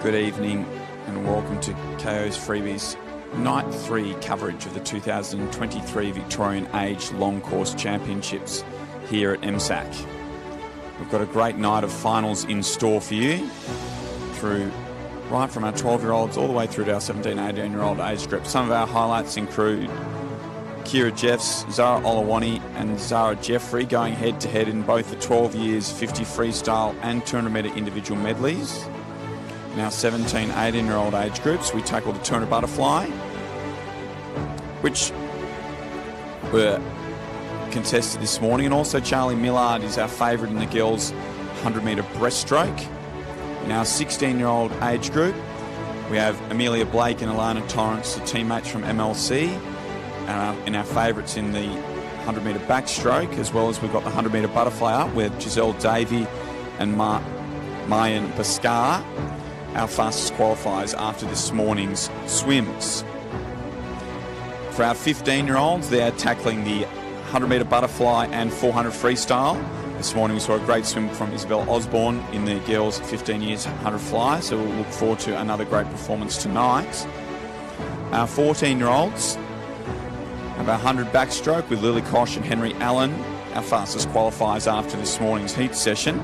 Good evening and welcome to Kayo's Freebies Night 3 coverage of the 2023 Victorian Age Long Course Championships here at MSAC. We've got a great night of finals in store for you, right from our 12-year-olds all the way through to our 17, 18-year-old age group. Some of our highlights include Kira Jeffs, Zara Olawani and Zara Jeffrey going head-to-head in both the 12 years 50 freestyle and 200-metre individual medleys. In our 17, 18-year-old age groups, we tackled the 200 butterfly, which were contested this morning. And also Charlie Millard is our favourite in the girls' 100-metre breaststroke. In our 16-year-old age group, we have Amelia Blake and Alana Torrance, the teammates from MLC, and our favourites in the 100-metre backstroke, as well as we've got the 100-metre butterfly up with Giselle Davey and Mayan Baskar, our fastest qualifiers after this morning's swims. For our 15-year-olds, they're tackling the 100-metre butterfly and 400 freestyle. This morning we saw a great swim from Isabel Osborne in the girls 15 years 100 fly, so we'll look forward to another great performance tonight. Our 14-year-olds have our 100 backstroke with Lily Kosh and Henry Allen, our fastest qualifiers after this morning's heat session.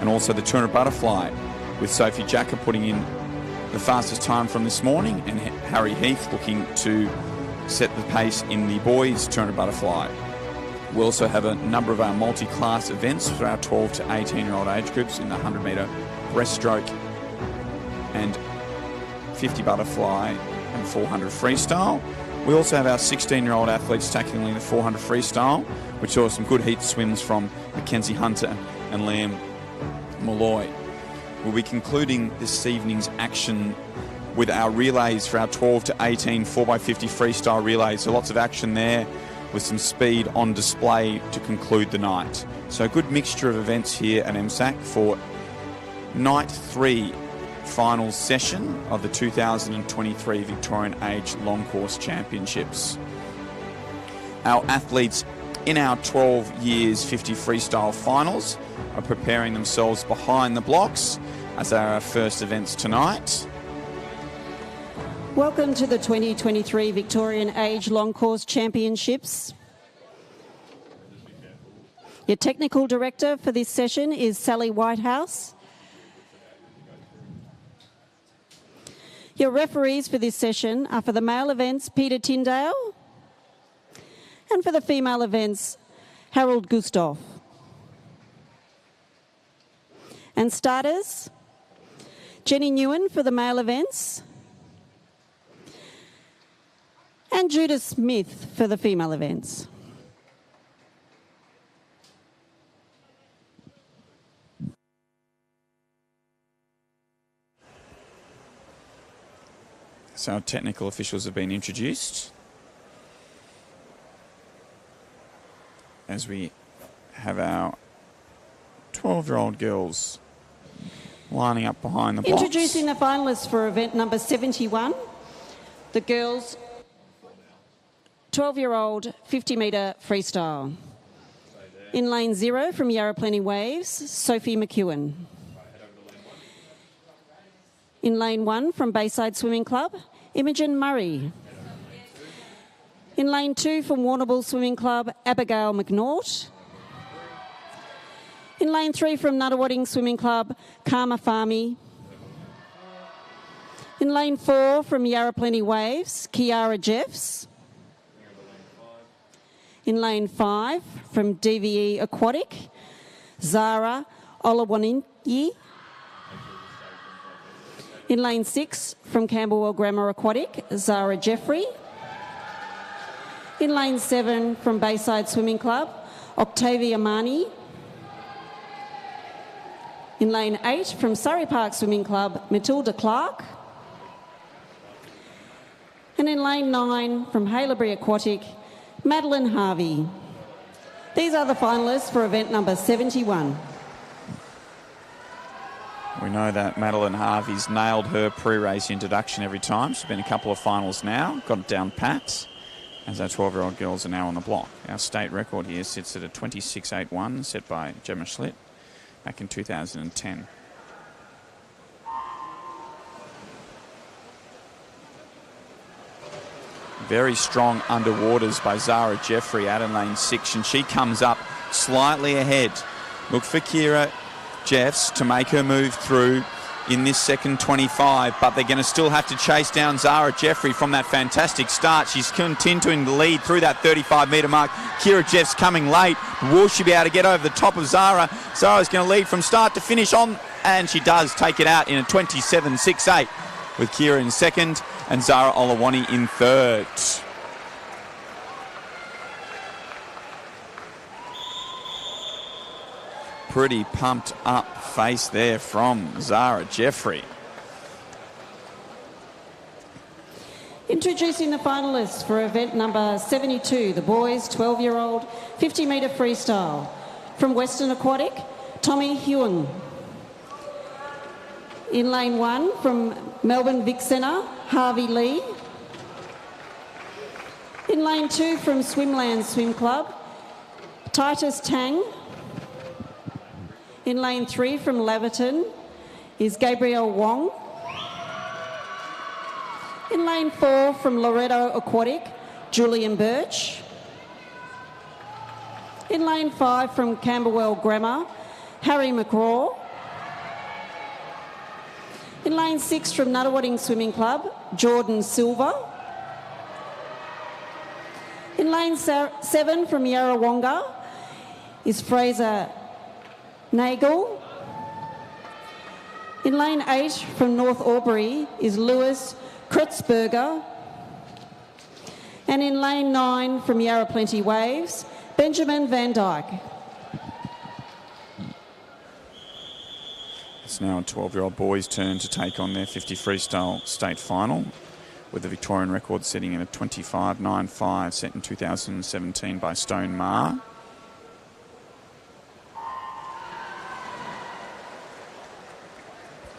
And also the 200 butterfly with Sophie Jacker putting in the fastest time from this morning, and Harry Heath looking to set the pace in the boys 200 butterfly. We also have a number of our multi-class events for our 12 to 18-year-old age groups in the 100-metre breaststroke and 50 butterfly and 400 freestyle. We also have our 16-year-old athletes tackling the 400 freestyle, which saw some good heat swims from Mackenzie Hunter and Liam Malloy. We'll be concluding this evening's action with our relays for our 12 to 18 4x50 freestyle relays. So lots of action there with some speed on display to conclude the night. So a good mixture of events here at MSAC for night 3 final session of the 2023 Victorian Age Long Course Championships. Our athletes in our 12 years 50 freestyle finals are preparing themselves behind the blocks as they are our first events tonight. Welcome to the 2023 Victorian Age Long Course Championships. Your technical director for this session is Sally Whitehouse. Your referees for this session are for the male events Peter Tyndale, and for the female events Harold Gustav. And starters, Jenny Nguyen for the male events and Judith Smith for the female events. So our technical officials have been introduced as we have our 12-year-old girls lining up behind the blocks. Introducing the finalists for event number 71, the girls 12-year-old 50-metre freestyle. In lane 0 from Yarra Plenty Waves, Sophie McEwen. In lane 1 from Bayside Swimming Club, Imogen Murray. In lane 2 from Warrnambool Swimming Club, Abigail McNaught. In lane 3 from Nunawading Swimming Club, Karma Farmi. In lane 4 from Yarra Plenty Waves, Kiara Jeffs. In lane 5 from DVE Aquatic, Zara Olawani. In lane 6 from Camberwell Grammar Aquatic, Zara Jeffrey. In lane 7 from Bayside Swimming Club, Octavia Marnie. In lane 8 from Surrey Park Swimming Club, Matilda Clark. And in lane 9 from Haileybury Aquatic, Madeline Harvey. These are the finalists for event number 71. We know that Madeline Harvey's nailed her pre-race introduction every time. She's been a couple of finals now, got it down pat, as our 12-year-old girls are now on the block. Our state record here sits at a 26.81, set by Gemma Schlitt back in 2010. Very strong underwaters by Zara Jeffrey out in lane 6, and she comes up slightly ahead. Look for Kira Jeffs to make her move through in this second 25, but they're going to still have to chase down Zara Jeffrey from that fantastic start. She's continuing to lead through that 35-metre mark. Kira Jeffs coming late. Will she be able to get over the top of Zara? Zara's going to lead from start to finish on, and she does take it out in a 27.68 with Kira in second and Zara Olawani in third. Pretty pumped up face there from Zara Jeffrey. Introducing the finalists for event number 72, the boys 12-year-old 50-metre freestyle. From Western Aquatic, Tommy Hewen. In lane 1, from Melbourne Vic Centre, Harvey Lee. In lane 2, from Swimland Swim Club, Titus Tang. In lane 3 from Laverton is Gabrielle Wong. In lane 4 from Loretto Aquatic, Julian Birch. In lane 5 from Camberwell Grammar, Harry McGraw. In lane 6 from Nuttawading Swimming Club, Jordan Silver. In lane 7 from Yarrawonga is Fraser Nagel. In lane 8 from North Albury is Lewis Kretzberger. And in lane 9 from Yarra Plenty Waves, Benjamin Van Dyke. It's now a 12-year-old boy's turn to take on their 50 freestyle state final, with the Victorian record sitting in a 25.95 set in 2017 by Stone Ma.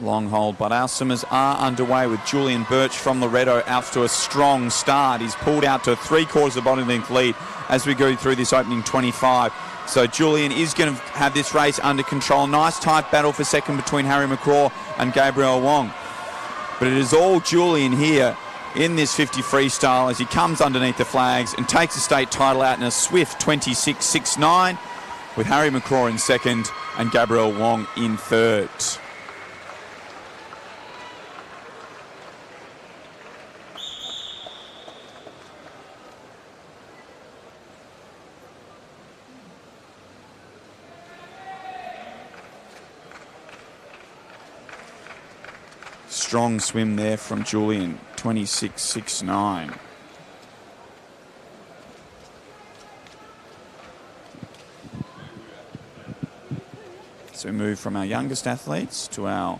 Long hold, but our swimmers are underway with Julian Birch from Loretto out to a strong start. He's pulled out to 3/4 of body length lead as we go through this opening 25. So Julian is going to have this race under control. Nice tight battle for second between Harry McCraw and Gabriel Wong. But it is all Julian here in this 50 freestyle as he comes underneath the flags and takes the state title out in a swift 26.69 with Harry McCraw in second and Gabriel Wong in third. Strong swim there from Julian, 26.69. So we move from our youngest athletes to our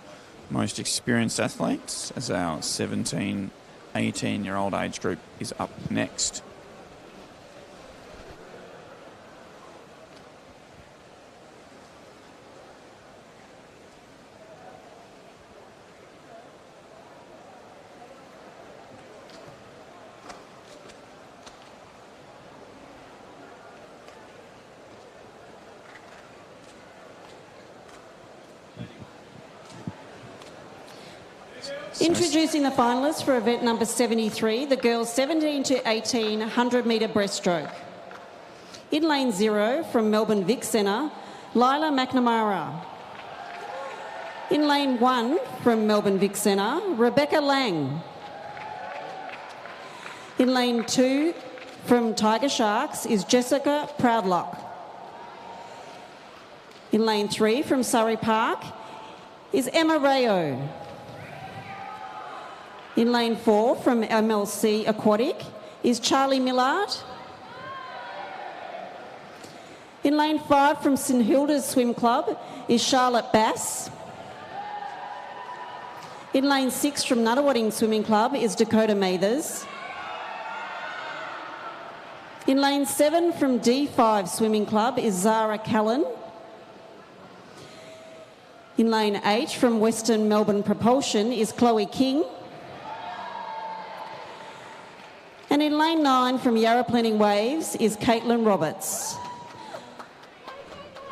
most experienced athletes as our 17, 18-year-old age group is up next. Introducing the finalists for event number 73, the girls 17 to 18 100-metre breaststroke. In lane 0 from Melbourne Vic Centre, Lila McNamara. In lane 1 from Melbourne Vic Centre, Rebecca Lang. In lane 2 from Tiger Sharks is Jessica Proudlock. In lane 3 from Surrey Park is Emma Rayo. In lane 4 from MLC Aquatic is Charlie Millard. In lane 5 from St Hilda's Swim Club is Charlotte Bass. In lane 6 from Nuttawading Swimming Club is Dakota Mathers. In lane 7 from D5 Swimming Club is Zara Callan. In lane 8 from Western Melbourne Propulsion is Chloe King. And in lane 9 from Yarra Plenty Waves is Caitlin Roberts.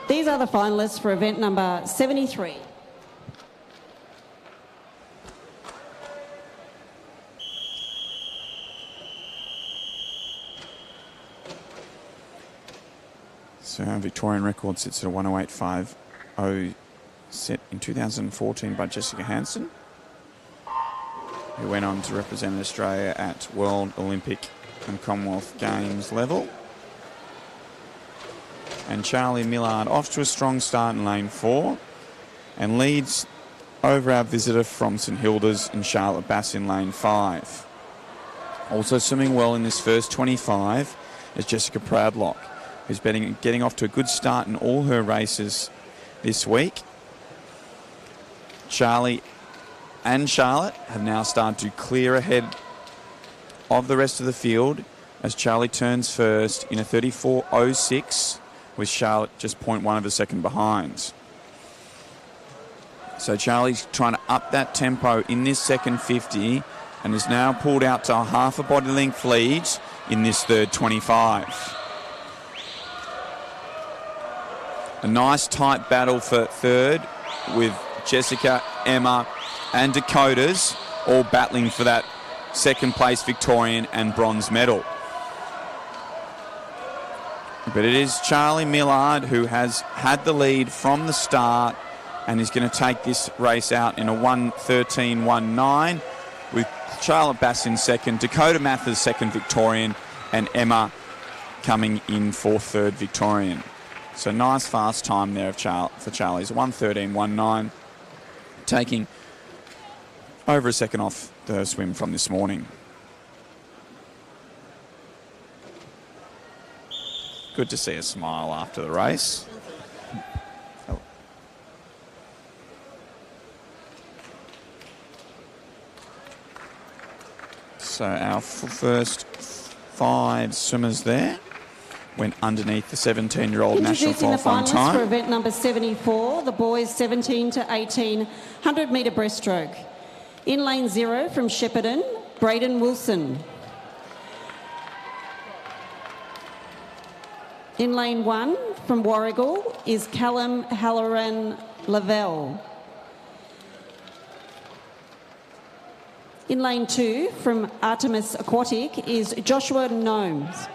These are the finalists for event number 73. Victorian record sits at a 108.50 set in 2014 by Jessica Hansen, who went on to represent Australia at World, Olympic and Commonwealth Games level. And Charlie Millard off to a strong start in lane 4 and leads over our visitor from St Hilda's and Charlotte Bass in lane 5. Also swimming well in this first 25 is Jessica Proudlock, who's getting off to a good start in all her races this week. Charlie and Charlotte have now started to clear ahead of the rest of the field as Charlie turns first in a 34.06, with Charlotte just 0.1 of a second behind. So Charlie's trying to up that tempo in this second 50 and has now pulled out to a half a body length lead in this third 25. A nice tight battle for third with Jessica, Emma and Dakota's all battling for that second place Victorian and bronze medal. But it is Charlie Millard who has had the lead from the start and is going to take this race out in a 1:13.19 with Charlotte Bass in second, Dakota Mathers second Victorian, and Emma coming in for third Victorian. So nice fast time there for Charlie's 1:13.19, taking over a second off the swim from this morning. Good to see a smile after the race. So our first 5 swimmers there went underneath the 17-year-old national qualifying Introducing the finalists time. for event number 74, the boys 17 to 18, 100-metre breaststroke. In lane 0 from Shepparton, Braden Wilson. In lane 1 from Warrigal is Callum Halloran Lavelle. In lane 2 from Artemis Aquatic is Joshua Gnomes.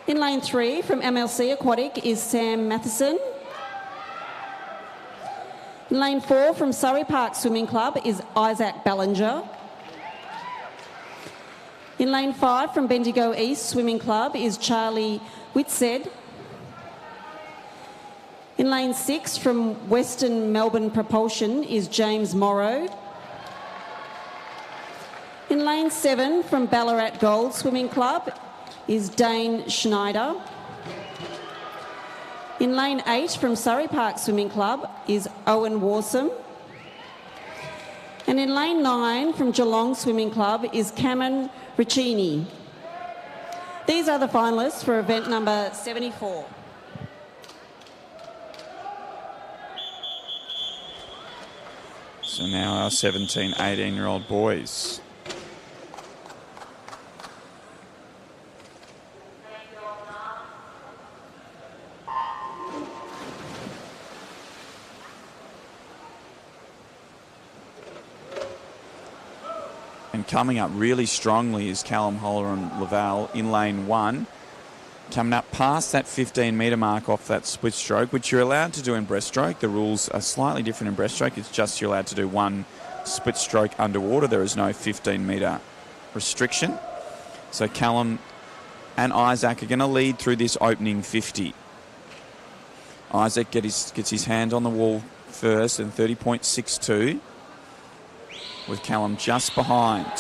In lane 3 from MLC Aquatic is Sam Matheson. In lane 4 from Surrey Park Swimming Club is Isaac Ballinger. In lane 5 from Bendigo East Swimming Club is Charlie Whitsed. In lane 6 from Western Melbourne Propulsion is James Morrow. In lane 7 from Ballarat Gold Swimming Club is Dane Schneider. In lane 8 from Surrey Park Swimming Club is Owen Warsome. And in lane 9 from Geelong Swimming Club is Cameron Riccini. These are the finalists for event number 74. So now our 17, 18-year-old boys. And coming up really strongly is Callum Holler and Laval in lane 1. Coming up past that 15-metre mark off that split stroke, which you're allowed to do in breaststroke. The rules are slightly different in breaststroke. It's just you're allowed to do one split stroke underwater. There is no 15-metre restriction. So Callum and Isaac are going to lead through this opening 50. Isaac gets his hand on the wall first in 30.62, with Callum just behind.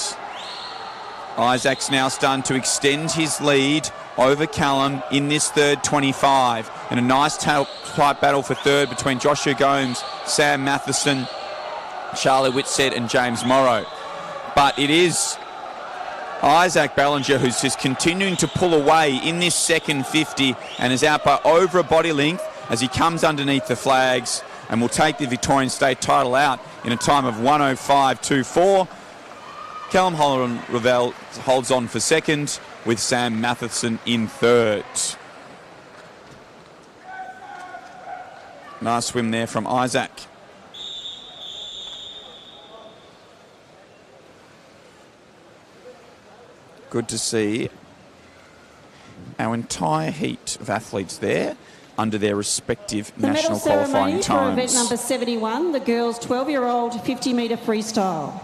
Isaac's now starting to extend his lead over Callum in this third 25, and a nice tight battle for third between Joshua Gomes, Sam Matheson, Charlie Whitsed and James Morrow. But it is Isaac Ballinger who's just continuing to pull away in this second 50 and is out by over a body length as he comes underneath the flags and will take the Victorian State title out in a time of 1:05.24. Callum Holler and Ravel holds on for second, with Sam Matheson in third. Nice swim there from Isaac. Good to see our our entire heat of athletes there under their respective The national medal qualifying ceremony for event times. number 71, the girls 12-year-old 50-metre freestyle.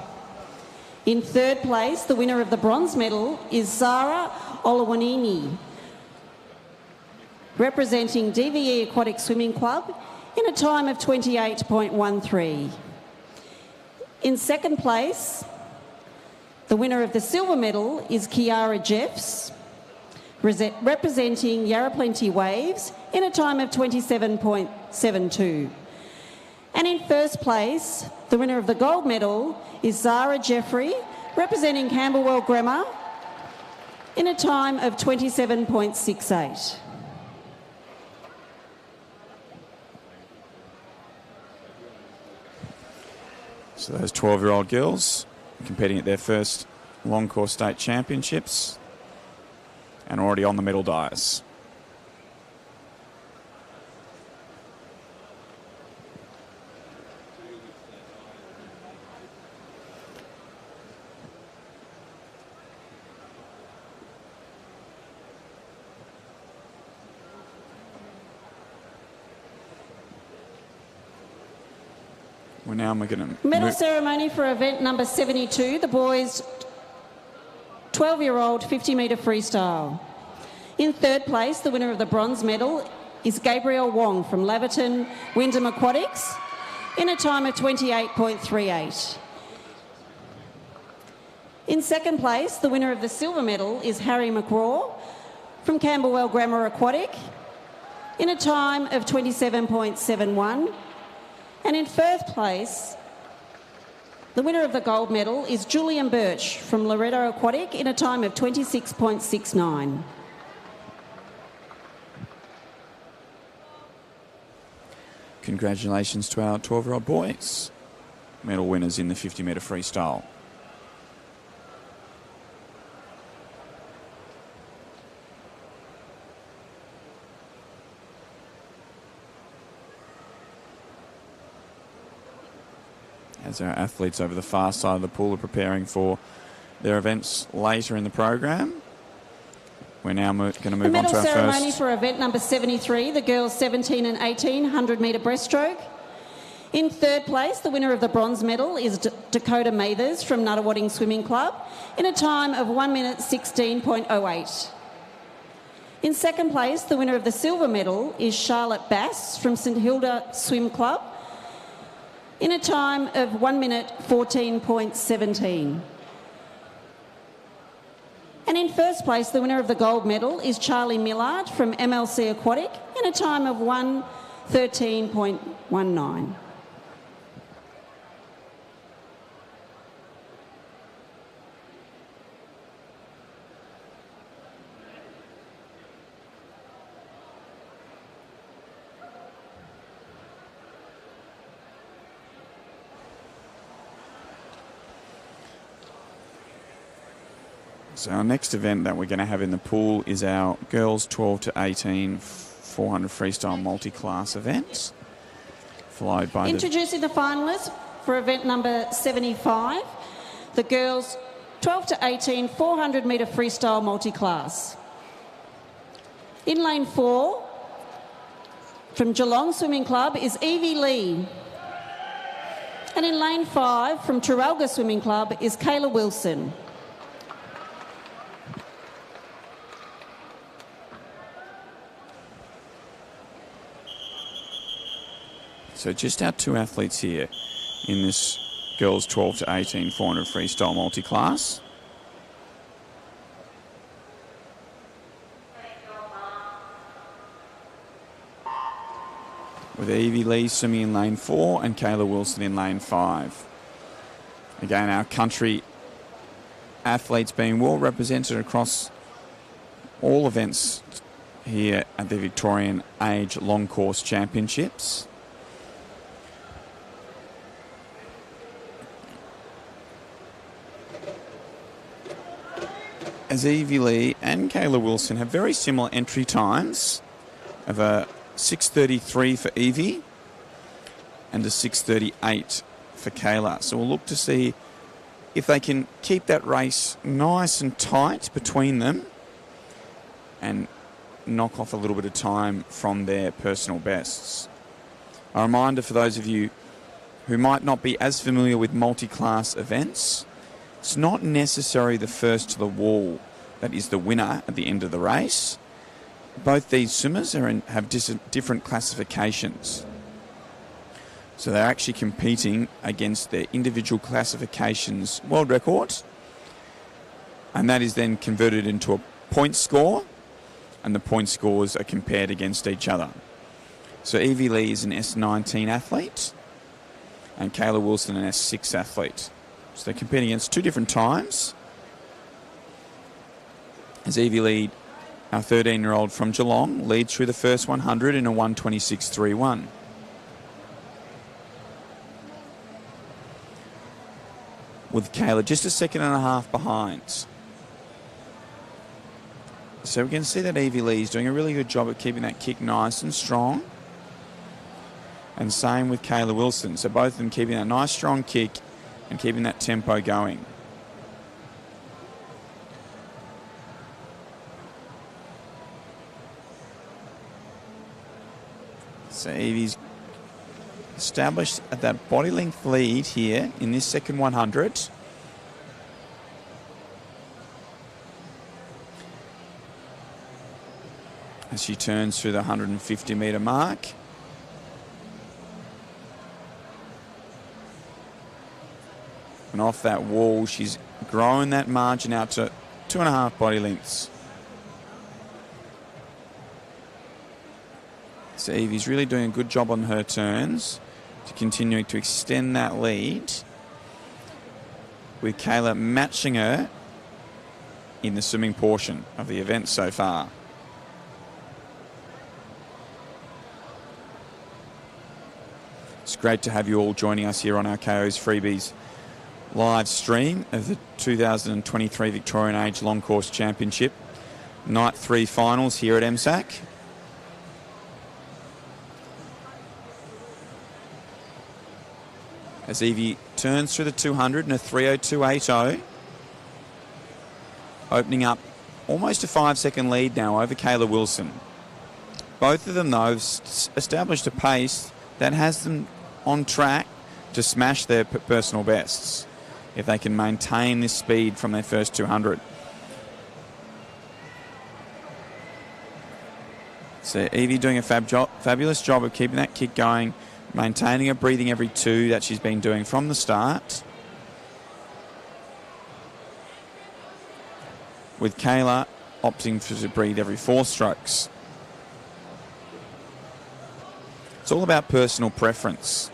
In third place, the winner of the bronze medal is Zara Olawanini, representing DVE Aquatic Swimming Club in a time of 28.13. In second place, the winner of the silver medal is Kiara Jeffs, representing Yarra Plenty Waves in a time of 27.72. And in first place, the winner of the gold medal is Zara Jeffrey, representing Camberwell Grammar in a time of 27.68. So those 12-year-old girls competing at their first long course state championships and already on the medal dais. We're going to Medal ceremony for event number 72, the boys 12-year-old 50-metre freestyle. In third place, the winner of the bronze medal is Gabriel Wong from Laverton Wyndham Aquatics in a time of 28.38. In second place, the winner of the silver medal is Harry McGraw from Camberwell Grammar Aquatic in a time of 27.71. And in first place, the winner of the gold medal is Julian Birch from Loretto Aquatic in a time of 26.69. Congratulations to our 12-year-old boys, medal winners in the 50-metre freestyle. As our athletes over the far side of the pool are preparing for their events later in the program. We're now going to move on to our The medal ceremony first. for event number 73, the girls 17 and 18, 100-metre breaststroke. In third place, the winner of the bronze medal is Dakota Mathers from Nuttawading Swimming Club in a time of 1 minute 16.08. In second place, the winner of the silver medal is Charlotte Bass from St Hilda Swim Club in a time of 1 minute 14.17. And in first place, the winner of the gold medal is Charlie Millard from MLC Aquatic in a time of 1:13.19. So our next event that we're going to have in the pool is our girls 12 to 18 400 freestyle multi-class event, followed by Introducing the finalists for event number 75, the girls 12 to 18 400-metre freestyle multi-class. In lane 4, from Geelong Swimming Club is Evie Lee. And in lane 5, from Traralga Swimming Club is Kayla Wilson. So just our two athletes here in this girls 12 to 18 400 freestyle multi-class. With Evie Lee swimming in lane 4 and Kayla Wilson in lane 5. Again, our country athletes being well represented across all events here at the Victorian Age Long Course Championships. As Evie Lee and Kayla Wilson have very similar entry times of a 6:33 for Evie and a 6:38 for Kayla. So we'll look to see if they can keep that race nice and tight between them and knock off a little bit of time from their personal bests. A reminder for those of you who might not be as familiar with multi-class events, it's not necessarily the first to the wall that is the winner at the end of the race. Both these swimmers have different classifications. So they're actually competing against their individual classifications world record, and that is then converted into a point score, and the point scores are compared against each other. So Evie Lee is an S19 athlete, and Kayla Wilson an S6 athlete. So they're competing against two different times. As Evie Lee, our 13-year-old from Geelong, leads through the first 100 in a 1:26.31. With Kayla just a second and a half behind. So we can see that Evie Lee is doing a really good job at keeping that kick nice and strong. And same with Kayla Wilson. So both of them keeping that nice strong kick and keeping that tempo going. So Evie's established at that body length lead here in this second 100. As she turns through the 150 metre mark. And off that wall, she's growing that margin out to 2.5 body lengths. So Evie's really doing a good job on her turns to continue to extend that lead, with Kayla matching her in the swimming portion of the event so far. It's great to have you all joining us here on our Kayo's Freebies live stream of the 2023 Victorian Age Long Course Championship. Night 3 finals here at MSAC. As Evie turns through the 200 in a 3:02.80, opening up almost a 5-second lead now over Kayla Wilson. Both of them, though, have established a pace that has them on track to smash their personal bests if they can maintain this speed from their first 200. So Evie doing a fabulous job of keeping that kick going, maintaining her breathing every 2 that she's been doing from the start. With Kayla opting to breathe every 4 strokes. It's all about personal preference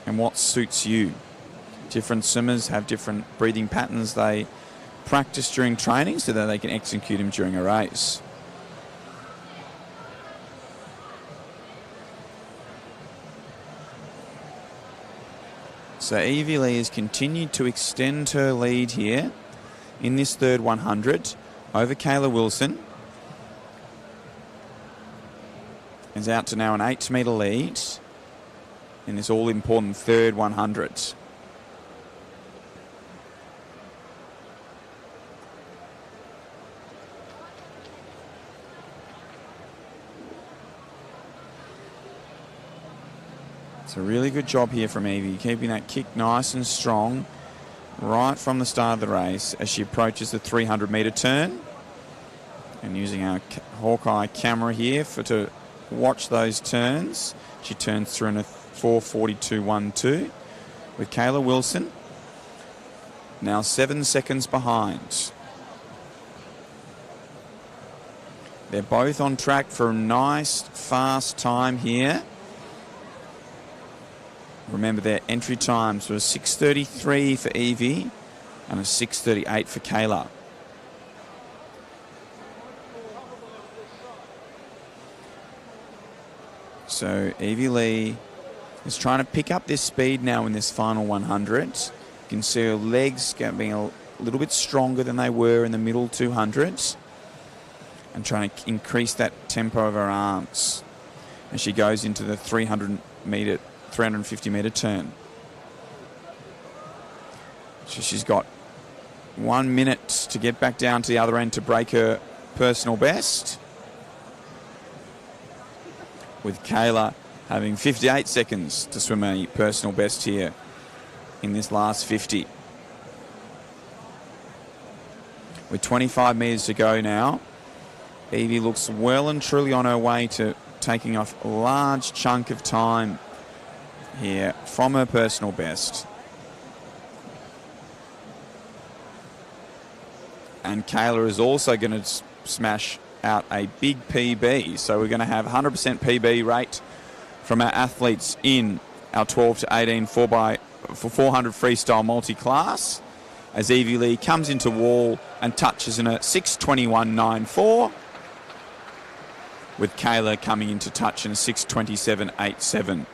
and what suits you. Different swimmers have different breathing patterns they practice during training so that they can execute them during a race. So Evie Lee has continued to extend her lead here in this third 100 over Kayla Wilson. Is out to now an 8-metre lead in this all-important third 100. It's a really good job here from Evie, keeping that kick nice and strong right from the start of the race as she approaches the 300-metre turn. And using our Hawkeye camera here to watch those turns. She turns through in a 4:42.12 with Kayla Wilson now 7 seconds behind. They're both on track for a nice, fast time here. Remember, their entry times were 6:33 for Evie and a 6:38 for Kayla. So Evie Lee is trying to pick up this speed now in this final 100. You can see her legs being a little bit stronger than they were in the middle 200s, and trying to increase that tempo of her arms as she goes into the 350-metre turn. So she's got 1 minute to get back down to the other end to break her personal best. with Kayla having 58 seconds to swim a personal best here in this last 50. With 25 metres to go now, Evie looks well and truly on her way to taking off a large chunk of time here from her personal best. And Kayla is also going to smash out a big PB. So we're going to have 100% PB rate from our athletes in our 12 to 18 for 400 freestyle multi-class, as Evie Lee comes into wall and touches in a 6:21.94, with Kayla coming into touch in a 6:27.87.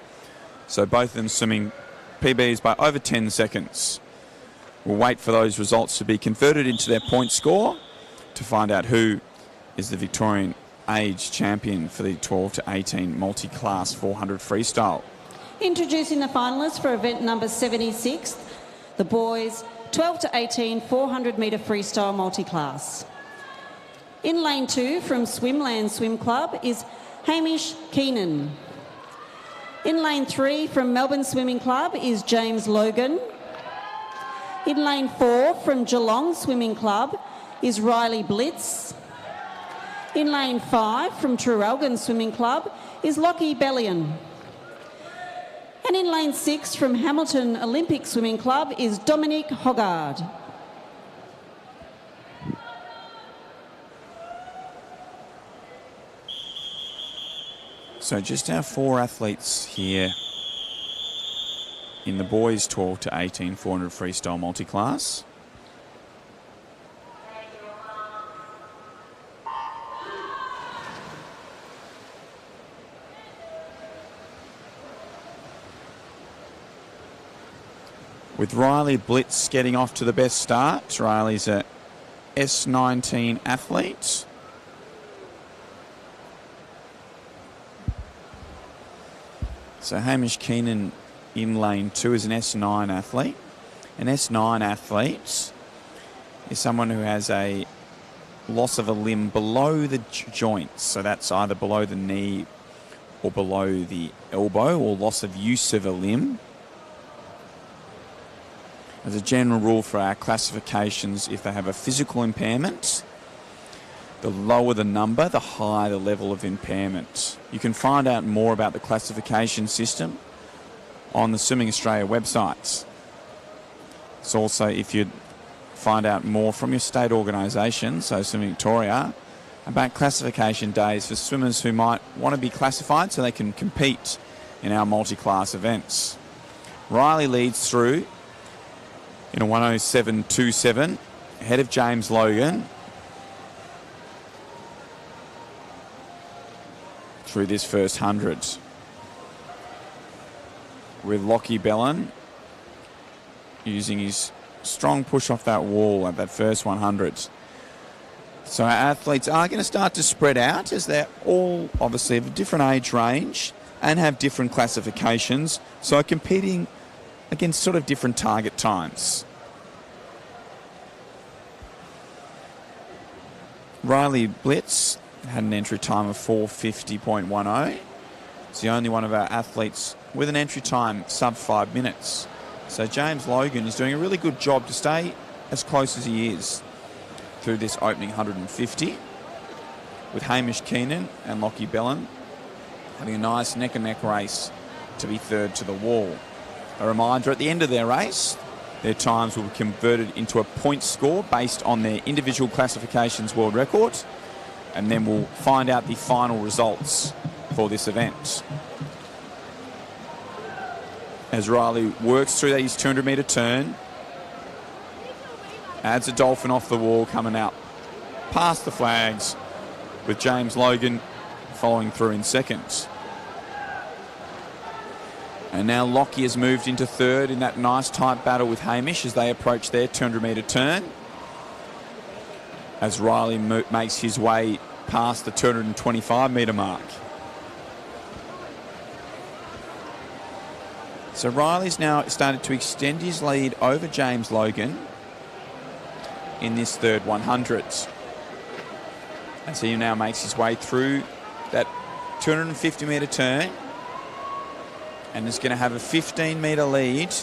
So both of them swimming PBs by over 10 seconds. We'll wait for those results to be converted into their point score to find out who is the Victorian age champion for the 12 to 18 multi-class 400 freestyle. Introducing the finalists for event number 76, the boys 12 to 18 400 metre freestyle multi-class. In lane 2 from Swimland Swim Club is Hamish Keenan. In lane 3 from Melbourne Swimming Club is James Logan. In lane 4 from Geelong Swimming Club is Riley Blitz. In lane 5 from Traralgon Swimming Club is Lockie Bellion. And in lane 6 from Hamilton Olympic Swimming Club is Dominique Hoggard. So just our 4 athletes here in the boys 12 to 18 400 freestyle multi-class. With Riley Blitz getting off to the best start. Riley's a S19 athlete. So Hamish Keenan in lane 2 is an S9 athlete. An S9 athlete is someone who has a loss of a limb below the joints. So that's either below the knee or below the elbow, or loss of use of a limb. As a general rule for our classifications, if they have a physical impairment, the lower the number, the higher the level of impairment. You can find out more about the classification system on the Swimming Australia websites. It's also, if you find out more from your state organisation, so Swimming Victoria, about classification days for swimmers who might want to be classified so they can compete in our multi-class events. Riley leads through in a 107.27, ahead of James Logan through this first 100. With Lockie Bellion using his strong push off that wall at that first 100. So our athletes are going to start to spread out, as they're all obviously of a different age range and have different classifications, so competing against sort of different target times. Riley Blitz had an entry time of 4:50.10. It's the only one of our athletes with an entry time sub 5 minutes. So James Logan is doing a really good job to stay as close as he is through this opening 150, with Hamish Keenan and Lockie Bellion having a nice neck-and-neck race to be third to the wall. A reminder, at the end of their race, their times will be converted into a point score based on their individual classifications world record, and then we'll find out the final results for this event. As Riley works through his 200-metre turn, adds a dolphin off the wall, coming out past the flags, with James Logan following through in seconds. And now Lockie has moved into third in that nice tight battle with Hamish as they approach their 200-metre turn, as Riley makes his way past the 225-metre mark. So Riley's now started to extend his lead over James Logan in this third 100, as he now makes his way through that 250-metre turn, and is going to have a 15-metre lead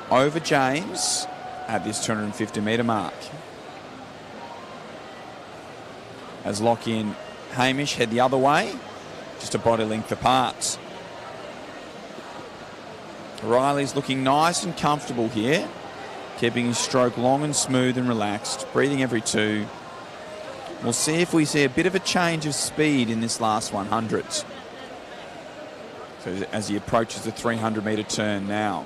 over James at this 250-metre mark. As Lockie and Hamish head the other way, just a body length apart. Riley's looking nice and comfortable here, keeping his stroke long and smooth and relaxed, breathing every two. We'll see if we see a bit of a change of speed in this last 100. So as he approaches the 300-metre turn now.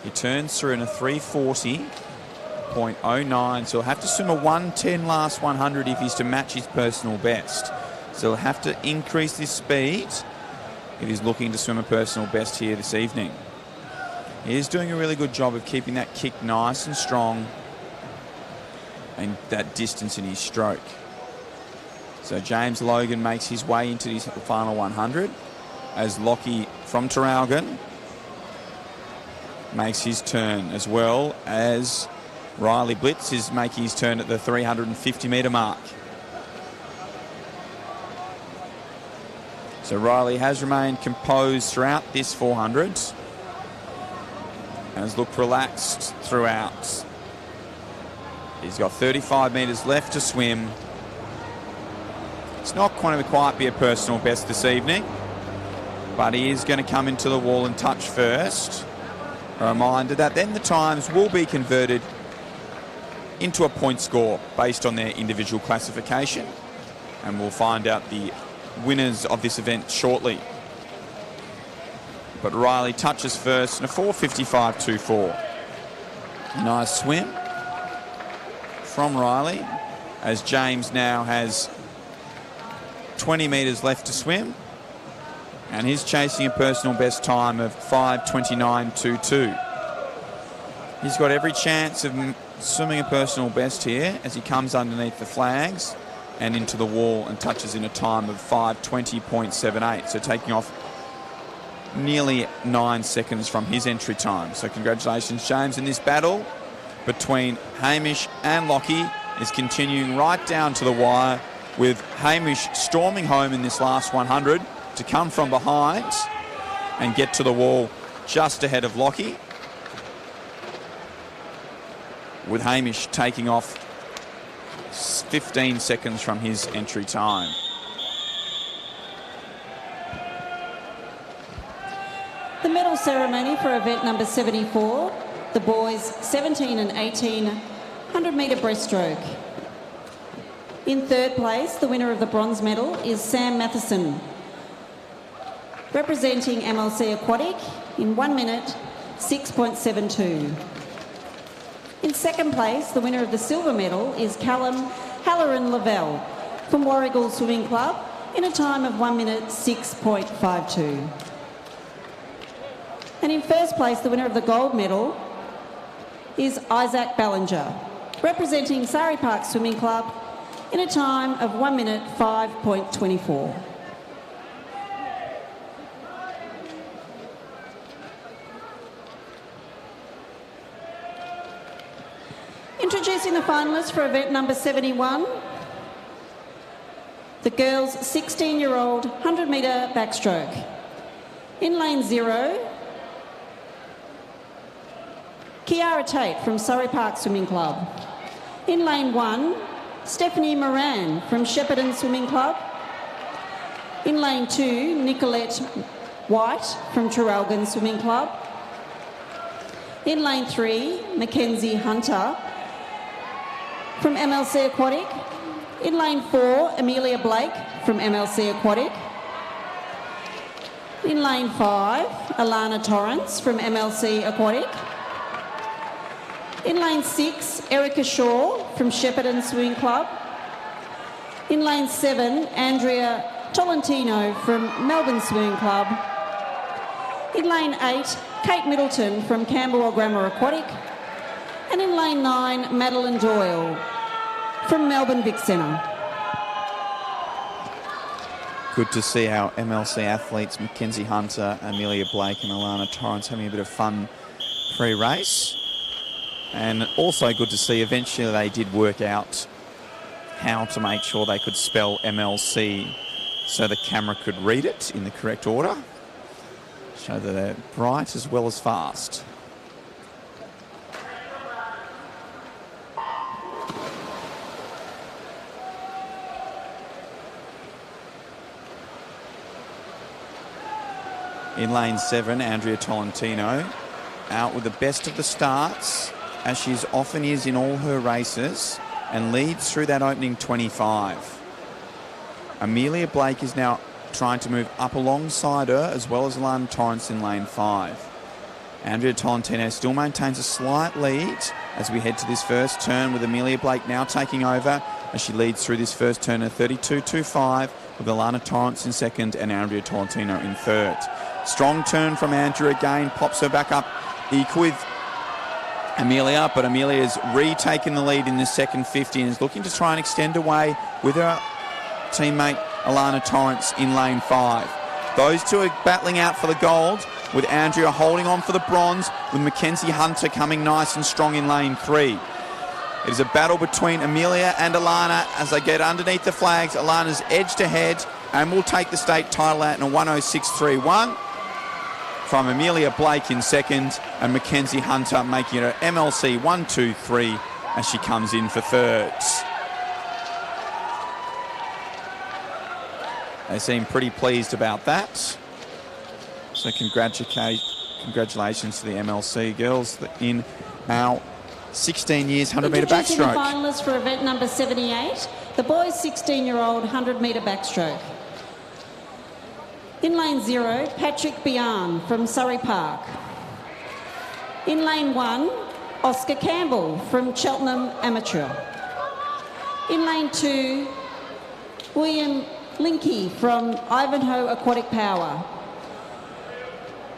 He turns through in a 340.09, so he'll have to swim a 110 last 100 if he's to match his personal best. So he'll have to increase his speed if he's looking to swim a personal best here this evening. He is doing a really good job of keeping that kick nice and strong and that distance in his stroke. So James Logan makes his way into his final 100 as Lockie from Traralgon makes his turn, as well as Riley Blitz is making his turn at the 350-metre mark. So Riley has remained composed throughout this 400 and has looked relaxed throughout. He's got 35 metres left to swim. It's not going to quite be a personal best this evening, but he is going to come into the wall and touch first. A reminder that then the times will be converted into a point score based on their individual classification, and we'll find out the winners of this event shortly. But Riley touches first in a 4:55.24. Nice swim from Riley, as James now has 20 metres left to swim, and he's chasing a personal best time of 5:29.22. He's got every chance of swimming a personal best here as he comes underneath the flags and into the wall and touches in a time of 5:20.78, so taking off nearly 9 seconds from his entry time. So congratulations, James. And this battle between Hamish and Lockie is continuing right down to the wire, with Hamish storming home in this last 100 to come from behind and get to the wall just ahead of Lockie, with Hamish taking off 15 seconds from his entry time. The medal ceremony for event number 74, the boys 17 and 18 100-metre breaststroke. In third place, the winner of the bronze medal is Sam Matheson, representing MLC Aquatic in 1 minute 6.72. In second place, the winner of the silver medal is Callum Halloran Lavelle from Warrigal Swimming Club in a time of 1 minute 6.52. And in first place, the winner of the gold medal is Isaac Ballinger, representing Surrey Park Swimming Club in a time of 1 minute 5.24. Introducing the finalists for event number 71, the girls' 16-year-old 100-metre backstroke. In lane 0, Kiara Tate from Surrey Park Swimming Club. In lane 1, Stephanie Moran from Shepparton Swimming Club. In lane 2, Nicolette White from Traralgon Swimming Club. In lane 3, Mackenzie Hunter from MLC Aquatic. In lane 4, Amelia Blake from MLC Aquatic. In lane 5, Alana Torrance from MLC Aquatic. In lane 6, Erica Shaw from Shepparton Swimming Club. In lane 7, Andrea Tolentino from Melbourne Swimming Club. In lane 8, Kate Middleton from Camberwell Grammar Aquatic. And in lane 9, Madeline Doyle from Melbourne Vic Centre. Good to see our MLC athletes, Mackenzie Hunter, Amelia Blake and Alana Torrance, having a bit of fun pre-race. And also good to see eventually they did work out how to make sure they could spell MLC so the camera could read it in the correct order. Show that they're bright as well as fast. In lane 7, Andrea Tolentino out with the best of the starts, as she often is in all her races, and leads through that opening 25. Amelia Blake is now trying to move up alongside her, as well as Alana Torrance in lane 5. Andrea Tolentino still maintains a slight lead as we head to this first turn, with Amelia Blake now taking over as she leads through this first turn at 32.25, with Alana Torrance in second and Andrea Tolentino in third. Strong turn from Andrea again, pops her back up equal with Amelia, but Amelia has retaken the lead in the second 50 and is looking to try and extend away with her teammate Alana Torrance in lane 5. Those two are battling out for the gold, with Andrea holding on for the bronze, with Mackenzie Hunter coming nice and strong in lane 3. It is a battle between Amelia and Alana as they get underneath the flags. Alana's edged ahead and will take the state title out in a 106.31 from Amelia Blake in second, and Mackenzie Hunter making it an MLC 1-2-3 as she comes in for third. They seem pretty pleased about that. So congratulations to the MLC girls in our 16 years 100-metre backstroke. Finalists for event number 78, the boys 16-year-old 100-metre backstroke. In lane 0, Patrick Bian from Surrey Park. In lane 1, Oscar Campbell from Cheltenham Amateur. In lane 2, William Linky from Ivanhoe Aquatic Power.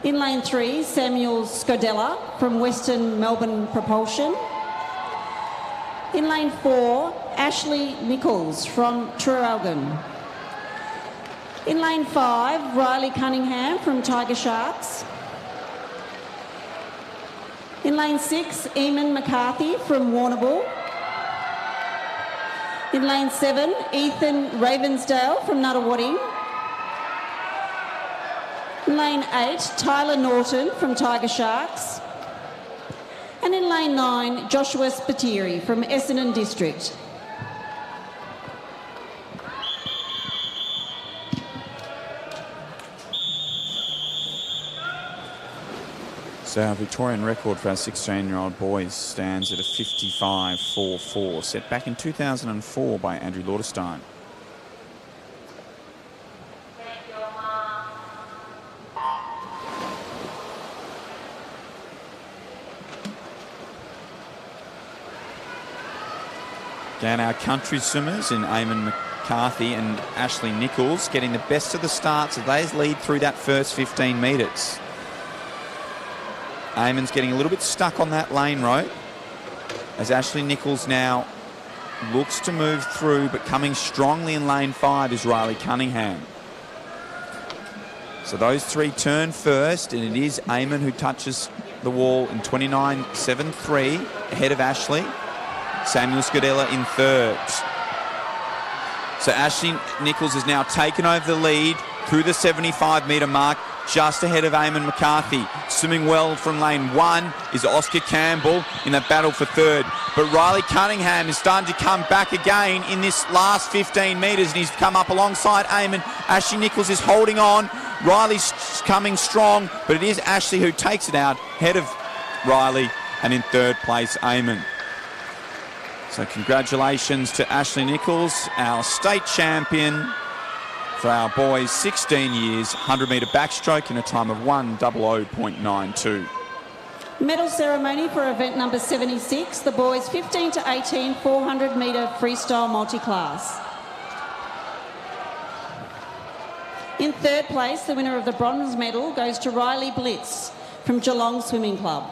In lane 3, Samuel Scodella from Western Melbourne Propulsion. In lane 4, Ashley Nichols from Traralgon. In lane 5, Riley Cunningham from Tiger Sharks. In lane 6, Eamon McCarthy from Warrnambool. In lane 7, Ethan Ravensdale from Nuttawading. In lane 8, Tyler Norton from Tiger Sharks. And in lane 9, Joshua Spiteri from Essendon District. So our Victorian record for our 16-year-old boys stands at a 55.44, set back in 2004 by Andrew Lauderstein. Again, our country swimmers in Eamon McCarthy and Ashley Nichols getting the best of the starts as they lead through that first 15 metres. Eamon's getting a little bit stuck on that lane rope as Ashley Nichols now looks to move through, but coming strongly in lane 5 is Riley Cunningham. So those three turn first, and it is Eamon who touches the wall in 29.73 ahead of Ashley. Samuel Scodella in third. So Ashley Nichols has now taken over the lead through the 75-metre mark, just ahead of Eamon McCarthy. Swimming well from lane 1 is Oscar Campbell in that battle for third. But Riley Cunningham is starting to come back again in this last 15 metres, and he's come up alongside Eamon. Ashley Nichols is holding on. Riley's coming strong, but it is Ashley who takes it out, ahead of Riley, and in third place, Eamon. So congratulations to Ashley Nichols, our state champion for our boys 16 years 100-metre backstroke in a time of 1:00.92. Medal ceremony for event number 76, the boys 15 to 18 400-metre freestyle multi-class. In third place, the winner of the bronze medal goes to Riley Blitz from Geelong Swimming Club.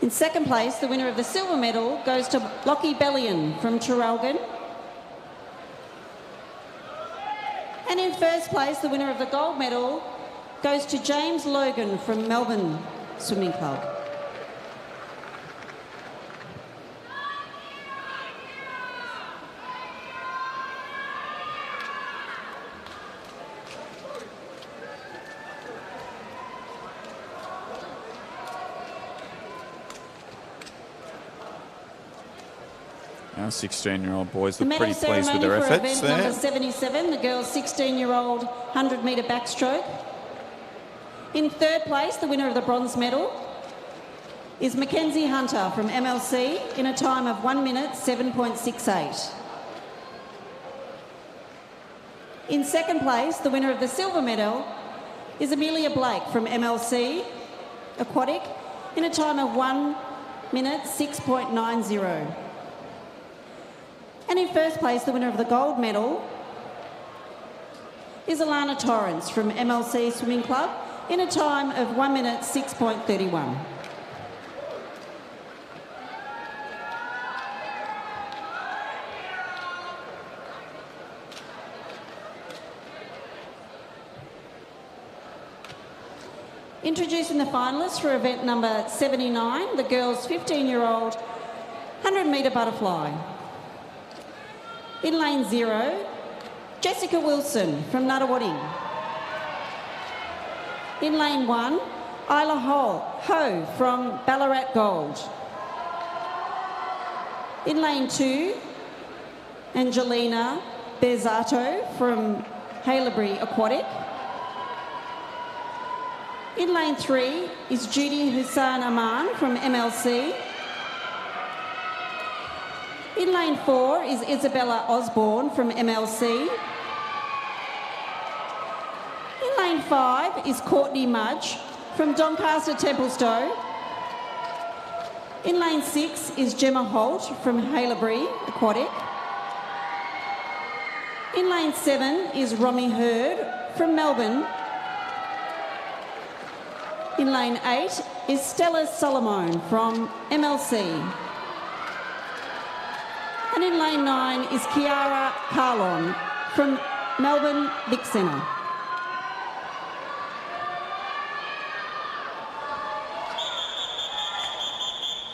In second place, the winner of the silver medal goes to Lockie Bellion from Traralgon. And in first place, the winner of the gold medal goes to James Logan from Melbourne Swimming Club. Our 16-year-old boys The look medal pretty pleased with their ceremony for efforts event there. number 77, the girls' 16-year-old 100-metre backstroke. In third place, the winner of the bronze medal is Mackenzie Hunter from MLC in a time of 1 minute 7.68. In second place, the winner of the silver medal is Amelia Blake from MLC Aquatic in a time of 1 minute 6.90. And in first place, the winner of the gold medal is Alana Torrance from MLC Swimming Club in a time of 1 minute 6.31. Introducing the finalists for event number 79, the girls' 15-year-old 100-metre butterfly. In lane 0, Jessica Wilson from Nuttawading. In lane 1, Isla Ho from Ballarat Gold. In lane 2, Angelina Bezzato from Haileybury Aquatic. In lane 3 is Judy Hussain Aman from MLC. In lane 4 is Isabella Osborne from MLC. In lane 5 is Courtney Mudge from Doncaster Templestowe. In lane 6 is Gemma Holt from Haileybury Aquatic. In lane 7 is Romy Hurd from Melbourne. In lane 8 is Stella Solomon from MLC. And in lane 9 is Kiara Carlon from Melbourne Vic Centre.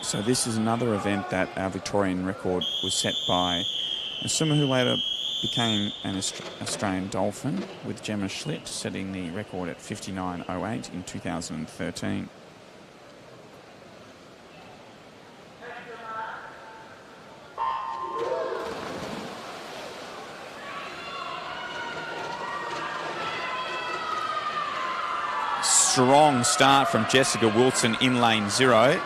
So this is another event that our Victorian record was set by a swimmer who later became an Australian Dolphin, with Gemma Schlitt setting the record at 59.08 in 2013. Strong start from Jessica Wilson in lane 0.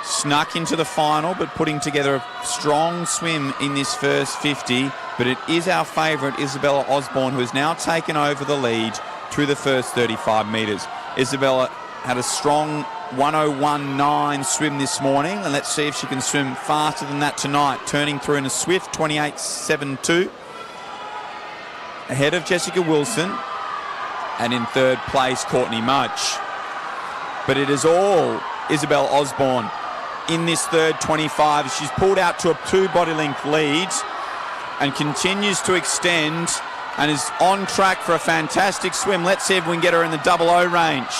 Snuck into the final, but putting together a strong swim in this first 50. But it is our favourite, Isabella Osborne, who has now taken over the lead through the first 35 metres. Isabella had a strong 1:01.9 swim this morning, and let's see if she can swim faster than that tonight, turning through in a swift 28.72. Ahead of Jessica Wilson, and in third place, Courtney Mudge. But it is all Isabella Osborne in this third 25. She's pulled out to a 2 body length lead and continues to extend and is on track for a fantastic swim. Let's see if we can get her in the 00 range.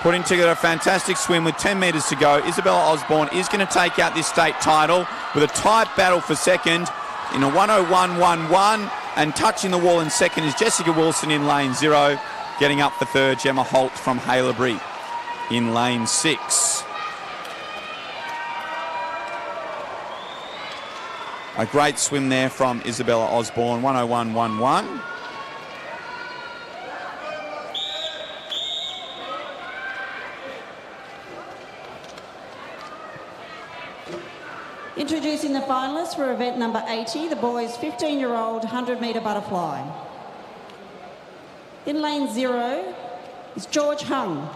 Putting together a fantastic swim with 10 metres to go. Isabella Osborne is going to take out this state title with a tight battle for second in a 1:01.11, and touching the wall in second is Jessica Wilson in lane 0. Getting up for third, Gemma Holt from Haileybury in lane 6. A great swim there from Isabella Osborne, 1:01.11. Introducing the finalists for event number 80, the boys' 15-year-old 100-metre butterfly. In lane 0 is George Hung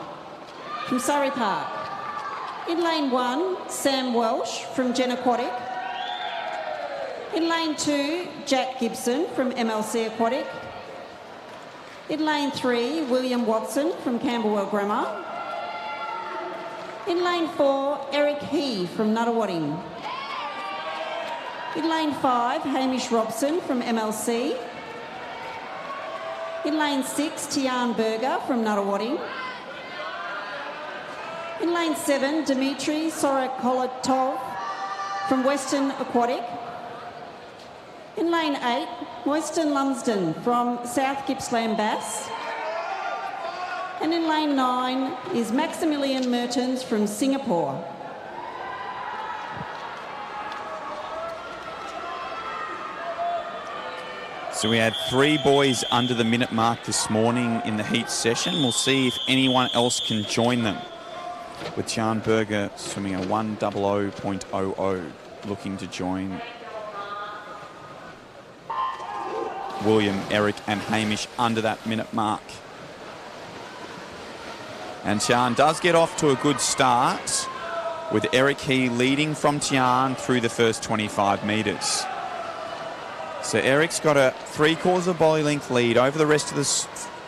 from Surrey Park. In lane 1, Sam Welsh from Gen Aquatic. In lane 2, Jack Gibson from MLC Aquatic. In lane 3, William Watson from Camberwell Grammar. In lane 4, Eric He from Nuttawading. In lane 5, Hamish Robson from MLC. In lane 6, Tian Berger from Nuttawading. In lane 7, Dimitri Sorokolotov from Western Aquatic. In lane 8, Moyston Lumsden from South Gippsland Bass. And in lane 9 is Maximilian Mertens from Singapore. So we had 3 boys under the minute mark this morning in the heat session. We'll see if anyone else can join them. With Jan Berger swimming a 1:00.00, looking to join William, Eric and Hamish under that minute mark. And Tian does get off to a good start, with Eric He leading from Tian through the first 25 metres. So Eric's got a 3/4 body length lead over the rest of the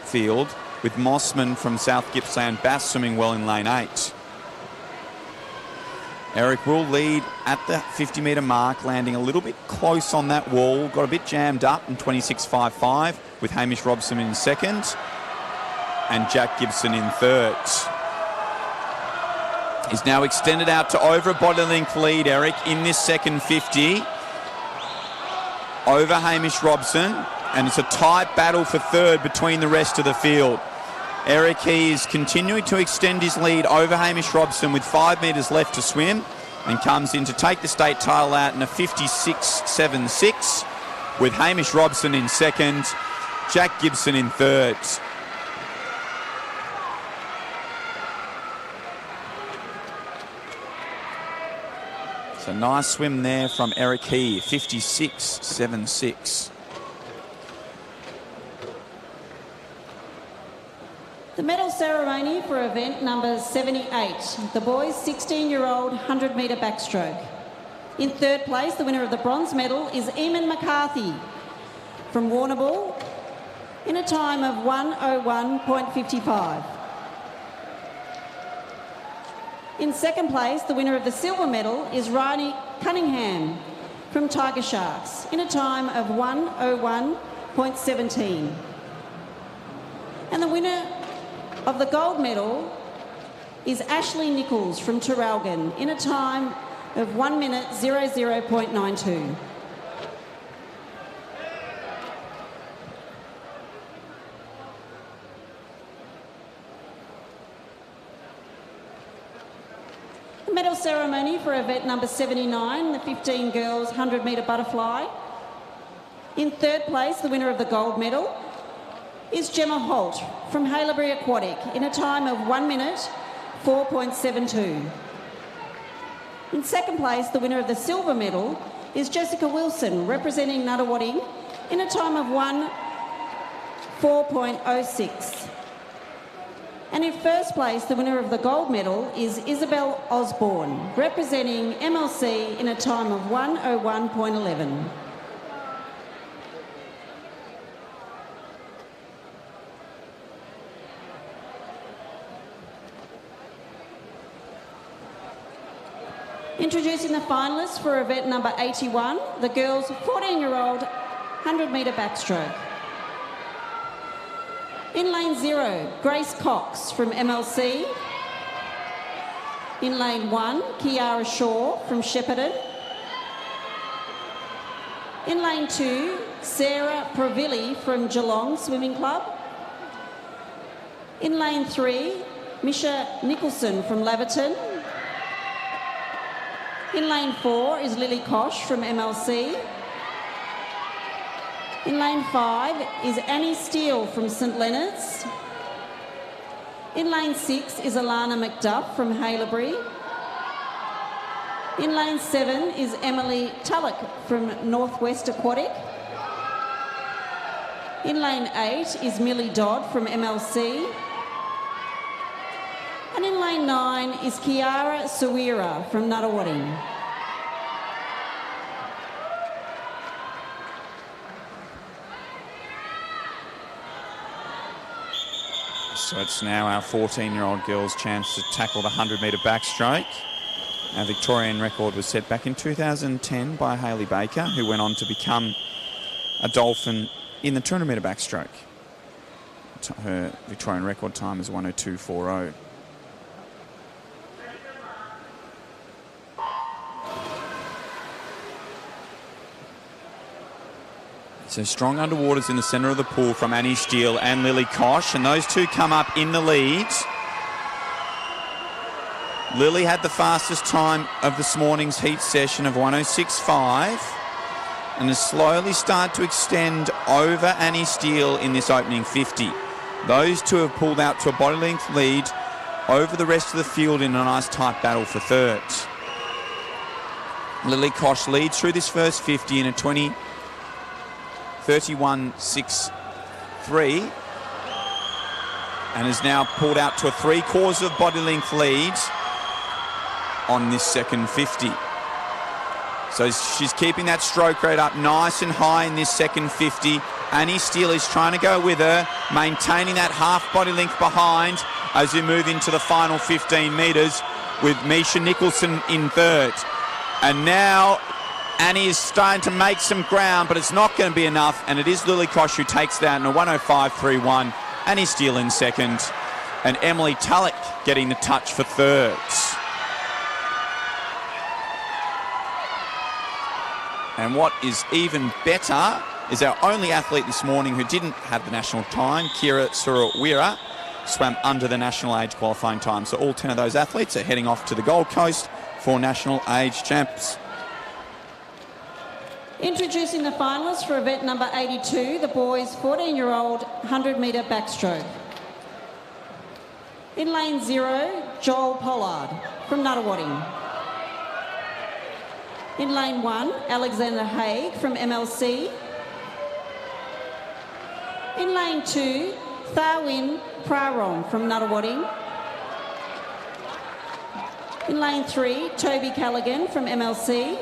field, with Mossman from South Gippsland Bass swimming well in lane 8. Eric will lead at the 50-metre mark, landing a little bit close on that wall. Got a bit jammed up in 26.55, with Hamish Robson in second and Jack Gibson in third. He's now extended out to over a body length lead, Eric, in this second 50. Over Hamish Robson, and it's a tight battle for third between the rest of the field. Eric He is continuing to extend his lead over Hamish Robson with 5 metres left to swim, and comes in to take the state title out in a 56.76, with Hamish Robson in second, Jack Gibson in third. So nice swim there from Eric He, 56.76. The medal ceremony for event number 78, the boys 16-year-old 100-metre backstroke. In third place, the winner of the bronze medal is Eamon McCarthy from Warrnambool in a time of 1:01.55. In second place, the winner of the silver medal is Riley Cunningham from Tiger Sharks in a time of 1:01.17. And the winner of the gold medal is Ashley Nichols from Traralgon in a time of 1:00.92. The medal ceremony for event number 79, the 15 girls 100-metre butterfly. In third place, the winner of the gold medal is Gemma Holt from Haileybury Aquatic in a time of 1:04.72. In second place, the winner of the silver medal is Jessica Wilson, representing Nuttawading, in a time of 1:04.06. And in first place, the winner of the gold medal is Isabel Osborne, representing MLC, in a time of 1:01.11. Introducing the finalists for event number 81, the girls 14-year-old 100-metre backstroke. In lane 0, Grace Cox from MLC. In lane 1, Kiara Shaw from Shepparton. In lane 2, Sarah Pravilli from Geelong Swimming Club. In lane 3, Misha Nicholson from Laverton. In lane 4 is Lily Kosh from MLC. In lane 5 is Annie Steele from St Leonard's. In lane 6 is Alana McDuff from Haileybury. In lane 7 is Emily Tulloch from Northwest Aquatic. In lane 8 is Millie Dodd from MLC. And in lane 9 is Kiara Sawira from Nuttawading. So it's now our 14-year-old girls' chance to tackle the 100-metre backstroke. Our Victorian record was set back in 2010 by Hayley Baker, who went on to become a Dolphin in the 200-metre backstroke. Her Victorian record time is 1:02.40. So strong underwaters in the centre of the pool from Annie Steele and Lily Kosh, and those two come up in the leads. Lily had the fastest time of this morning's heat session of 1:06.5. and has slowly started to extend over Annie Steele in this opening 50. Those two have pulled out to a body length lead over the rest of the field in a nice tight battle for thirds. Lily Kosh leads through this first 50 in a 31.63 and has now pulled out to a 3/4 of body length lead on this second 50. So she's keeping that stroke rate up nice and high in this second 50. Annie Steele is trying to go with her, maintaining that half body length behind as we move into the final 15 metres with Misha Nicholson in third. And now Annie is starting to make some ground, but it's not going to be enough, and it is Lily Kosh who takes that in a 105.31. Annie Steele in second, and Emily Tulloch getting the touch for thirds. And what is even better is our only athlete this morning who didn't have the national time, Kira Surawira, swam under the national age qualifying time. So all 10 of those athletes are heading off to the Gold Coast for national age champs. Introducing the finalists for event number 82, the boys 14-year-old 100-metre backstroke. In lane 0, Joel Pollard from Nuttawading. In lane 1, Alexander Haig from MLC. In lane 2, Tharwin Prarom from Nuttawading. In lane 3, Toby Callaghan from MLC.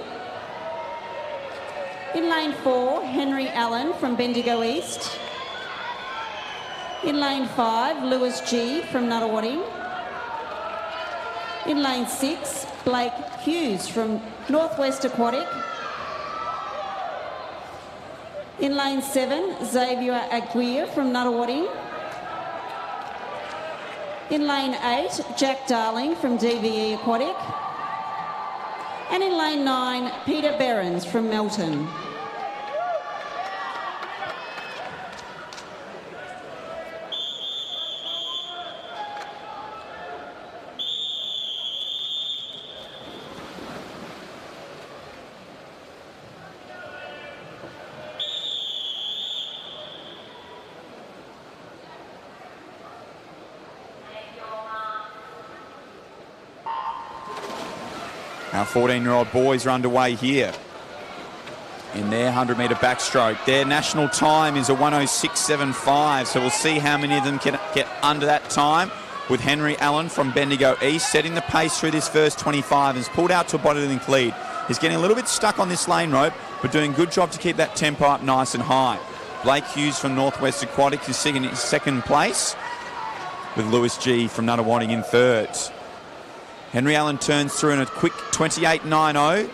In lane 4, Henry Allen from Bendigo East. In lane 5, Lewis G from Nuttawading. In lane 6, Blake Hughes from Northwest Aquatic. In lane 7, Xavier Aguirre from Nuttawading. In lane 8, Jack Darling from DVE Aquatic. And in lane 9, Peter Behrens from Melton. Our 14-year-old boys are underway here in their 100-metre backstroke. Their national time is a 106.75, so we'll see how many of them can get under that time, with Henry Allen from Bendigo East setting the pace through this first 25 and has pulled out to a body length lead. He's getting a little bit stuck on this lane rope, but doing a good job to keep that tempo up nice and high. Blake Hughes from Northwest Aquatic is sitting in second place, with Lewis G from Nuttawading in third. Henry Allen turns through in a quick 28.90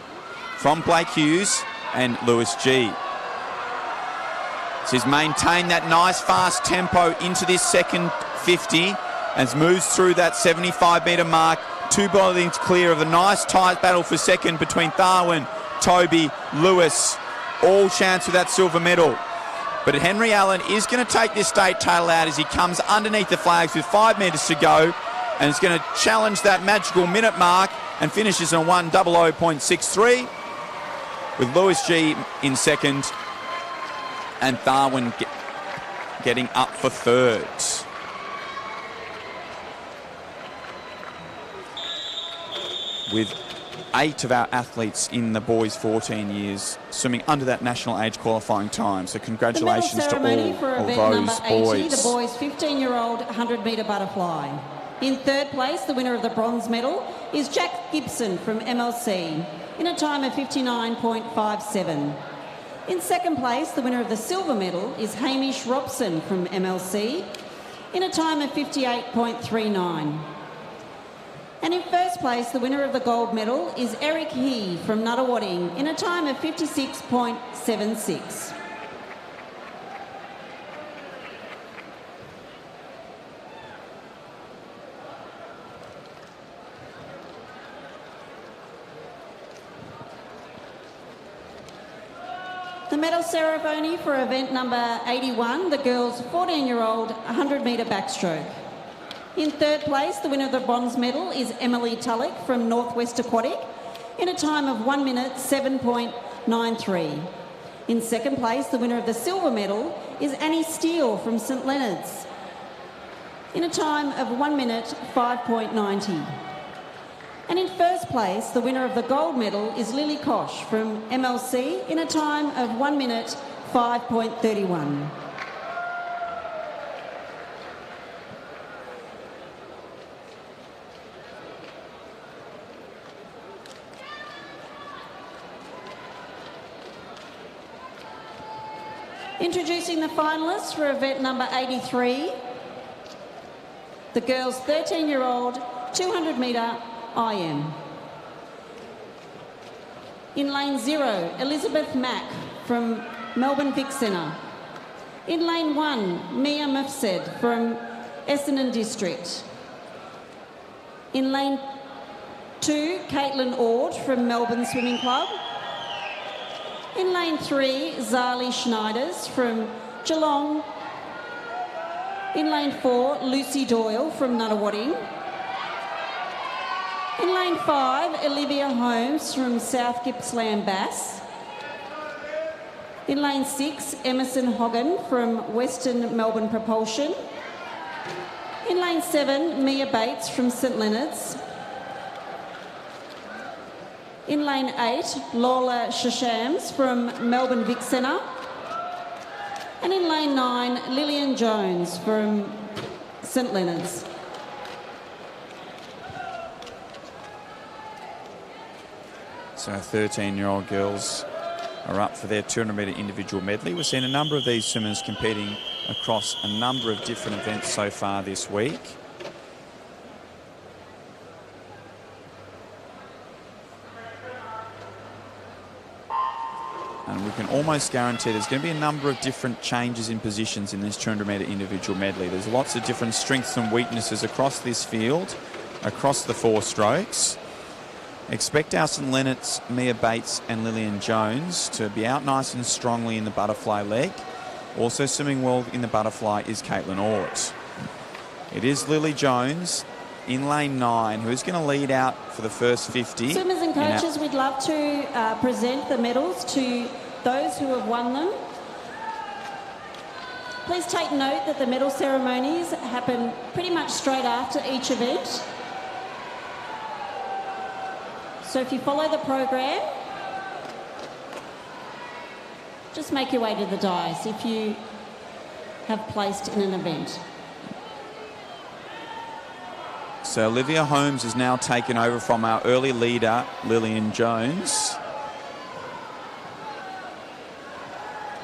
from Blake Hughes and Lewis G. So he's maintained that nice fast tempo into this second 50 and moves through that 75-metre mark. 2 body lengths clear of a nice tight battle for second between Tharwin, Toby, Lewis. All chance for that silver medal. But Henry Allen is going to take this state title out as he comes underneath the flags with 5 metres to go, and is going to challenge that magical minute mark and finishes on 1:00.63 with Lewis G in second and Tharwin getting up for third. With 8 of our athletes in the boys 14 years swimming under that national age qualifying time. So congratulations to all for of event those number 80, boys. The boys 15-year-old 100-metre butterfly. In third place, the winner of the bronze medal is Jack Gibson from MLC in a time of 59.57. In second place, the winner of the silver medal is Hamish Robson from MLC in a time of 58.39. And in first place, the winner of the gold medal is Eric He from Nuttawading in a time of 56.76. The medal ceremony for event number 81, the girls' 14-year-old 100-metre backstroke. In third place, the winner of the bronze medal is Emily Tulloch from Northwest Aquatic in a time of 1 minute 7.93. In second place, the winner of the silver medal is Annie Steele from St Leonard's in a time of 1 minute 5.90. And in first place, the winner of the gold medal is Lily Kosh from MLC in a time of 1 minute 5.31. Introducing the finalists for event number 83, the girls' 13-year-old 200 metre IM. In lane 0, Elizabeth Mack from Melbourne Vic Centre. In lane 1, Mia Mufsed from Essendon District. In lane 2, Caitlin Ord from Melbourne Swimming Club. In lane 3, Zali Schneiders from Geelong. In lane 4, Lucy Doyle from Nunawading. In lane 5, Olivia Holmes from South Gippsland Bass. In lane 6, Emerson Hogan from Western Melbourne Propulsion. In lane 7, Mia Bates from St Leonard's. In lane 8, Lola Shashams from Melbourne Vic Centre. And in lane 9, Lillian Jones from St Leonard's. So 13-year-old girls are up for their 200-metre individual medley. We've seen a number of these swimmers competing across a number of different events so far this week. And we can almost guarantee there's going to be a number of different changes in positions in this 200-metre individual medley. There's lots of different strengths and weaknesses across this field, across the 4 strokes. Expect our St Leonard's Mia Bates and Lillian Jones to be out nice and strongly in the butterfly leg. Also swimming well in the butterfly is Caitlin Ord. It is Lily Jones in lane 9 who's going to lead out for the first 50. Swimmers and coaches, we'd love to present the medals to those who have won them. Please take note that the medal ceremonies happen pretty much straight after each event. So if you follow the program, just make your way to the dais if you have placed in an event. So Olivia Holmes has now taken over from our early leader, Lillian Jones,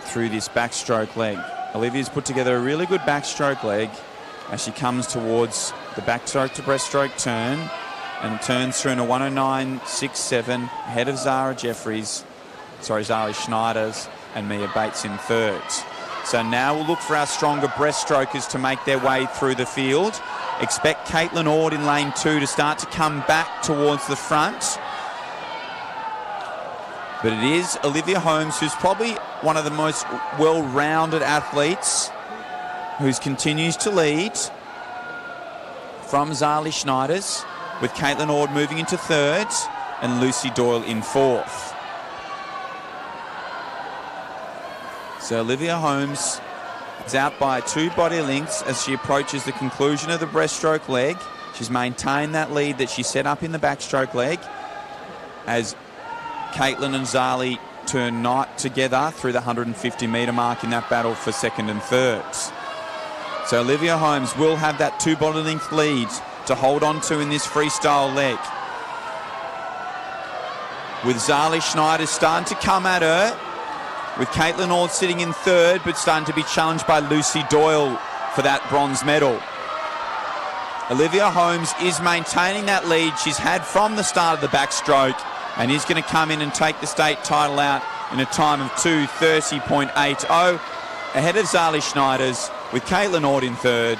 through this backstroke leg. Olivia's put together a really good backstroke leg as she comes towards the backstroke to breaststroke turn and turns through in a 109.67 ahead of Zali Schneiders and Mia Bates in third. So now we'll look for our stronger breaststrokers to make their way through the field. Expect Caitlin Ord in lane 2 to start to come back towards the front. But it is Olivia Holmes, who's probably one of the most well-rounded athletes, who continues to lead from Zali Schneiders, with Caitlin Ord moving into third and Lucy Doyle in fourth. So Olivia Holmes is out by 2 body lengths as she approaches the conclusion of the breaststroke leg. She's maintained that lead that she set up in the backstroke leg as Caitlin and Zali turn night together through the 150-metre mark in that battle for second and third. So Olivia Holmes will have that 2 body length lead to hold on to in this freestyle leg, with Zali Schneider starting to come at her, with Caitlin Ord sitting in third but starting to be challenged by Lucy Doyle for that bronze medal. Olivia Holmes is maintaining that lead she's had from the start of the backstroke and is going to come in and take the state title out in a time of 2:30.80 ahead of Zali Schneiders, with Caitlin Ord in third.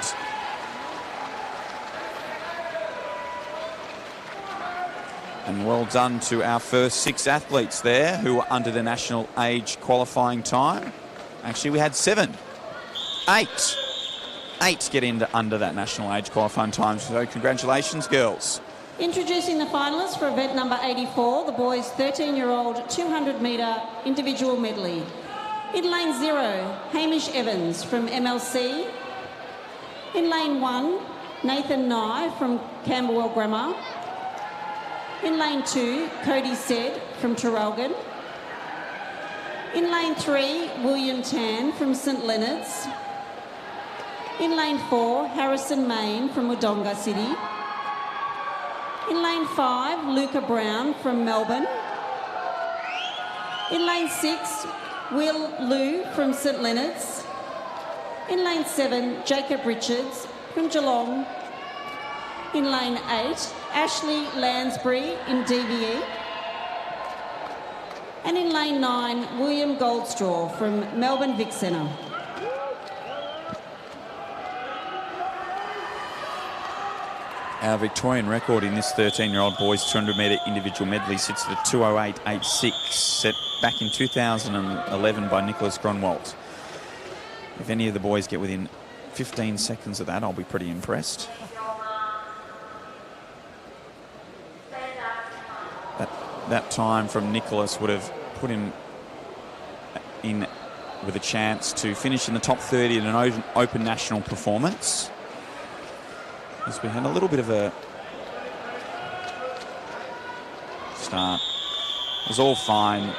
And well done to our first 6 athletes there who were under the national age qualifying time. Actually, we had 7. 8 get under that national age qualifying time. So congratulations, girls. Introducing the finalists for event number 84, the boys' 13-year-old 200-metre individual medley. In lane 0, Hamish Evans from MLC. In lane 1, Nathan Nye from Camberwell Grammar. In lane 2, Cody Said from Traralgon. In lane 3, William Tan from St Leonard's. In lane 4, Harrison Main from Wodonga City. In lane 5, Luca Brown from Melbourne. In lane 6, Will Liu from St Leonard's. In lane 7, Jacob Richards from Geelong. In lane 8, Ashley Lansbury in DVE. And in lane 9, William Goldstraw from Melbourne Vic Centre. Our Victorian record in this 13-year-old boys 200-metre individual medley sits at a 2:08.86, set back in 2011 by Nicholas Gronwald. If any of the boys get within 15 seconds of that, I'll be pretty impressed. That time from Nicholas would have put him in with a chance to finish in the top 30 in an open national performance. As we had a little bit of a start. It was all fine.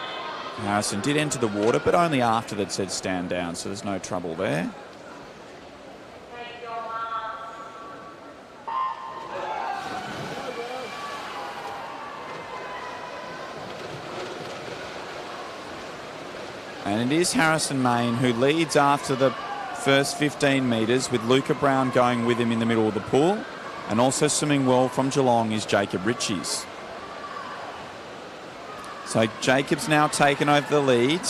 Harrison did enter the water, but only after they'd said stand down, so there's no trouble there. And it is Harrison Main who leads after the first 15 metres, with Luca Brown going with him in the middle of the pool. And also swimming well from Geelong is Jacob Ritchies. So Jacob's now taken over the lead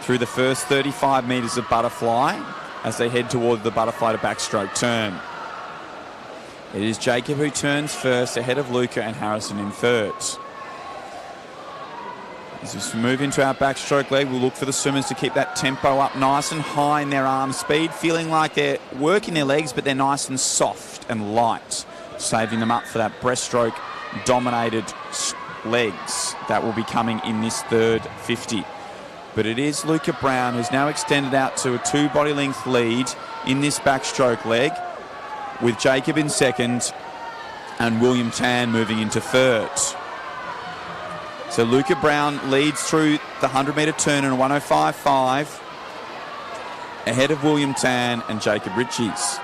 through the first 35 metres of butterfly as they head toward the butterfly to backstroke turn. It is Jacob who turns first, ahead of Luca and Harrison in third. As we move into our backstroke leg, we'll look for the swimmers to keep that tempo up nice and high in their arm speed, feeling like they're working their legs, but they're nice and soft and light, saving them up for that breaststroke dominated legs that will be coming in this third 50. But it is Luca Brown who's now extended out to a 2 body length lead in this backstroke leg, with Jacob in second and William Tan moving into third. So Luca Brown leads through the 100-metre turn in a 1:05.5, ahead of William Tan and Jacob Ritchies.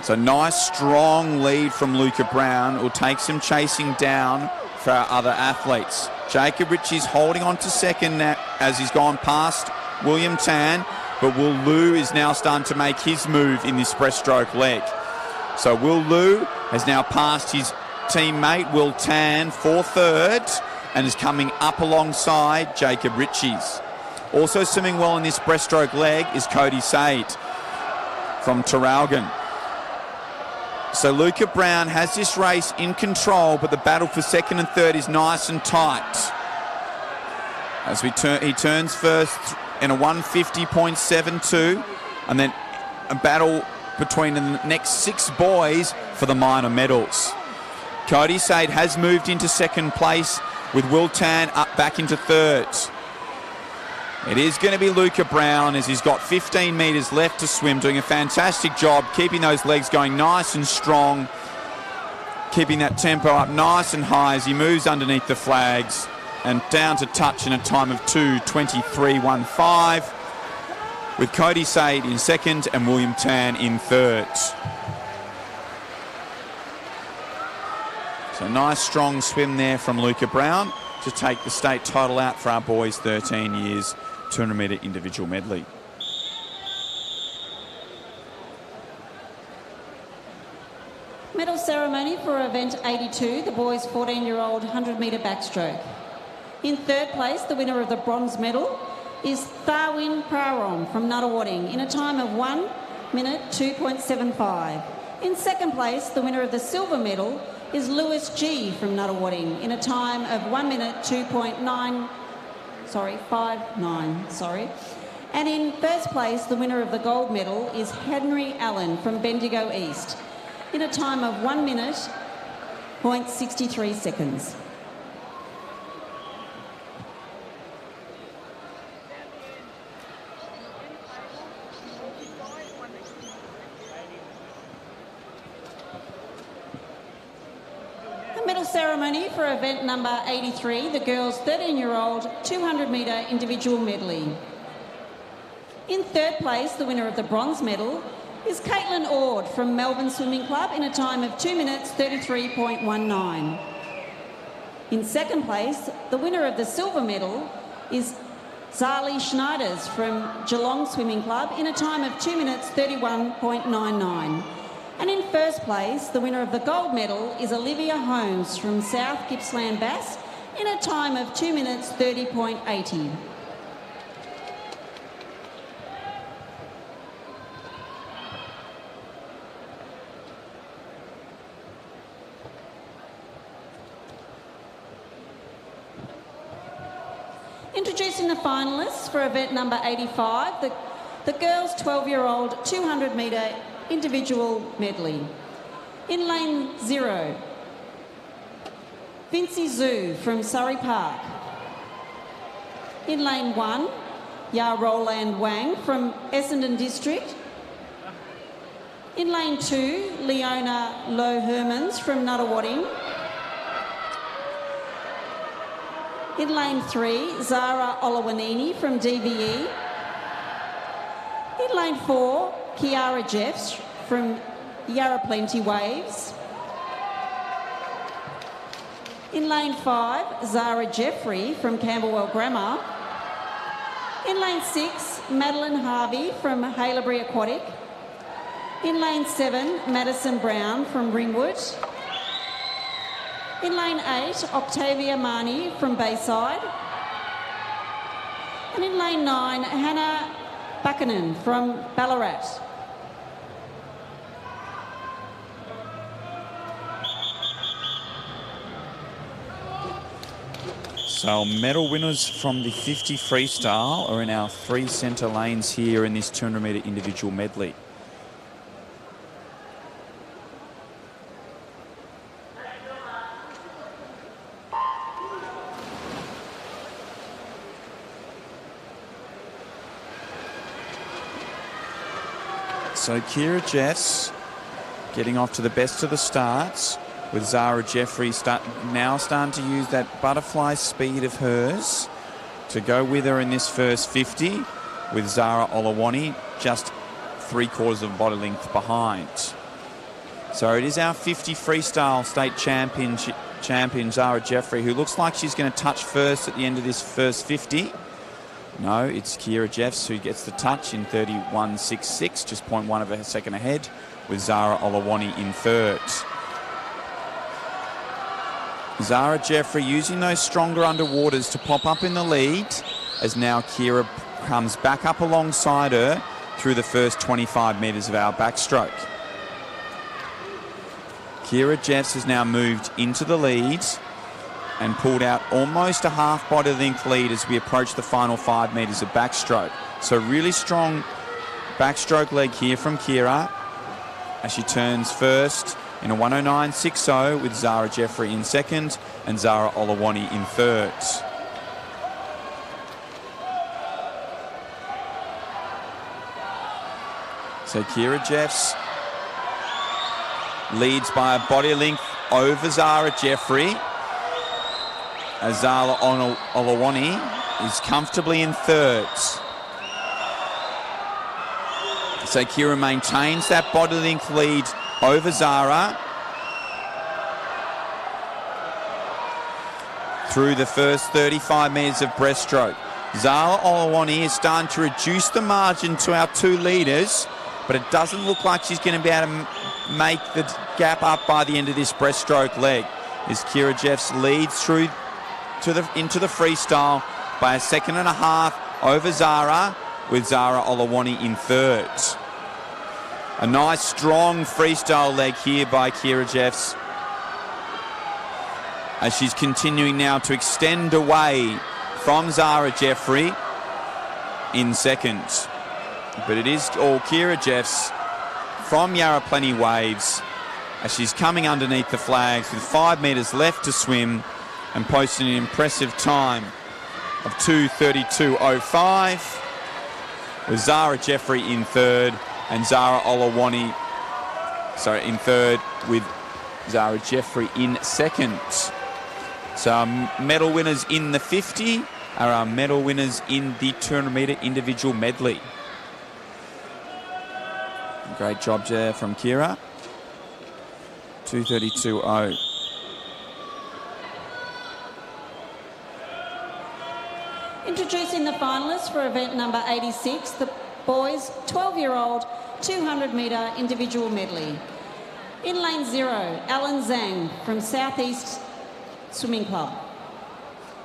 So nice, strong lead from Luca Brown. It will take some chasing down for our other athletes. Jacob Ritchies holding on to second as he's gone past William Tan, but Will Liu is now starting to make his move in this breaststroke leg. So Will Liu has now passed his teammate Will Tan for third and is coming up alongside Jacob Ritchies. Also swimming well in this breaststroke leg is Cody Said from Traralgon. So Luca Brown has this race in control, but the battle for second and third is nice and tight. As he turns first in a 150.72, and then a battle between the next 6 boys for the minor medals. Cody Said has moved into second place, with Will Tan up back into third. It is going to be Luca Brown as he's got 15 metres left to swim, doing a fantastic job keeping those legs going nice and strong, keeping that tempo up nice and high as he moves underneath the flags and down to touch in a time of 2:23.15, with Cody Said in second and William Tan in third. So nice strong swim there from Luca Brown to take the state title out for our boys 13 years 200-metre individual medley. Medal ceremony for event 82, the boys 14-year-old 100-metre backstroke. In third place, the winner of the bronze medal is Tharwin Prarom from Nuttawading in a time of 1 minute 2.75. In second place, the winner of the silver medal is Lewis G from Nuttawading in a time of 1 minute 2.59. And in first place, the winner of the gold medal is Henry Allen from Bendigo East in a time of 1 minute 0.63 seconds. ceremony for event number 83, the girls' 13-year-old 200-metre individual medley. In third place, the winner of the bronze medal is Caitlin Ord from Melbourne Swimming Club in a time of 2 minutes 33.19. In second place, the winner of the silver medal is Zali Schneiders from Geelong Swimming Club in a time of 2 minutes 31.99. And in first place, the winner of the gold medal is Olivia Holmes from South Gippsland Bass in a time of 2 minutes 30.80. Introducing the finalists for event number 85, the girls' 12-year-old 200-metre individual medley. In lane 0, Vincy Zhu from Surrey Park. In lane 1, Ya Roland Wang from Essendon District. In lane 2, Leona Lowe Hermans from Nuttawading. In lane 3, Zara Olawanini from DBE. In lane 4, Kiara Jeffs from Yarra Plenty Waves. In lane 5, Zara Jeffrey from Camberwell Grammar. In lane 6, Madeline Harvey from Halebury Aquatic. In lane 7, Madison Brown from Ringwood. In lane 8, Octavia Marnie from Bayside. And in lane 9, Hannah Buchanan from Ballarat. So medal winners from the 50 freestyle are in our 3 centre lanes here in this 200-metre individual medley. So Kira Jeffs getting off to the best of the starts, with Zara Jeffrey now starting to use that butterfly speed of hers to go with her in this first 50, with Zara Olawani just 3/4 of a body length behind. So it is our 50 freestyle state champion Zara Jeffrey, who looks like she's going to touch first at the end of this first 50. No, it's Kira Jeffs who gets the touch in 31.66, just 0.1 of a second ahead, with Zara Olawani in third. Zara Jeffrey using those stronger underwaters to pop up in the lead, as now Kira comes back up alongside her through the first 25 metres of our backstroke. Kira Jeffs has now moved into the lead and pulled out almost a half body length lead as we approach the final 5 metres of backstroke. So really strong backstroke leg here from Kira as she turns first in a 109.60 with Zara Jeffrey in second and Zara Olawani in third. So Kira Jeffs leads by a body length over Zara Jeffrey, as Zara Olawani is comfortably in third. So Kira maintains that body length lead over Zara through the first 35 metres of breaststroke. Zara Olawani is starting to reduce the margin to our 2 leaders, but it doesn't look like she's going to be able to make the gap up by the end of this breaststroke leg, as Kira Jeffs leads through into the freestyle by a 1.5 seconds over Zara, with Zara Olawani in third. A nice strong freestyle leg here by Kira Jeffs, as she's continuing now to extend away from Zara Jeffrey in second. But it is all Kira Jeffs from Yarra Plenty Waves, as she's coming underneath the flags with 5 metres left to swim and posting an impressive time of 2:32.05, with Zara Jeffrey in third and Zara Olawani, in third, with Zara Jeffrey in second. So our medal winners in the 50 are our medal winners in the 200 metre individual medley. Great job there from Kira. 2:32.0. Introducing the finalists for event number 86, the boys 12-year-old 200 metre individual medley. In lane 0, Alan Zhang from Southeast Swimming Club.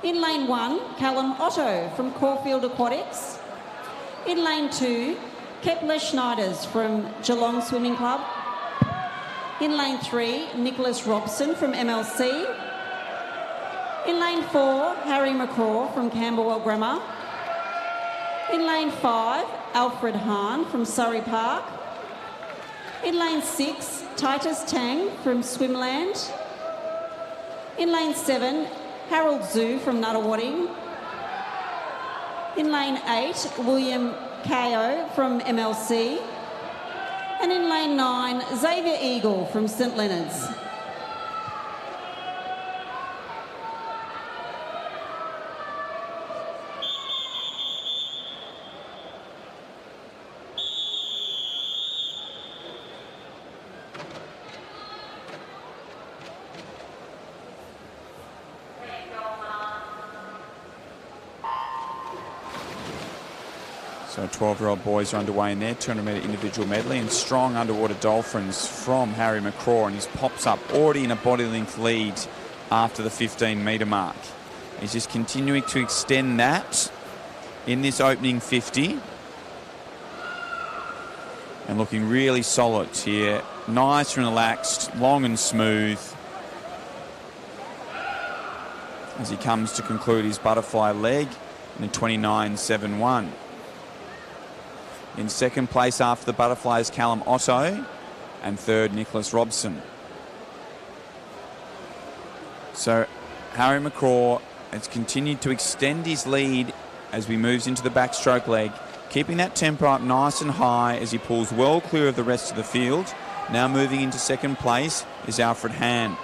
In lane 1, Callum Otto from Caulfield Aquatics. In lane 2, Kepler Schneiders from Geelong Swimming Club. In lane 3, Nicholas Robson from MLC. In lane 4, Harry McCraw from Camberwell Grammar. In lane 5, Alfred Hahn from Surrey Park. In lane 6, Titus Tang from Swimland. In lane 7, Harold Zhu from Nuttawading. In lane 8, William Kayo from MLC. And in lane 9, Xavier Eagle from St Leonard's. So 12-year-old boys are underway in their 200 metre individual medley, and strong underwater dolphins from Harry McCraw, and he pops up already in a body length lead after the 15-metre mark. He's just continuing to extend that in this opening 50 and looking really solid here. Nice and relaxed, long and smooth as he comes to conclude his butterfly leg in a 29.71. In second place after the butterfly is Callum Otto, and third Nicholas Robson. So Harry McCraw has continued to extend his lead as he moves into the backstroke leg, keeping that tempo up nice and high as he pulls well clear of the rest of the field. Now moving into second place is Alfred Hahn.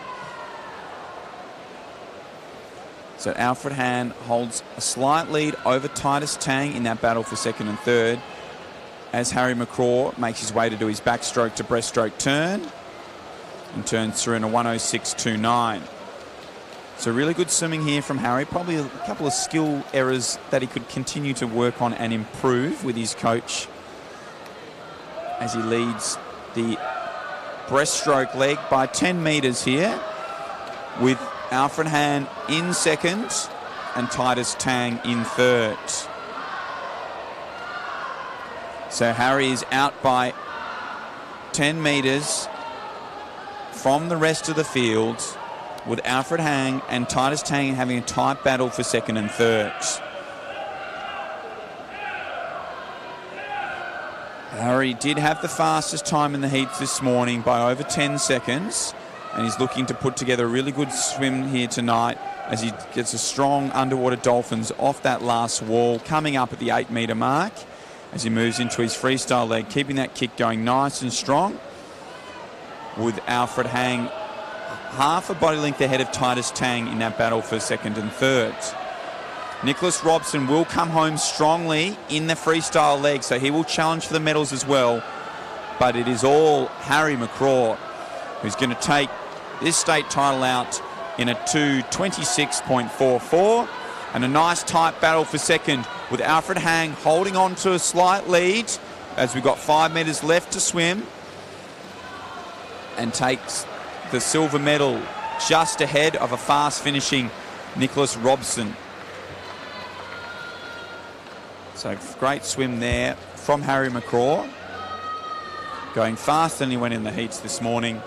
So Alfred Hahn holds a slight lead over Titus Tang in that battle for second and third, as Harry McCraw makes his way to do his backstroke to breaststroke turn and turns through in a 106.29. So really good swimming here from Harry. Probably a couple of skill errors that he could continue to work on and improve with his coach as he leads the breaststroke leg by 10 metres here, with Alfred Hahn in second and Titus Tang in third. So Harry is out by 10 metres from the rest of the field, with Alfred Hahn and Titus Tang having a tight battle for second and third. Harry did have the fastest time in the heats this morning by over 10 seconds, and he's looking to put together a really good swim here tonight as he gets a strong underwater dolphins off that last wall, coming up at the 8-metre mark as he moves into his freestyle leg, keeping that kick going nice and strong, with Alfred Hahn half a body length ahead of Titus Tang in that battle for second and third. Nicholas Robson will come home strongly in the freestyle leg, so he will challenge for the medals as well, but it is all Harry McCraw who's going to take this state title out in a 2:26.44, and a nice tight battle for second, with Alfred Hahn holding on to a slight lead as we've got 5 metres left to swim, and takes the silver medal just ahead of a fast finishing Nicholas Robson. So great swim there from Harry McCraw, going faster than he went in the heats this morning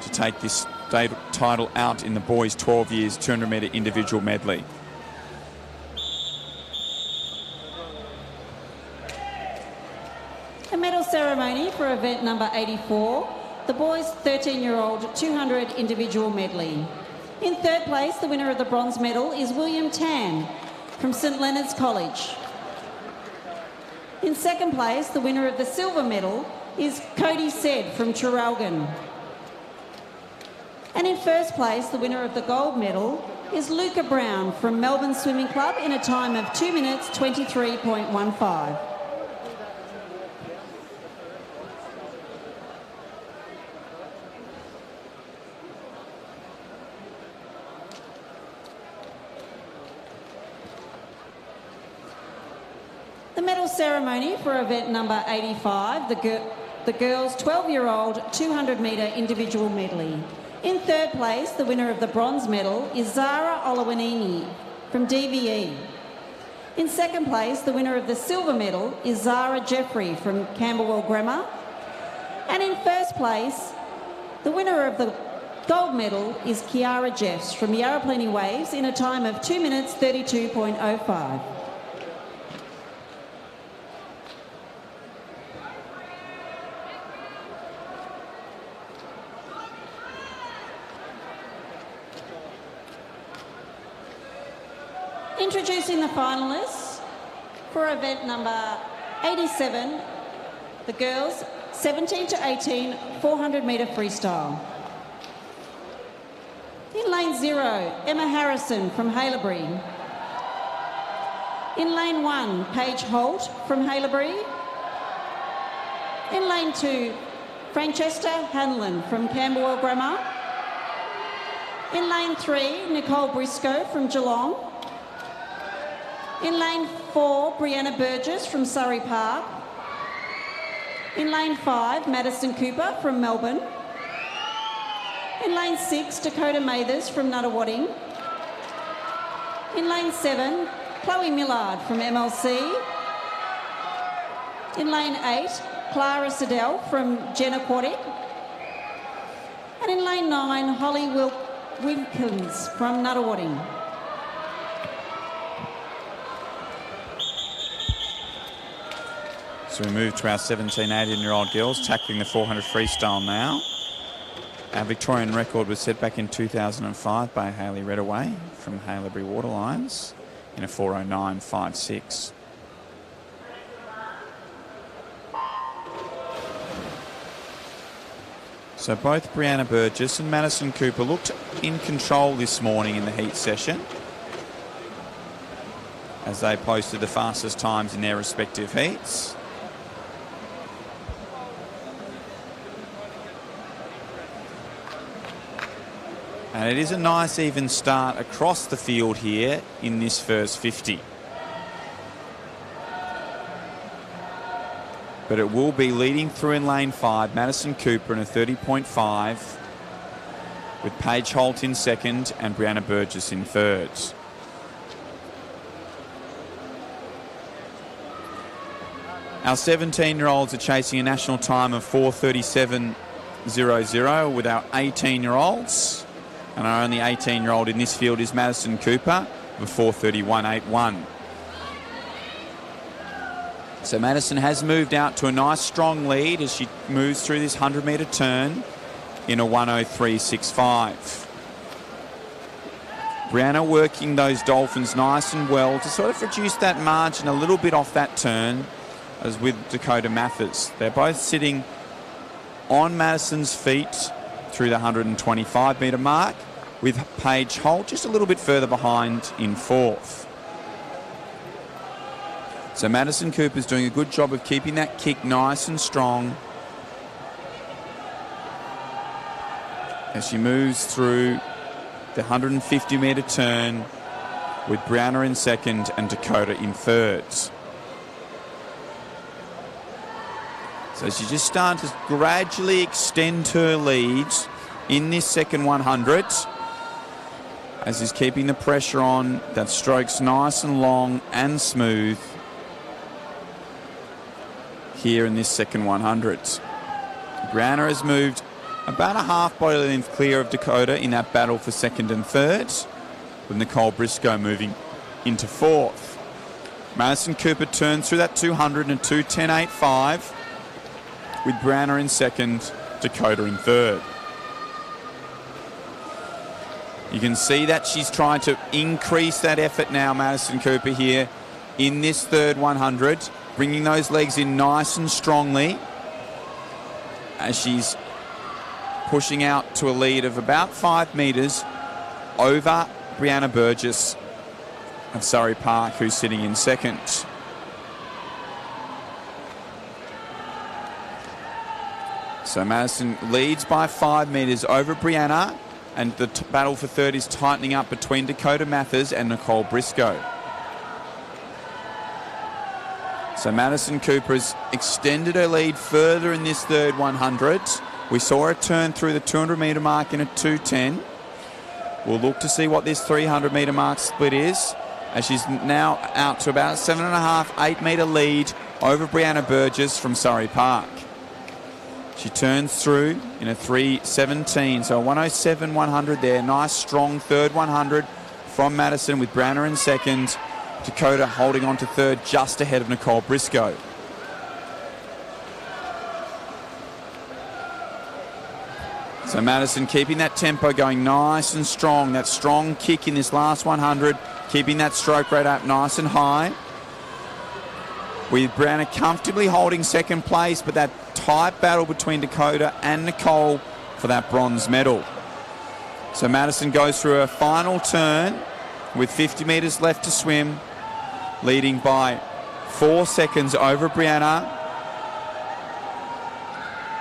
to take this state title out in the boys 12 years 200 metre individual medley. A medal ceremony for event number 84, the boys 13-year-old 200 individual medley. In third place, the winner of the bronze medal is William Tan from St Leonard's College. In second place, the winner of the silver medal is Cody Said from Traralgon. And in first place, the winner of the gold medal is Luca Brown from Melbourne Swimming Club in a time of 2 minutes 23.15. The medal ceremony for event number 85, the girls' 12-year-old 200-metre individual medley. In third place, the winner of the bronze medal is Zara Olawanini from DVE. In second place, the winner of the silver medal is Zara Jeffrey from Camberwell Grammar. And in first place, the winner of the gold medal is Kiara Jeffs from Yarrapleni Waves in a time of 2 minutes 32.05. Introducing the finalists for event number 87, the girls 17 to 18 400-metre freestyle. In lane 0, Emma Harrison from Haileybury. In lane 1, Paige Holt from Haileybury. In lane 2, Francesca Hanlon from Camberwell Grammar. In lane 3, Nicole Briscoe from Geelong. In lane 4, Brianna Burgess from Surrey Park. In lane 5, Madison Cooper from Melbourne. In lane 6, Dakota Mathers from Nuttawading. In lane 7, Chloe Millard from MLC. In lane 8, Clara Siddell from Gen Aquatic. And in lane 9, Holly Wilkins from Nuttawading. So we move to our 17, 18-year-old girls tackling the 400 freestyle now. Our Victorian record was set back in 2005 by Hayley Redaway from Haileybury Waterlines in a 4:09.56. So both Brianna Burgess and Madison Cooper looked in control this morning in the heat session as they posted the fastest times in their respective heats. And it is a nice even start across the field here in this first 50. But it will be leading through in lane 5, Madison Cooper in a 30.5, with Paige Holt in second and Brianna Burgess in third. Our 17-year-olds are chasing a national time of 4:37.00 with our 18-year-olds. And our only 18-year-old in this field is Madison Cooper of 4:31.81. So Madison has moved out to a nice strong lead as she moves through this 100-metre turn in a 1:03.65. Brianna working those dolphins nice and well to sort of reduce that margin a little bit off that turn as with Dakota Mathers. They're both sitting on Madison's feet through the 125-metre mark, with Paige Holt just a little bit further behind in fourth. So Madison Cooper's doing a good job of keeping that kick nice and strong as she moves through the 150-metre turn with Brianna in second and Dakota in third. So she's just starting to gradually extend her lead in this second 100 as she's keeping the pressure on. That stroke's nice and long and smooth here in this second 100. Brianna has moved about a half body length clear of Dakota in that battle for second and third, with Nicole Briscoe moving into fourth. Madison Cooper turns through that 200 and a 2:10.85. with Brianna in second, Dakota in third. You can see that she's trying to increase that effort now, Madison Cooper, here in this third 100, bringing those legs in nice and strongly as she's pushing out to a lead of about 5 metres over Brianna Burgess of Surrey Park, who's sitting in second. So Madison leads by 5 metres over Brianna, and the battle for third is tightening up between Dakota Mathers and Nicole Briscoe. So Madison Cooper has extended her lead further in this third 100. We saw her turn through the 200 metre mark in a 2:10. We'll look to see what this 300 metre mark split is, as she's now out to about 7.5, 8 metre lead over Brianna Burgess from Surrey Park. She turns through in a 3:17, so a 1:07 100 there. Nice strong third 100 from Madison, with Brianna in second. Dakota holding on to third, just ahead of Nicole Briscoe. So Madison keeping that tempo going nice and strong. That strong kick in this last 100, keeping that stroke rate up nice and high. With Brianna comfortably holding second place, but that tight battle between Dakota and Nicole for that bronze medal. So Madison goes through her final turn with 50 metres left to swim, leading by 4 seconds over Brianna,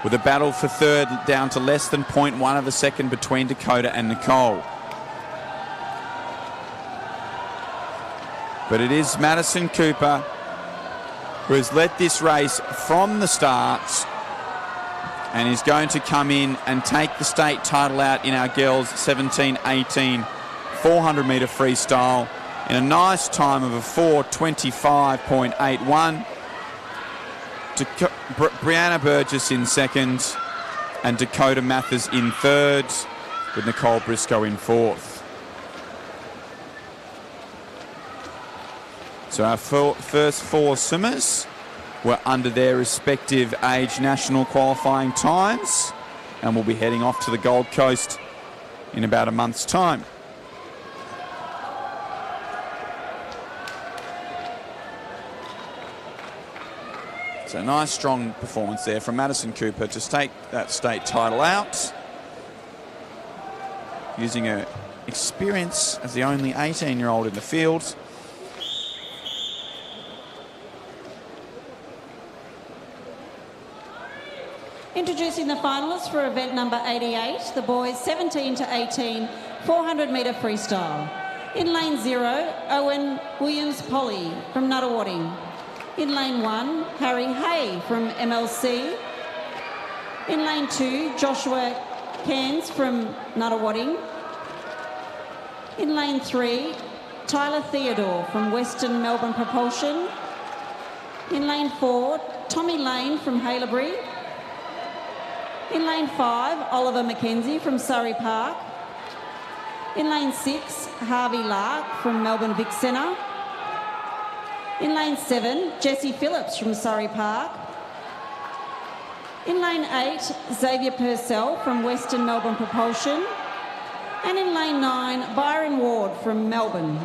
with a battle for third down to less than 0.1 of a second between Dakota and Nicole. But it is Madison Cooper who has led this race from the start and is going to come in and take the state title out in our girls 17-18 400 metre freestyle in a nice time of a 4:25.81. Brianna Burgess in second and Dakota Mathers in third, with Nicole Briscoe in fourth. So our first 4 swimmers were under their respective age national qualifying times, and will be heading off to the Gold Coast in about a month's time. So nice strong performance there from Madison Cooper to take that state title out, using her experience as the only 18-year-old in the field. Introducing the finalists for event number 88, the boys 17-18 400 metre freestyle. In lane 0, Owen Williams-Polly from Nuttawading. In lane 1, Harry Hay from MLC. In lane 2, Joshua Cairns from Nuttawading. In lane 3, Tyler Theodore from Western Melbourne Propulsion. In lane 4, Tommy Lane from Haileybury. In lane 5, Oliver McKenzie from Surrey Park. In lane 6, Harvey Lark from Melbourne Vic Centre. In lane 7, Jessie Phillips from Surrey Park. In lane 8, Xavier Purcell from Western Melbourne Propulsion. And in lane 9, Byron Ward from Melbourne.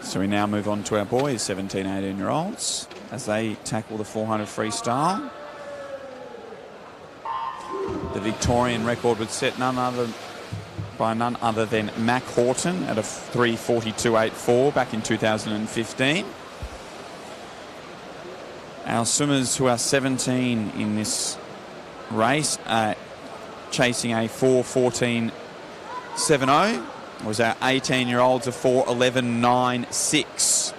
So we now move on to our boys, 17, 18-year-olds, as they tackle the 400 freestyle. The Victorian record was set by none other than Mac Horton at a 3:42.84 back in 2015. Our swimmers who are 17 in this race are chasing a 4:14.70. It was our 18-year-olds of 4:11.96.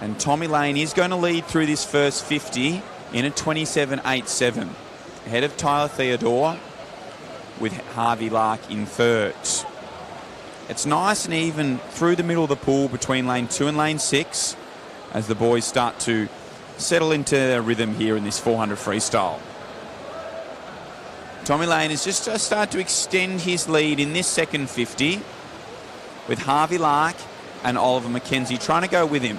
And Tommy Lane is going to lead through this first 50 in a 27.87, ahead of Tyler Theodore, with Harvey Lark in third. It's nice and even through the middle of the pool between lane 2 and lane 6 as the boys start to settle into their rhythm here in this 400 freestyle. Tommy Lane has just started to extend his lead in this second 50, with Harvey Lark and Oliver McKenzie trying to go with him.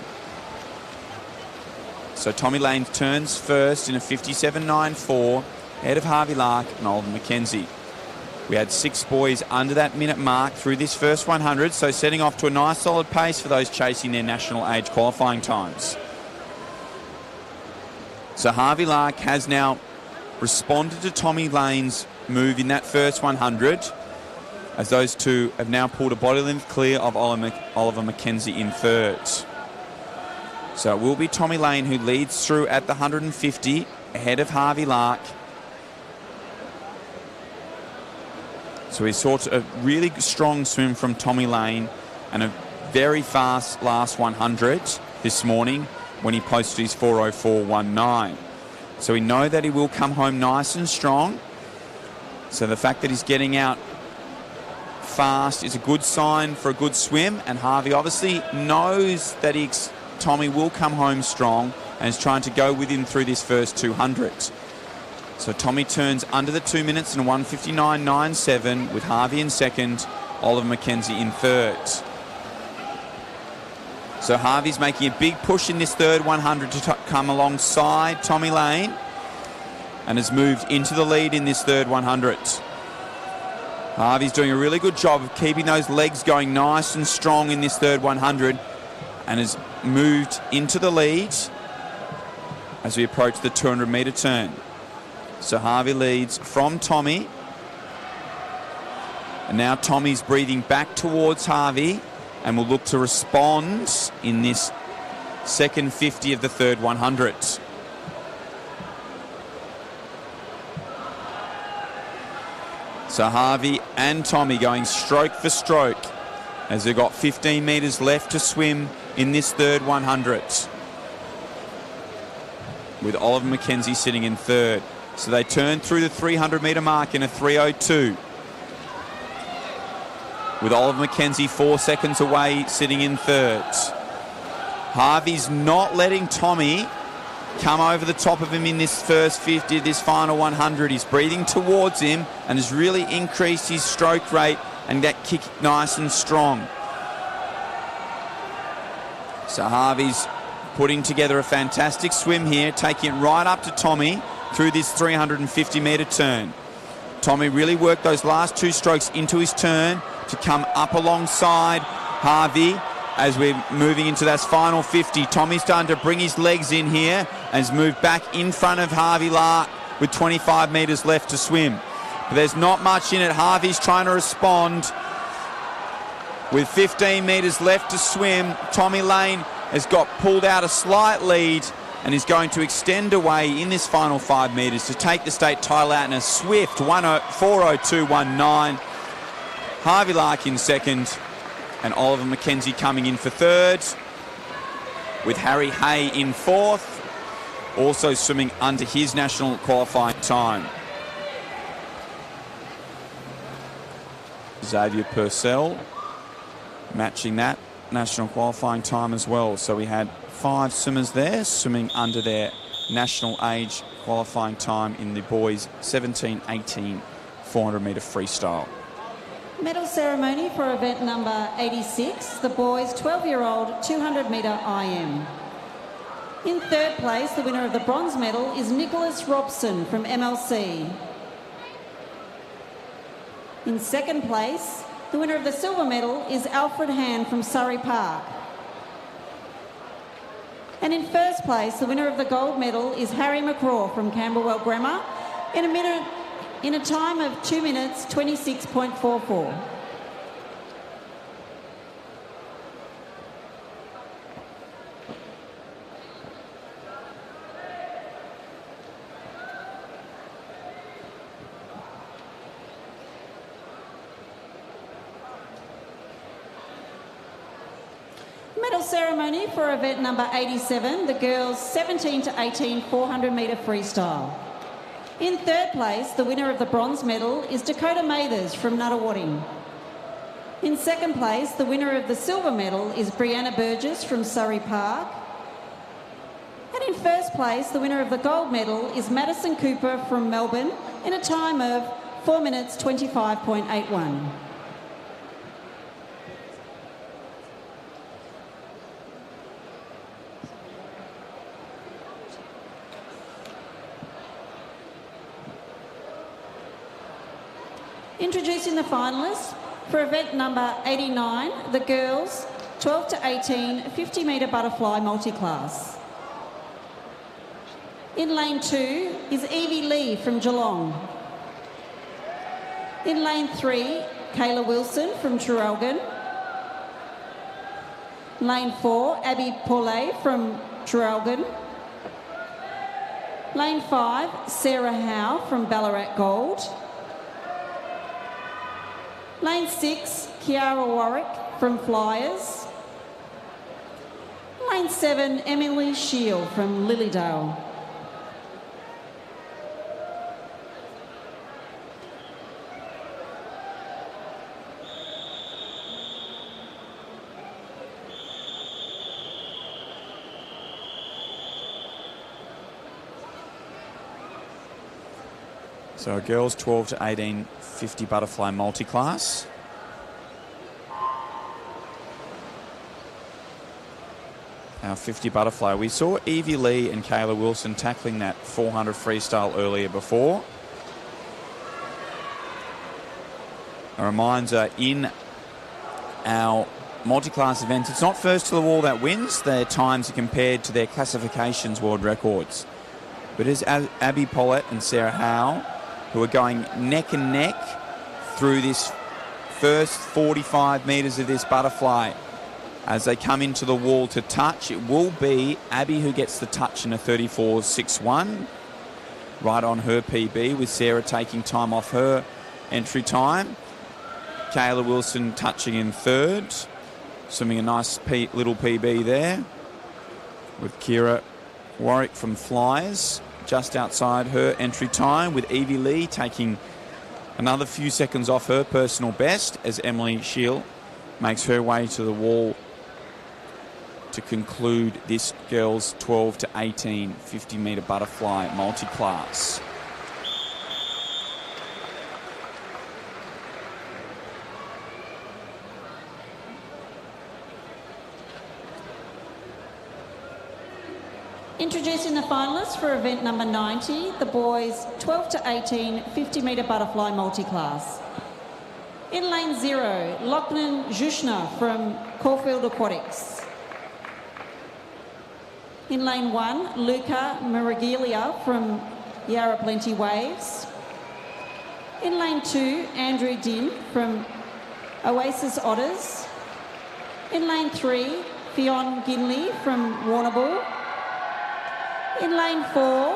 So Tommy Lane turns first in a 57.94, ahead of Harvey Lark and Oliver McKenzie. We had 6 boys under that minute mark through this first 100, so setting off to a nice solid pace for those chasing their national age qualifying times. So Harvey Lark has now responded to Tommy Lane's move in that first 100, as those two have now pulled a body length clear of Oliver McKenzie in third. So it will be Tommy Lane who leads through at the 150 ahead of Harvey Lark. So we saw a really strong swim from Tommy Lane and a very fast last 100 this morning when he posted his 4:04.19. So we know that he will come home nice and strong. So the fact that he's getting out fast is a good sign for a good swim, and Harvey obviously knows that Tommy will come home strong and is trying to go with him through this first 200. So Tommy turns under the 2 minutes in 1:59.97 with Harvey in second, Oliver McKenzie in third. So Harvey's making a big push in this third 100 to come alongside Tommy Lane and has moved into the lead in this third 100. Harvey's doing a really good job of keeping those legs going nice and strong in this third 100 and has moved into the lead as we approach the 200-metre turn. So Harvey leads from Tommy. And now Tommy's breathing back towards Harvey and will look to respond in this second 50 of the third 100. So Harvey and Tommy going stroke for stroke as they've got 15 metres left to swim in this third 100. With Oliver McKenzie sitting in third. So they turn through the 300-metre mark in a 3:02. With Oliver McKenzie 4 seconds away, sitting in third. Harvey's not letting Tommy come over the top of him in this first 50, this final 100. He's breathing towards him and has really increased his stroke rate and that kick nice and strong. So Harvey's putting together a fantastic swim here, taking it right up to Tommy through this 350-metre turn. Tommy really worked those last 2 strokes into his turn to come up alongside Harvey as we're moving into that final 50. Tommy's starting to bring his legs in here and has moved back in front of Harvey Lark with 25 metres left to swim. But there's not much in it. Harvey's trying to respond. With 15 metres left to swim, Tommy Lane has got pulled out a slight lead and is going to extend away in this final 5 metres to take the state title out in a swift 4:02.19. Harvey Lark in second and Oliver McKenzie coming in for third, with Harry Hay in fourth, also swimming under his national qualifying time. Xavier Purcell matching that national qualifying time as well. So we had 5 swimmers there swimming under their national age qualifying time in the boys 17-18 400-metre freestyle. Medal ceremony for event number 86, the boys 12-year-old 200-metre IM. In third place, the winner of the bronze medal is Nicholas Robson from MLC. In second place, the winner of the silver medal is Alfred Hand from Surrey Park. And in first place, the winner of the gold medal is Harry McCraw from Camberwell Grammar in a time of 2 minutes 26.44. Medal ceremony for event number 87, the girls 17-18 400-metre freestyle. In third place, the winner of the bronze medal is Dakota Mathers from Nuttawading. In second place, the winner of the silver medal is Brianna Burgess from Surrey Park. And in first place, the winner of the gold medal is Madison Cooper from Melbourne in a time of 4 minutes 25.81. Introducing the finalists for event number 89, the girls 12 to 18 50-metre butterfly multi-class. In lane 2 is Evie Lee from Geelong. In lane 3, Kayla Wilson from Traralgon. Lane 4, Abby Paulet from Traralgon. Lane 5, Sarah Howe from Ballarat Gold. Lane 6, Kiara Warwick from Flyers. Lane 7, Emily Shield from Lilydale. So girls 12 to 18 50 butterfly multi-class. Our 50 butterfly. We saw Evie Lee and Kayla Wilson tackling that 400 freestyle earlier before. A reminder, in our multi-class events, it's not first to the wall that wins. Their times are compared to their classifications world records. But as Abby Pollitt and Sarah Howe, who are going neck and neck through this first 45 metres of this butterfly. As they come into the wall to touch, it will be Abby who gets the touch in a 34.61, right on her PB, with Sarah taking time off her entry time. Kayla Wilson touching in third, swimming a nice little PB there, with Kira Warwick from Flyers just outside her entry time, with Evie Lee taking another few seconds off her personal best as Emily Shield makes her way to the wall to conclude this girls 12 to 18 50-metre butterfly multi-class. Introducing the finalists for event number 90, the boys 12 to 18 50-metre butterfly multi-class. In lane 0, Lachlan Jushna from Caulfield Aquatics. In lane 1, Luca Maragilia from Yarra Plenty Waves. In lane 2, Andrew Din from Oasis Otters. In lane 3, Fionn Ginley from Warrnambool. In lane 4,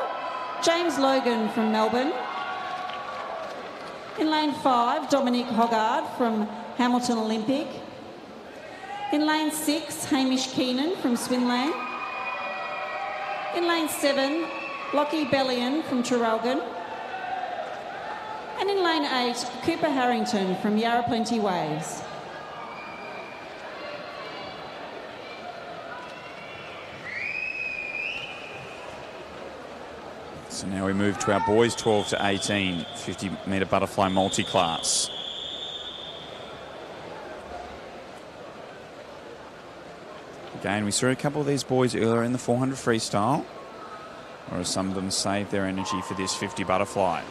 James Logan from Melbourne. In lane 5, Dominic Hoggard from Hamilton Olympic. In lane 6, Hamish Keenan from Swinland. In lane 7, Lockie Bellion from Traralgon. And in lane 8, Cooper Harrington from Yarra Plenty Waves. So now we move to our boys 12 to 18 50-metre butterfly multi-class. Again, we saw a couple of these boys earlier in the 400 freestyle, whereas some of them saved their energy for this 50 butterfly.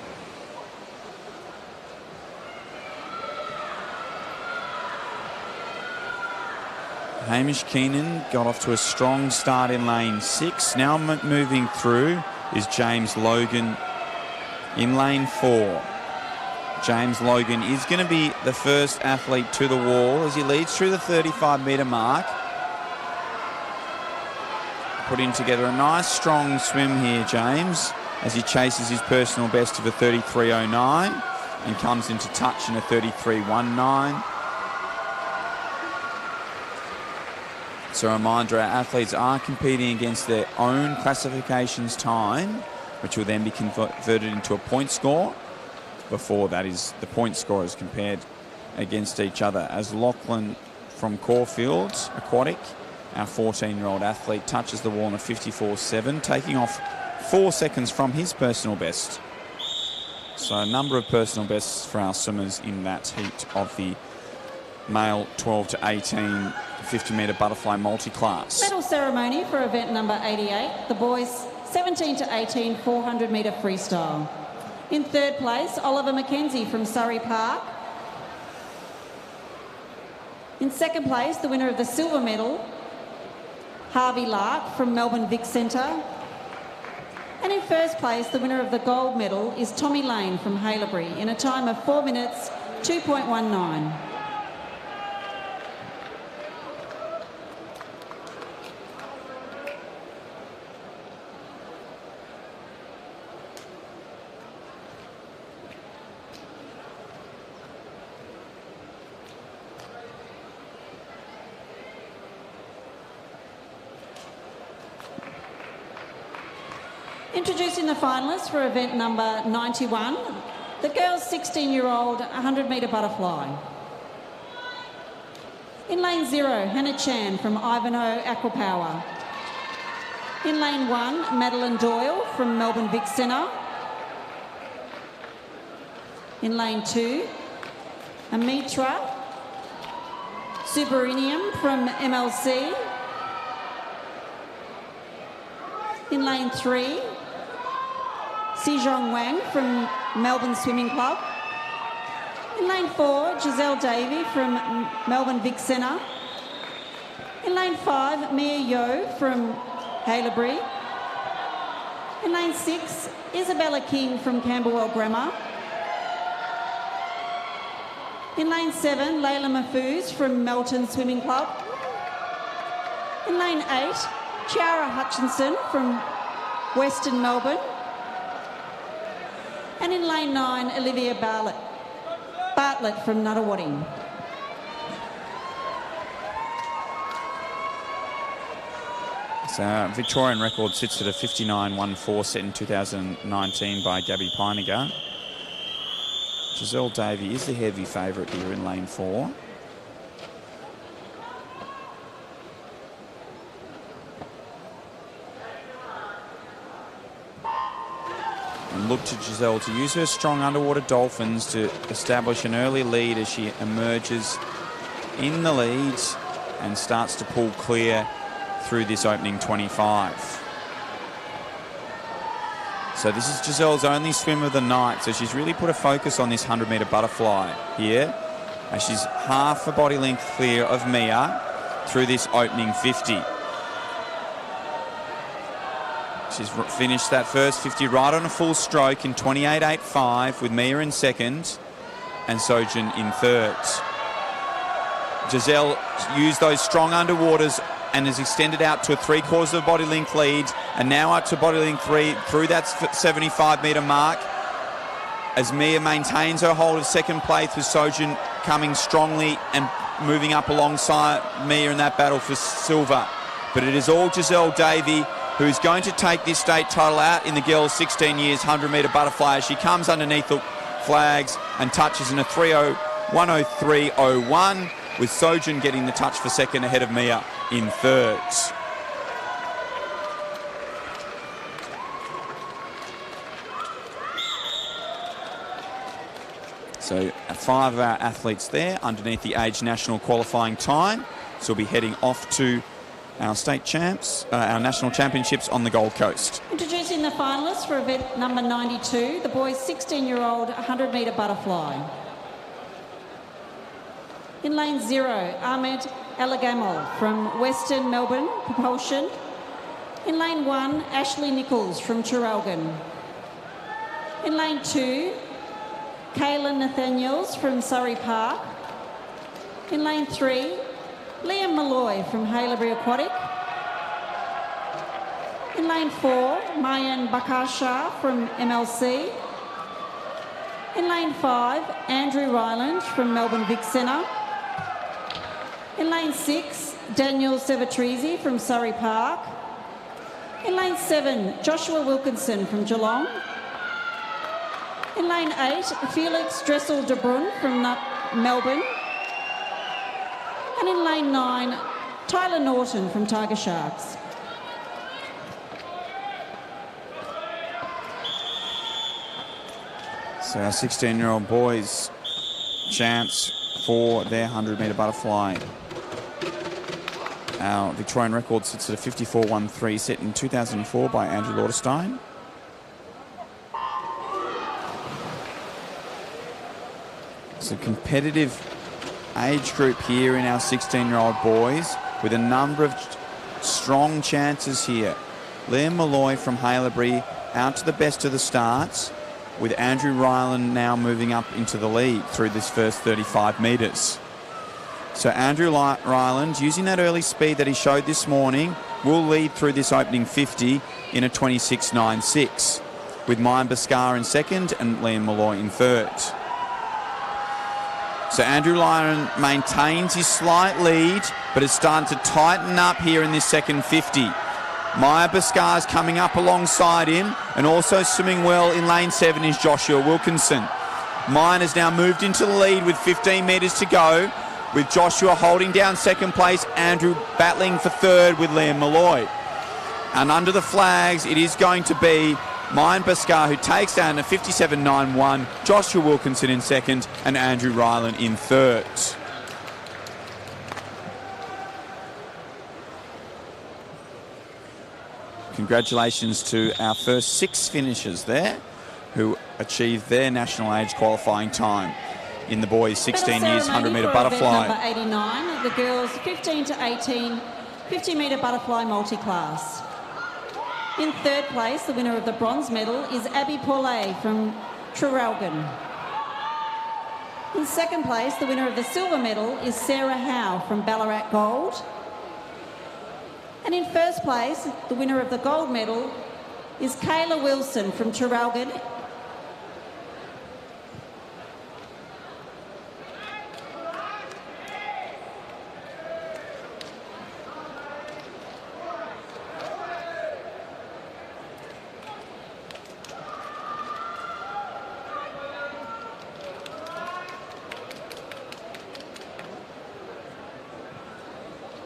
Hamish Keenan got off to a strong start in lane 6. Now moving through is James Logan in lane 4. James Logan is going to be the first athlete to the wall as he leads through the 35-metre mark. Putting together a nice strong swim here, James, as he chases his personal best of a 33.09 and comes into touch in a 33.19. So a reminder, our athletes are competing against their own classifications time, which will then be converted into a point score. Before that is the point scorers compared against each other. As Lachlan from Caulfield Aquatic, our 14-year-old athlete, touches the wall in a 54.7, taking off 4 seconds from his personal best. So a number of personal bests for our swimmers in that heat of the male 12 to 18 50-metre butterfly multi-class. Medal ceremony for event number 88, the boys 17 to 18 400-metre freestyle. In third place, Oliver McKenzie from Surrey Park. In second place, the winner of the silver medal, Harvey Lark from Melbourne Vic Centre. And in first place, the winner of the gold medal is Tommy Lane from Haileybury in a time of 4 minutes, 2.19. Introducing the finalists for event number 91, the girls' 16-year-old 100-metre butterfly. In lane 0, Hannah Chan from Ivanhoe Aquapower. In lane 1, Madeline Doyle from Melbourne Vic Centre. In lane 2, Amitra Subarinium from MLC. In lane 3, Sijong Wang from Melbourne Swimming Club. In lane 4, Giselle Davey from Melbourne Vic Centre. In lane 5, Mia Yo from Haileybury. In lane 6, Isabella King from Camberwell Grammar. In lane 7, Layla Mahfouz from Melton Swimming Club. In lane 8, Chiara Hutchinson from Western Melbourne. And in lane 9, Olivia Bartlett from Nuttawading. So Victorian record sits at a 59.14 set in 2019 by Gabby Pinegar. Giselle Davey is the heavy favourite here in lane 4. And look to Giselle to use her strong underwater dolphins to establish an early lead as she emerges in the lead and starts to pull clear through this opening 25. So this is Giselle's only swim of the night, so she's really put a focus on this 100-metre butterfly here, as she's half a body length clear of Mia through this opening 50. She's finished that first 50 right on a full stroke in 28.85 with Mia in second and Sojin in third. Giselle used those strong underwaters and has extended out to a 3/4 of body length lead, and now up to body length 3 through that 75-metre mark as Mia maintains her hold of second place, with Sojin coming strongly and moving up alongside Mia in that battle for silver. But it is all Giselle Davey who's going to take this state title out in the girls' 16 years 100-metre butterfly as she comes underneath the flags and touches in a 103.01, with Sojin getting the touch for second ahead of Mia in third. So 5 of our athletes there underneath the age national qualifying time. So we'll be heading off to our state champs, our national championships on the Gold Coast. Introducing the finalists for event number 92, the boys' 16-year-old 100-metre butterfly. In lane 0, Ahmed Elagamal from Western Melbourne Propulsion. In lane 1, Ashley Nichols from Traralgon. In lane 2, Kaylin Nathaniels from Surrey Park. In lane 3, Liam Malloy from Haileybury Aquatic. In lane 4, Mayan Bakar from MLC. In lane 5, Andrew Ryland from Melbourne Vic Centre. In lane 6, Daniel Sevatrizi from Surrey Park. In lane 7, Joshua Wilkinson from Geelong. In lane 8, Felix Dressel de Brun from Melbourne. And in lane 9, Tyler Norton from Tiger Sharks. So our 16-year-old boys chance for their 100-metre butterfly. Our Victorian record sits at a 54.13 set in 2004 by Andrew Lauderstein. It's a competitive age group here in our 16-year-old boys with a number of strong chances here. Liam Malloy from Haileybury out to the best of the starts, with Andrew Ryland now moving up into the lead through this first 35 metres. So Andrew Ryland, using that early speed that he showed this morning, will lead through this opening 50 in a 26.96, with Mayan Baskar in second and Liam Malloy in third. So Andrew Ryland maintains his slight lead, but is starting to tighten up here in this second 50. Maya Baskar's coming up alongside him, and also swimming well in lane 7 is Joshua Wilkinson. Mayan has now moved into the lead with 15 metres to go, with Joshua holding down second place, Andrew battling for third with Liam Malloy. And under the flags, it is going to be Mayan Baskar who takes down a 57.91, Joshua Wilkinson in second, and Andrew Ryland in third. Congratulations to our first 6 finishers there who achieved their national age qualifying time in the boys' 16 years 100-metre butterfly. Number 89, the girls 15 to 18, 50-metre butterfly multi-class. In third place, the winner of the bronze medal is Abby Paulet from Traralgon. In second place, the winner of the silver medal is Sarah Howe from Ballarat Gold. And in first place, the winner of the gold medal is Kayla Wilson from Traralgon.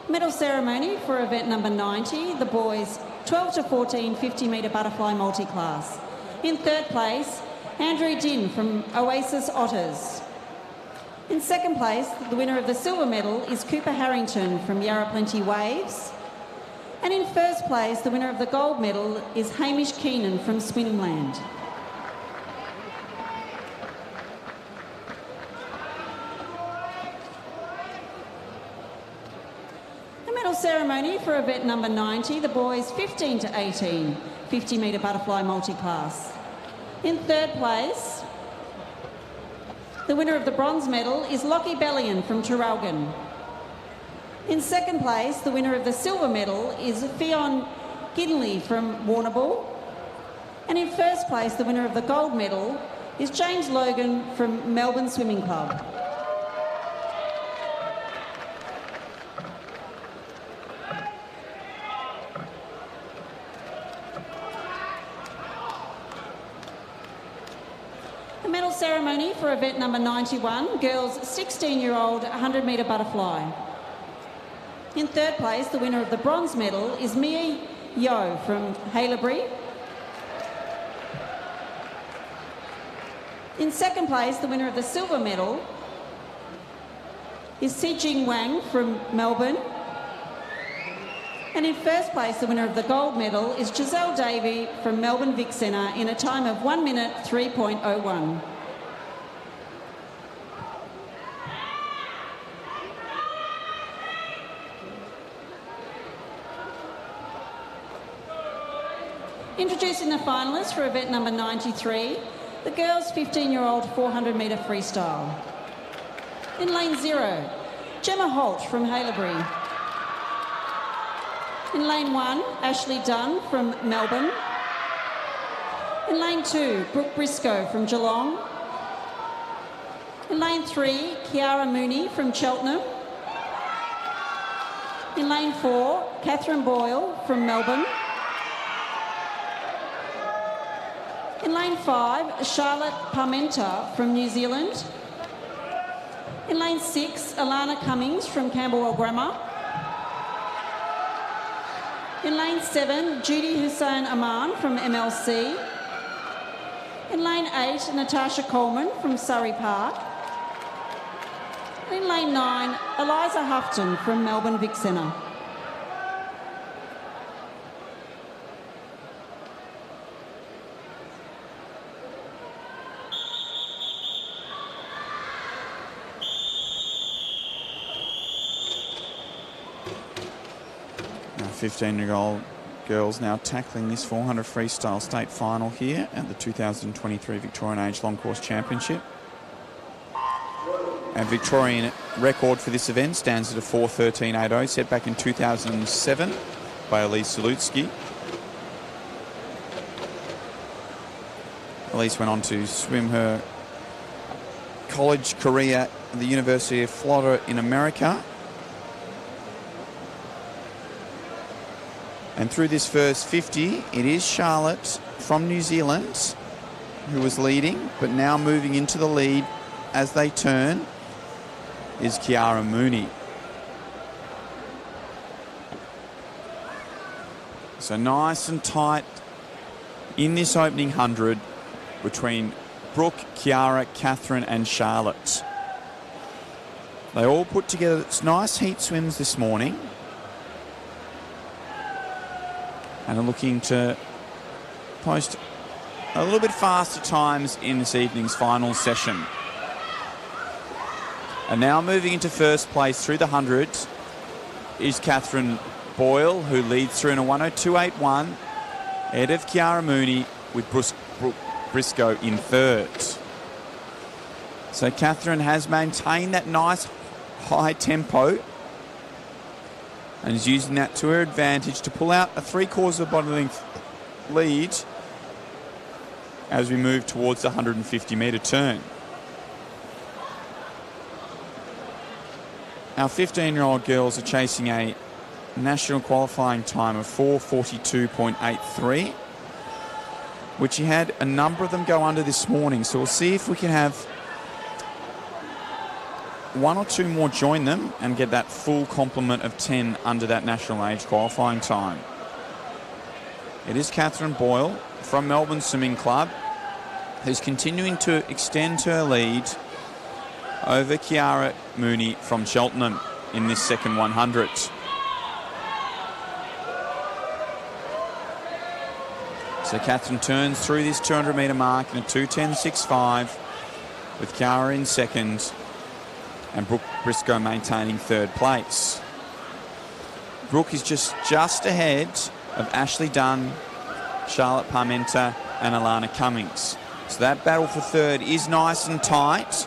Medal ceremony for event number 90, the boys 12 to 14 50-metre butterfly multi-class. In third place, Andrew Din from Oasis Otters. In second place, the winner of the silver medal is Cooper Harrington from Yarra Plenty Waves. And in first place, the winner of the gold medal is Hamish Keenan from Swimland. Ceremony for event number 90, the boys 15 to 18, 50-metre butterfly multi-class. In third place, the winner of the bronze medal is Lockie Bellion from Traralgon. In second place, the winner of the silver medal is Fionn Ginley from Warrnambool. And in first place, the winner of the gold medal is James Logan from Melbourne Swimming Club. Ceremony for event number 91, girls 16-year-old 100-metre butterfly. In third place, the winner of the bronze medal is Mia Yo from Haileybury. In second place, the winner of the silver medal is Si Jing Wang from Melbourne. And in first place, the winner of the gold medal is Giselle Davey from Melbourne Vic Centre in a time of 1 minute 3.01. Introducing the finalists for event number 93, the girls 15-year-old 400-metre freestyle. In lane 0, Gemma Holt from Haileybury. In lane 1, Ashley Dunn from Melbourne. In lane 2, Brooke Briscoe from Geelong. In lane 3, Kiara Mooney from Cheltenham. In lane 4, Catherine Boyle from Melbourne. In lane 5, Charlotte Parmenter from New Zealand. In lane 6, Alana Cummings from Camberwell Grammar. In lane 7, Judy Hussain Aman from MLC. In lane 8, Natasha Coleman from Surrey Park. And in lane 9, Eliza Houghton from Melbourne Vic Centre. 15-year-old girls now tackling this 400 freestyle state final here at the 2023 Victorian Age Long Course Championship. Our Victorian record for this event stands at a 4:13.80, set back in 2007 by Elise Salutsky. Elise went on to swim her college career at the University of Florida in America. And through this first 50, it is Charlotte from New Zealand who was leading, but now moving into the lead as they turn is Kiara Mooney. So nice and tight in this opening 100 between Brooke, Kiara, Catherine and Charlotte. They all put together nice heat swims this morning and are looking to post a little bit faster times in this evening's final session. And now moving into first place through the 100 is Catherine Boyle, who leads through in a 1:02.81, ahead of Kiara Mooney with Brooke Briscoe in third. So Catherine has maintained that nice high tempo and is using that to her advantage to pull out a 3/4 of body length lead as we move towards the 150-metre turn. Our 15-year-old girls are chasing a national qualifying time of 4:42.83, which you had a number of them go under this morning. So we'll see if we can have one or two more join them and get that full complement of 10 under that national age qualifying time. It is Catherine Boyle from Melbourne Swimming Club who's continuing to extend her lead over Kiara Mooney from Cheltenham in this second 100. So Catherine turns through this 200-metre mark in a 2:10.65 with Kiara in second and Brooke Briscoe maintaining third place. Brooke is just ahead of Ashley Dunn, Charlotte Parmenter and Alana Cummings. So that battle for third is nice and tight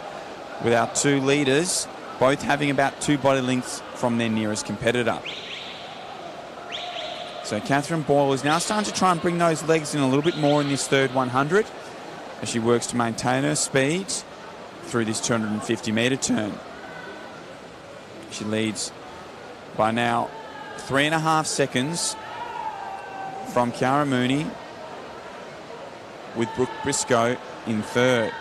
with our two leaders both having about 2 body lengths from their nearest competitor. So Catherine Boyle is now starting to try and bring those legs in a little bit more in this third 100 as she works to maintain her speed through this 250-metre turn. She leads by now 3.5 seconds from Kiara Mooney with Brooke Briscoe in third.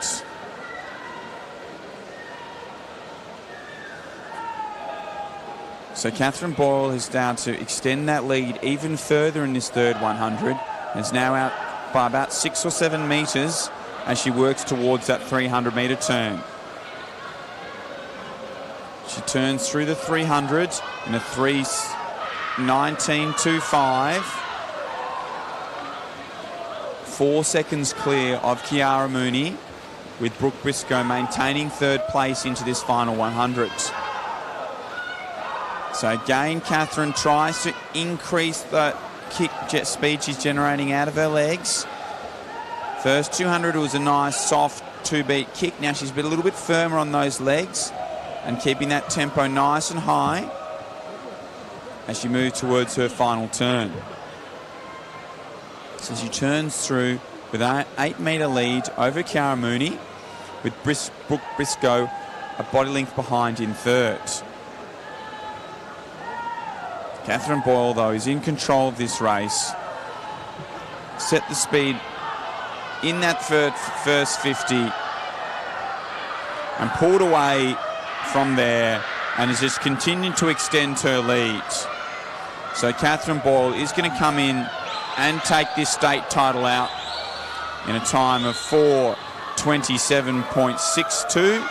So Catherine Boyle is down to extend that lead even further in this third 100 and is now out by about 6 or 7 metres as she works towards that 300-metre turn. She turns through the 300 in a 3:19.25. 4 seconds clear of Kiara Mooney with Brooke Briscoe maintaining third place into this final 100. So again, Catherine tries to increase the kick jet speed she's generating out of her legs. First 200 was a nice soft 2-beat kick. Now she's been a little bit firmer on those legs and keeping that tempo nice and high as she moves towards her final turn. So she turns through with an 8-metre lead over Kiara Mooney with Brooke Briscoe a body length behind in third. Catherine Boyle, though, is in control of this race. Set the speed in that first 50 and pulled away from there and has just continued to extend her lead. So Catherine Boyle is going to come in and take this state title out in a time of 4:27.62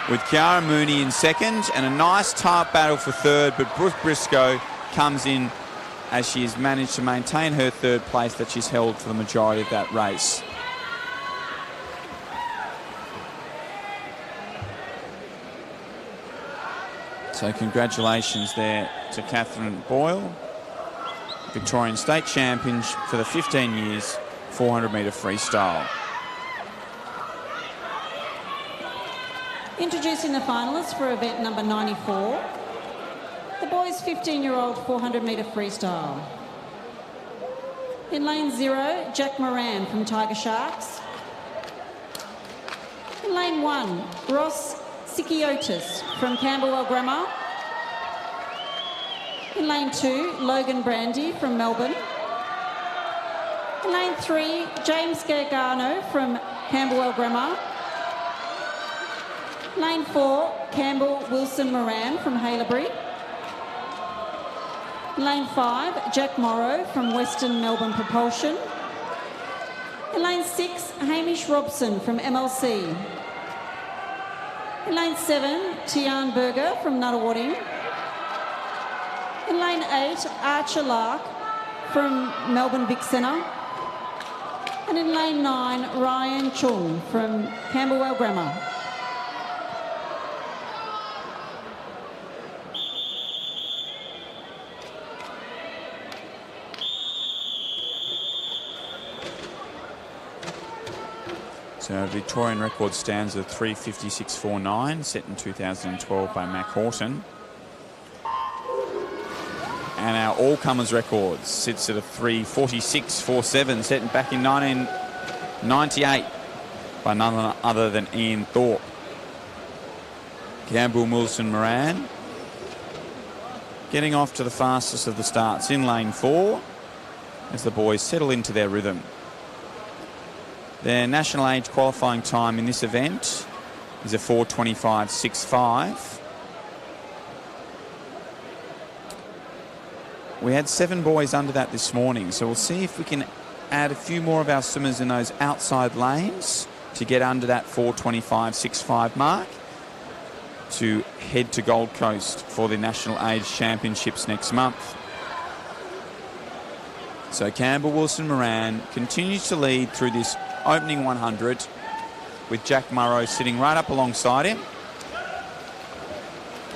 with Kiara Mooney in second and a nice tight battle for third, but Brooke Briscoe comes in as she has managed to maintain her third place that she's held for the majority of that race. So congratulations there to Catherine Boyle, Victorian State Champion for the 15 years, 400 metre freestyle. Introducing the finalists for event number 94, the boys 15-year-old 400 metre freestyle. In lane 0, Jack Moran from Tiger Sharks. In lane 1, Ross Sikiotis from Camberwell Grammar. In lane 2, Logan Brandy from Melbourne. In lane 3, James Gargano from Camberwell Grammar. Lane 4, Campbell Wilson Moran from Haileybury. Lane 5, Jack Morrow from Western Melbourne Propulsion. In lane 6, Hamish Robson from MLC. In lane 7, Tian Berger from Nuttawading. In lane 8, Archer Lark from Melbourne Vic Centre. And in lane 9, Ryan Chung from Camberwell Grammar. So Victorian record stands at 3:56.49, set in 2012 by Mac Horton. And our all-comers record sits at a 3:46.47, set back in 1998 by none other than Ian Thorpe. Campbell Wilson Moran getting off to the fastest of the starts in lane 4 as the boys settle into their rhythm. Their national age qualifying time in this event is a 4:25.65. We had 7 boys under that this morning, so we'll see if we can add a few more of our swimmers in those outside lanes to get under that 4:25.65 mark to head to Gold Coast for the National Age Championships next month. So Campbell Wilson Moran continues to lead through this opening 100 with Jack Morrow sitting right up alongside him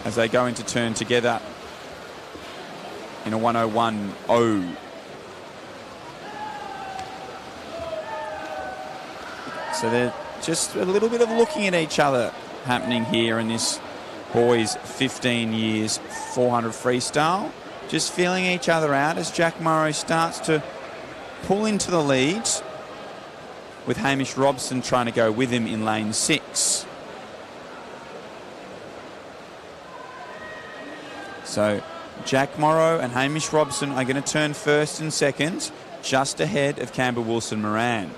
as they go into turn together in a 1:01.0. So they're just a little bit of looking at each other happening here in this boys 15 years 400 freestyle. Just feeling each other out as Jack Morrow starts to pull into the lead, with Hamish Robson trying to go with him in lane 6. So Jack Morrow and Hamish Robson are going to turn first and second, just ahead of Campbell Wilson Moran.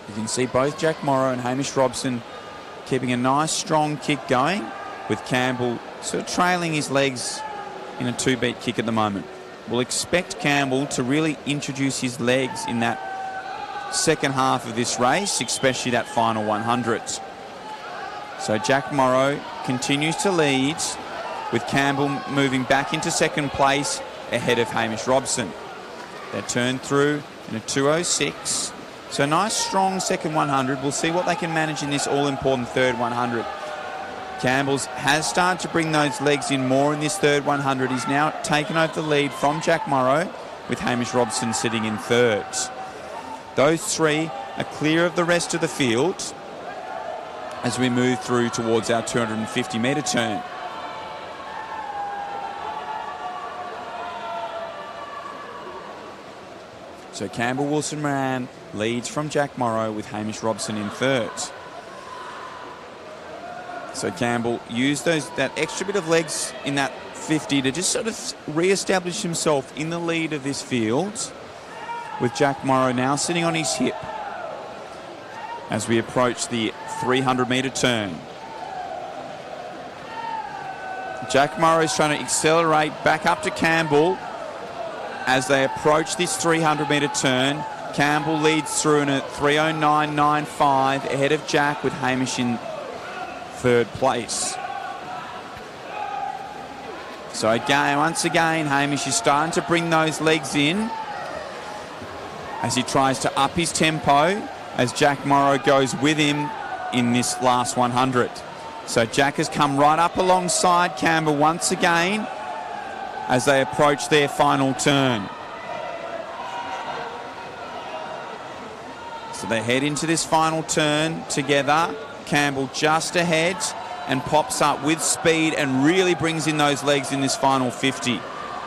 You can see both Jack Morrow and Hamish Robson keeping a nice strong kick going, with Campbell sort of trailing his legs in a 2-beat kick at the moment. We'll expect Campbell to really introduce his legs in that second half of this race, especially that final 100. So Jack Morrow continues to lead, with Campbell moving back into second place ahead of Hamish Robson. They turn through in a 2:06. So nice strong second 100. We'll see what they can manage in this all-important third 100. Campbell's has started to bring those legs in more in this third 100. He's now taken over the lead from Jack Morrow, with Hamish Robson sitting in third. Those 3 are clear of the rest of the field as we move through towards our 250 metre turn. So Campbell Wilson Moran leads from Jack Morrow, with Hamish Robson in third. So Campbell used that extra bit of legs in that 50 to just sort of re-establish himself in the lead of this field, with Jack Morrow now sitting on his hip as we approach the 300 metre turn. Jack Morrow is trying to accelerate back up to Campbell as they approach this 300 metre turn. Campbell leads through in a 3:09.95 ahead of Jack, with Hamish in third place. So again, once again, Hamish is starting to bring those legs in as he tries to up his tempo, as Jack Morrow goes with him in this last 100. So Jack has come right up alongside Campbell once again as they approach their final turn. So they head into this final turn together. Campbell just ahead and pops up with speed and really brings in those legs in this final 50.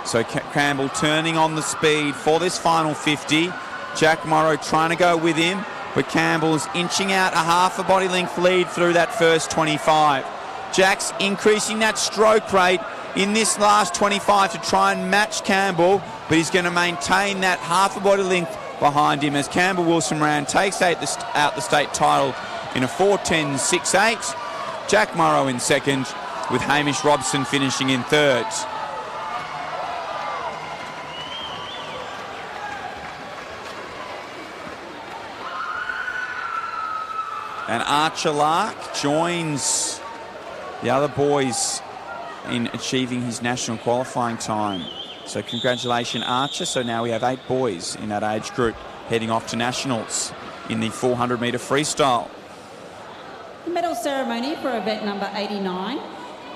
So Campbell turning on the speed for this final 50. Jack Morrow trying to go with him, but Campbell's inching out a half a body length lead through that first 25. Jack's increasing that stroke rate in this last 25 to try and match Campbell, but he's going to maintain that half a body length behind him as Campbell Wilson Moran takes out the state title in a 4:10.68. Jack Morrow in second, with Hamish Robson finishing in third. And Archer Lark joins the other boys in achieving his national qualifying time. So congratulations, Archer. So now we have 8 boys in that age group heading off to nationals in the 400 metre freestyle. The medal ceremony for event number 89,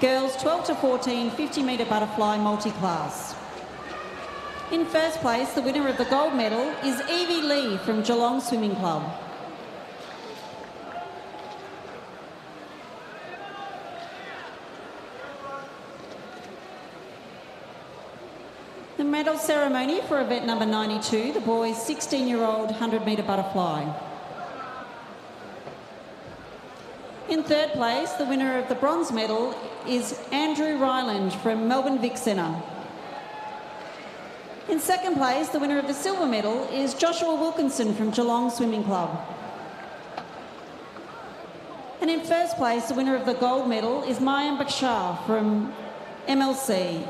girls 12 to 14 50 metre butterfly multi-class. In first place, the winner of the gold medal is Evie Lee from Geelong Swimming Club. The medal ceremony for event number 92, the boys 16-year-old 100 metre butterfly. In third place, the winner of the bronze medal is Andrew Ryland from Melbourne Vic Centre. In second place, the winner of the silver medal is Joshua Wilkinson from Geelong Swimming Club. And in first place, the winner of the gold medal is Mayim Bakshar from MLC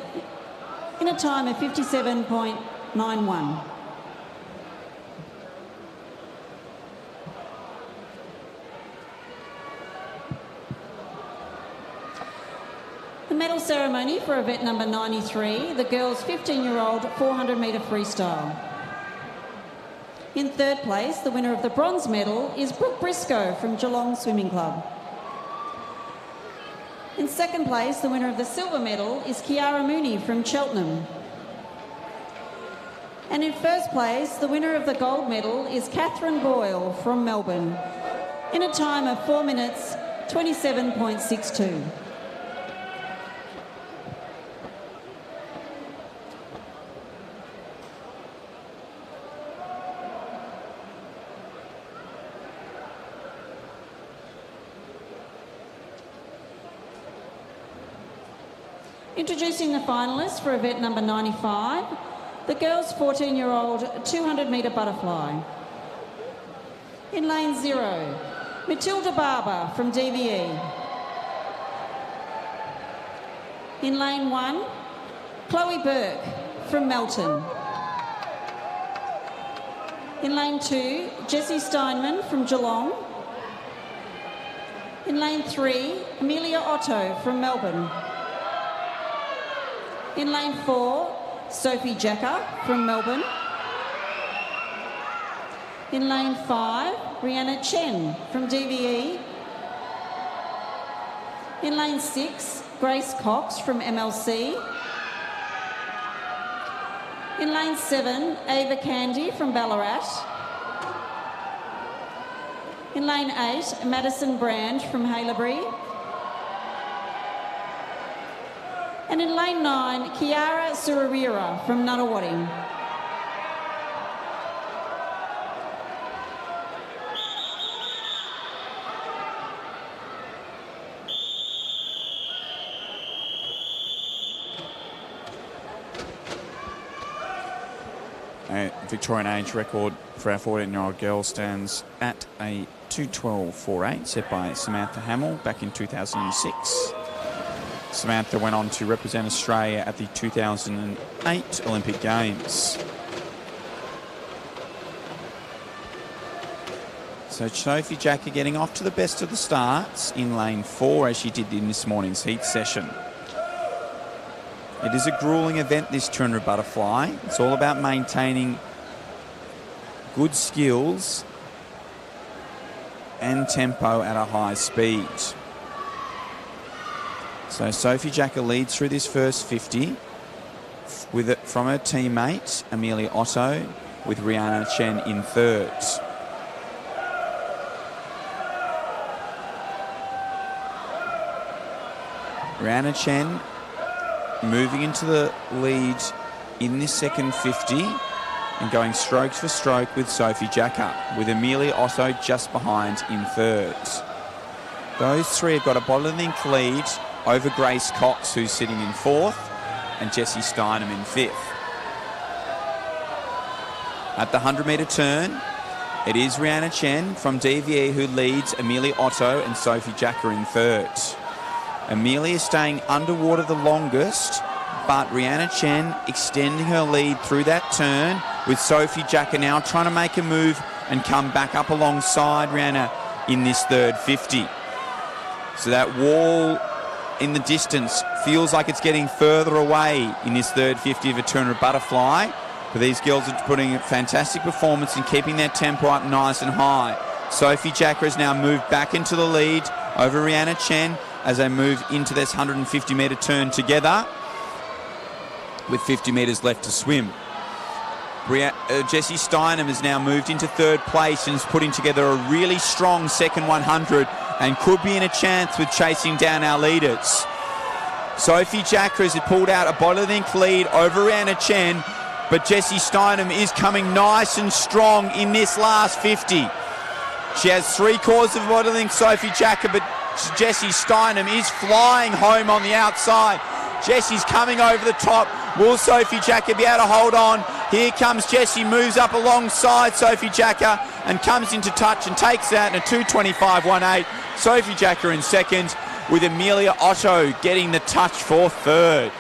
in a time of 57.91. The medal ceremony for event number 93, the girls 15-year-old 400 metre freestyle. In third place, the winner of the bronze medal is Brooke Briscoe from Geelong Swimming Club. In second place, the winner of the silver medal is Kiara Mooney from Cheltenham. And in first place, the winner of the gold medal is Catherine Boyle from Melbourne in a time of 4 minutes 27.62. Introducing the finalists for event number 95, the girls 14-year-old 200 metre butterfly. In lane 0, Matilda Barber from DVE. In lane 1, Chloe Burke from Melton. In lane 2, Jessie Steinman from Geelong. In lane 3, Amelia Otto from Melbourne. In lane 4, Sophie Jacker from Melbourne. In lane 5, Rihanna Chen from DVE. In lane 6, Grace Cox from MLC. In lane 7, Ava Candy from Ballarat. In lane 8, Madison Brand from Haileybury. And in lane 9, Kiara Surarira from Nunawading. A Victorian age record for our 14-year-old girl stands at a 2:12.48, set by Samantha Hamill back in 2006. Samantha went on to represent Australia at the 2008 Olympic Games. So Sophie Jacker getting off to the best of the starts in lane 4, as she did in this morning's heat session. It is a grueling event, this 200 butterfly. It's all about maintaining good skills and tempo at a high speed. So Sophie Jacka leads through this first 50 with it from her teammate Amelia Otto, with Rihanna Chen in third. Rihanna Chen moving into the lead in this second 50 and going stroke for stroke with Sophie Jacka, with Amelia Otto just behind in third. Those three have got a body-length lead over Grace Cox, who's sitting in fourth, and Jessie Steinem in fifth. At the 100-metre turn, it is Rihanna Chen from DVE who leads Amelia Otto and Sophie Jacka in third. Amelia staying underwater the longest, but Rihanna Chen extending her lead through that turn, with Sophie Jacka now trying to make a move and come back up alongside Rihanna in this third 50. So that wall in the distance feels like it's getting further away in this third 50 of a 200 butterfly. But these girls are putting a fantastic performance and keeping their tempo up nice and high. Sophie Jacka has now moved back into the lead over Rihanna Chen as they move into this 150-metre turn together with 50 metres left to swim. Jessie Steinem has now moved into third place and is putting together a really strong second 100 and could be in a chance with chasing down our leaders. Sophie Jacka has pulled out a body-length lead over Rihanna Chen, but Jessie Steinem is coming nice and strong in this last 50. She has 3/4 of a body-length, Sophie Jacka, but Jessie Steinem is flying home on the outside. Jessie's coming over the top. Will Sophie Jacka be able to hold on? Here comes Jessie, moves up alongside Sophie Jacka and comes into touch and takes that in a 2:25.18. Sophie Jacka in second, with Amelia Otto getting the touch for third.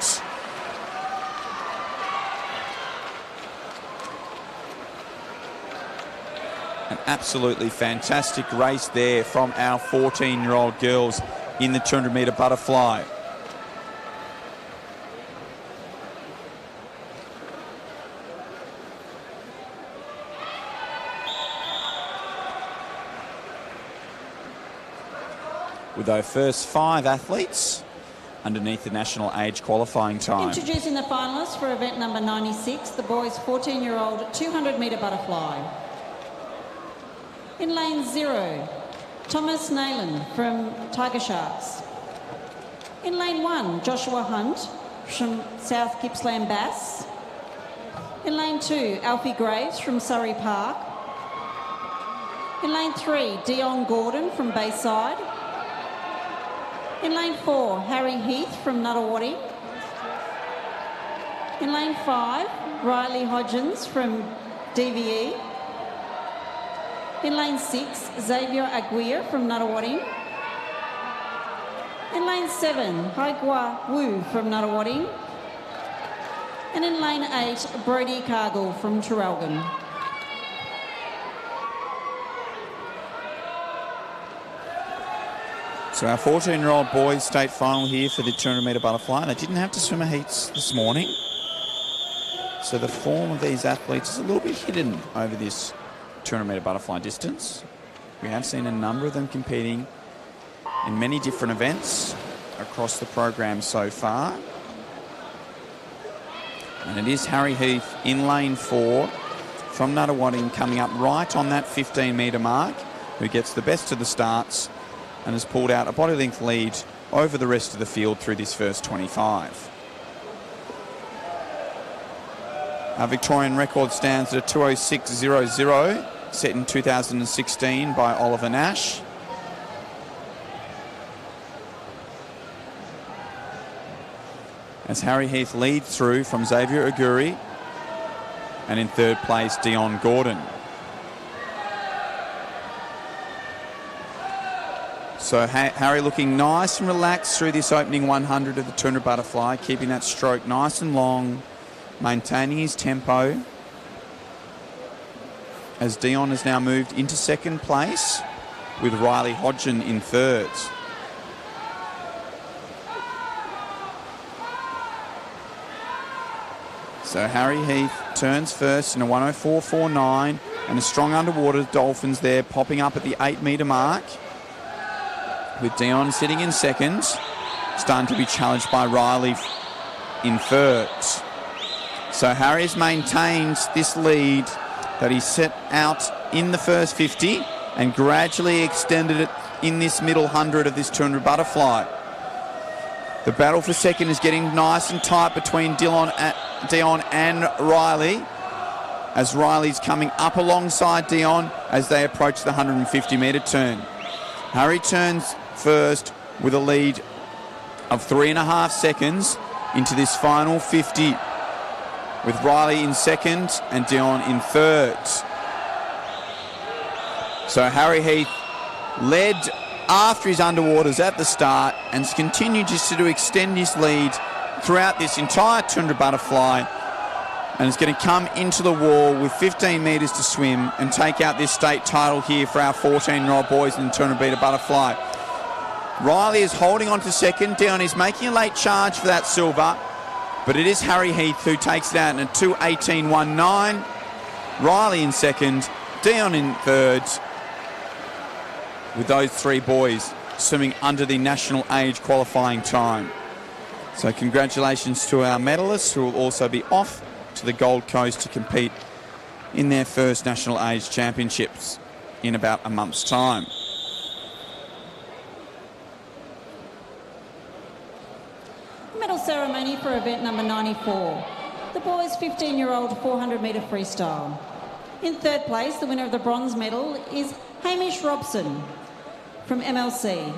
An absolutely fantastic race there from our 14-year-old girls in the 200-metre butterfly. With our first 5 athletes underneath the national age qualifying time. Introducing the finalists for event number 96, the boys' 14-year-old 200-metre butterfly. In lane 0, Thomas Nayland from Tiger Sharks. In lane 1, Joshua Hunt from South Gippsland Bass. In lane 2, Alfie Graves from Surrey Park. In lane 3, Dion Gordon from Bayside. In lane 4, Harry Heath from Nuttawatty. In lane 5, Riley Hodgins from DVE. In lane 6, Xavier Aguirre from Nuttawatty. In lane 7, Haigua Wu from Nuttawatty. And in lane 8, Brody Cargill from Traralgon. So our 14-year-old boys state final here for the 200-metre butterfly. They didn't have to swim a heats this morning. So the form of these athletes is a little bit hidden over this 200-metre butterfly distance. We have seen a number of them competing in many different events across the program so far. And it is Harry Heath in lane 4 from Nuttawatting, coming up right on that 15-metre mark, who gets the best of the starts and has pulled out a body-length lead over the rest of the field through this first 25. Our Victorian record stands at a 2:06.00, set in 2016 by Oliver Nash. As Harry Heath leads through from Xavier Aguirre, and in third place, Dion Gordon. So Harry looking nice and relaxed through this opening 100 of the 200 butterfly, keeping that stroke nice and long, maintaining his tempo. As Dion has now moved into second place, with Riley Hodgin in third. So Harry Heath turns first in a 1:04.49, And a strong underwater Dolphins there popping up at the 8 metre mark. With Dion sitting in second. Starting to be challenged by Riley in third. So Harry has maintained this lead that he set out in the first 50 and gradually extended it in this middle 100 of this 200 butterfly. The battle for second is getting nice and tight between Dion and Riley, as Riley's coming up alongside Dion as they approach the 150 metre turn. Harry turns first with a lead of 3.5 seconds into this final 50, with Riley in second and Dion in third. So Harry Heath led after his underwaters at the start and has continued just to extend his lead throughout this entire 200 butterfly, and is going to come into the wall with 15 metres to swim and take out this state title here for our 14-year-old boys in the 200 metre butterfly. Riley is holding on to second. Dion is making a late charge for that silver, but it is Harry Heath who takes it out in a 2:18.19. Riley in second, Dion in third, with those three boys swimming under the national age qualifying time. So congratulations to our medalists, who will also be off to the Gold Coast to compete in their first national age championships in about a month's time. Medal ceremony for event number 94. The boys' 15-year-old 400 metre freestyle. In third place, the winner of the bronze medal is Hamish Robson from MLC.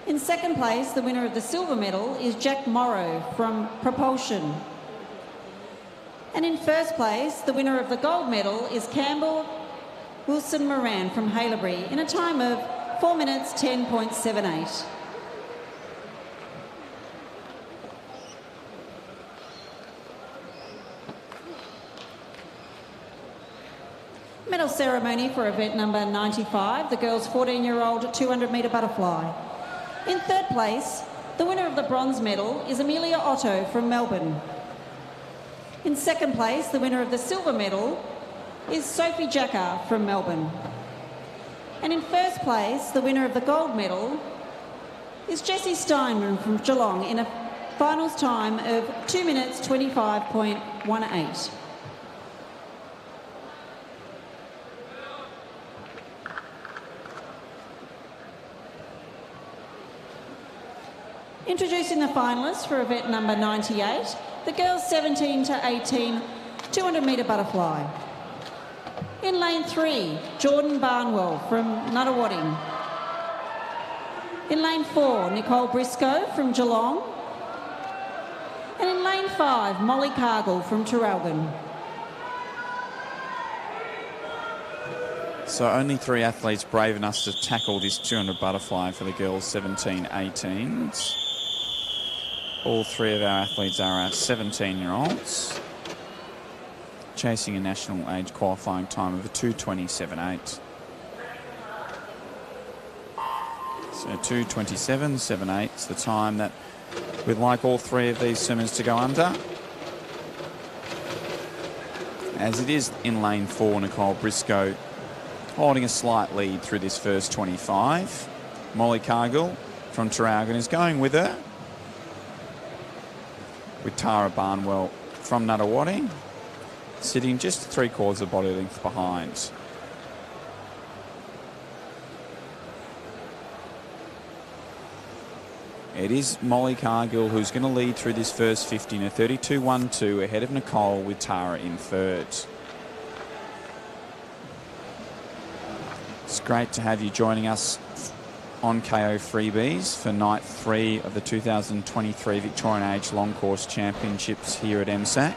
In second place, the winner of the silver medal is Jack Morrow from Propulsion. And in first place, the winner of the gold medal is Campbell Wilson Moran from Haileybury in a time of 4 minutes 10.78. Medal ceremony for event number 95, the girls' 14-year-old 200 metre butterfly. In third place, the winner of the bronze medal is Amelia Otto from Melbourne. In second place, the winner of the silver medal is Sophie Jacker from Melbourne. And in first place, the winner of the gold medal is Jessie Steinman from Geelong in a finals time of 2 minutes 25.18. Introducing the finalists for event number 98, the girls 17 to 18 200 metre butterfly. In lane 3, Jordan Barnwell from Nuttawading. In lane 4, Nicole Briscoe from Geelong. And in lane 5, Molly Cargill from Traralgon. So only 3 athletes brave enough to tackle this 200 butterfly for the girls 17-18s. All 3 of our athletes are our 17-year-olds, chasing a national age qualifying time of a 2:27.8. So 2:27.78 is the time that we'd like all 3 of these swimmers to go under. As it is in lane 4, Nicole Briscoe holding a slight lead through this first 25. Molly Cargill from Traralgon is going with her, with Tara Barnwell from Nuttawading sitting just 3/4 of body length behind. It is Molly Cargill who's going to lead through this first 50 in a 32.12 ahead of Nicole, with Tara in third. It's great to have you joining us on Kayo Freebies for night 3 of the 2023 Victorian Age Long Course Championships here at MSAC.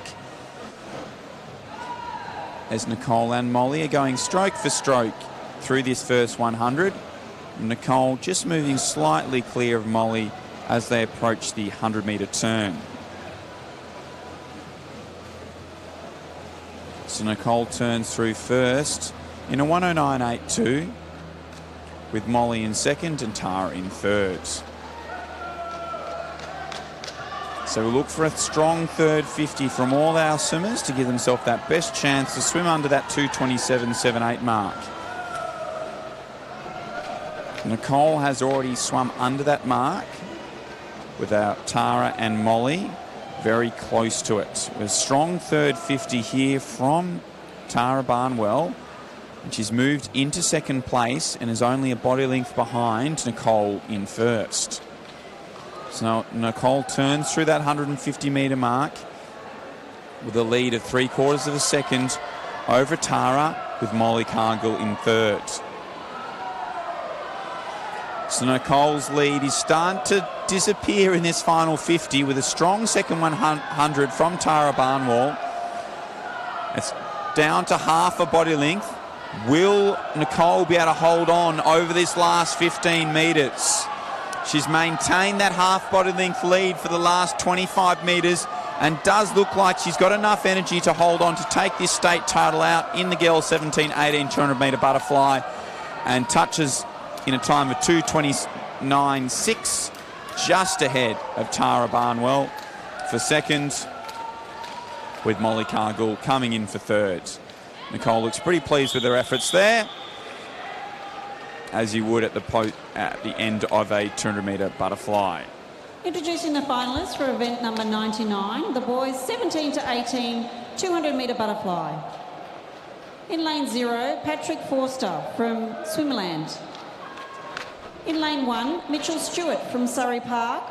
As Nicole and Molly are going stroke for stroke through this first 100. Nicole just moving slightly clear of Molly as they approach the 100 metre turn. So Nicole turns through first in a 1:09.82, with Molly in second and Tara in third. So we'll look for a strong third 50 from all our swimmers to give themselves that best chance to swim under that 2:27.78 mark. Nicole has already swum under that mark with our Tara and Molly very close to it. A strong third 50 here from Tara Barnwell. And she's moved into second place and is only a body length behind Nicole in first. So Nicole turns through that 150 metre mark with a lead of 3/4 of a second over Tara, with Molly Cargill in third. So Nicole's lead is starting to disappear in this final 50 with a strong second 100 from Tara Barnwell. It's down to half a body length. Will Nicole be able to hold on over this last 15 metres? She's maintained that half body length lead for the last 25 metres and does look like she's got enough energy to hold on to take this state title out in the girls 17-18 200 metre butterfly, and touches in a time of 2:29.6, just ahead of Tara Barnwell for second, with Molly Cargill coming in for third. Nicole looks pretty pleased with her efforts there, as you would at the end of a 200 metre butterfly. Introducing the finalists for event number 99, the boys 17-18 200 metre butterfly. In lane 0, Patrick Forster from Swimmerland. In lane 1, Mitchell Stewart from Surrey Park.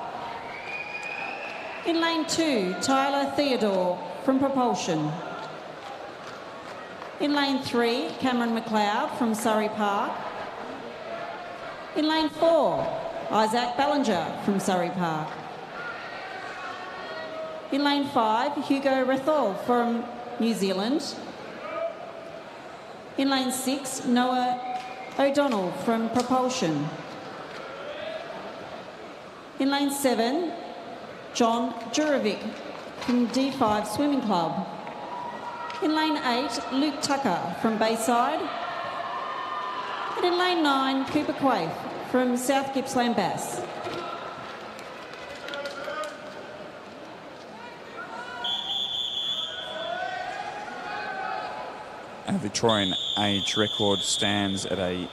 In lane 2, Tyler Theodore from Propulsion. In lane 3, Cameron McLeod from Surrey Park. In lane 4, Isaac Ballinger from Surrey Park. In lane 5, Hugo Rethel from New Zealand. In lane 6, Noah O'Donnell from Propulsion. In lane 7, John Jurovic from D5 Swimming Club. In lane 8, Luke Tucker from Bayside. And in lane 9, Cooper Quaife from South Gippsland Bass. A Victorian age record stands at a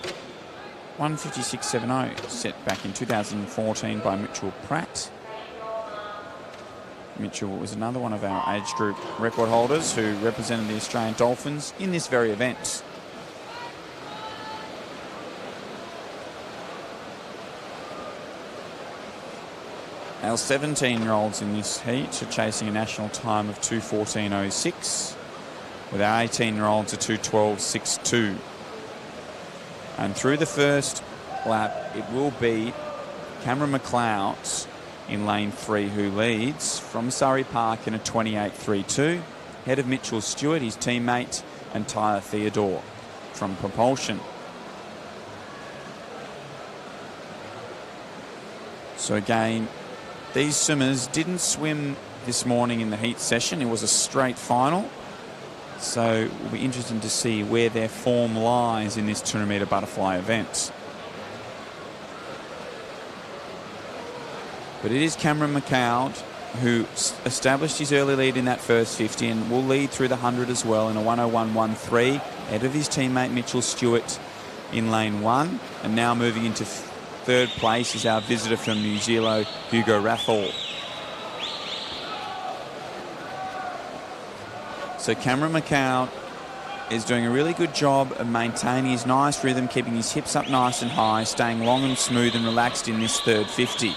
1:56.70, set back in 2014 by Mitchell Pratt. Mitchell was another one of our age group record holders who represented the Australian Dolphins in this very event. Our 17-year-olds in this heat are chasing a national time of 2:14.06, with our 18-year-olds at 2:12.62. And through the first lap, it will be Cameron McLeod in lane 3 who leads from Surrey Park in a 28.32, ahead of Mitchell Stewart, his teammate, and Tyler Theodore from Propulsion. So again, these swimmers didn't swim this morning in the heat session. It was a straight final. So it will be interesting to see where their form lies in this 200 metre butterfly event. But it is Cameron McLeod who established his early lead in that first 50 and will lead through the 100 as well in a 1:01.13, ahead of his teammate Mitchell Stewart in lane 1. And now moving into third place is our visitor from New Zealand, Hugo Rethel. So Cameron McLeod is doing a really good job of maintaining his nice rhythm, keeping his hips up nice and high, staying long and smooth and relaxed in this third 50.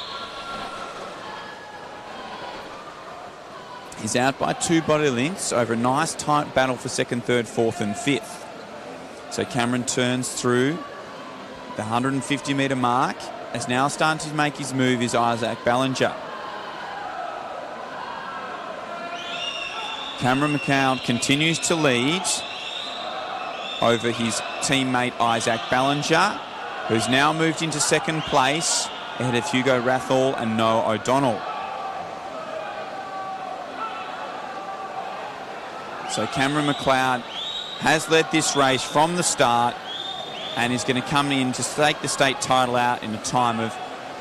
He's out by 2 body lengths over a nice tight battle for second, third, fourth and fifth. So Cameron turns through the 150 metre mark. As now starting to make his move is Isaac Ballinger. Cameron McLeod continues to lead over his teammate Isaac Ballinger, who's now moved into second place ahead of Hugo Rethel and Noah O'Donnell. So Cameron McLeod has led this race from the start and is going to come in to take the state title out in a time of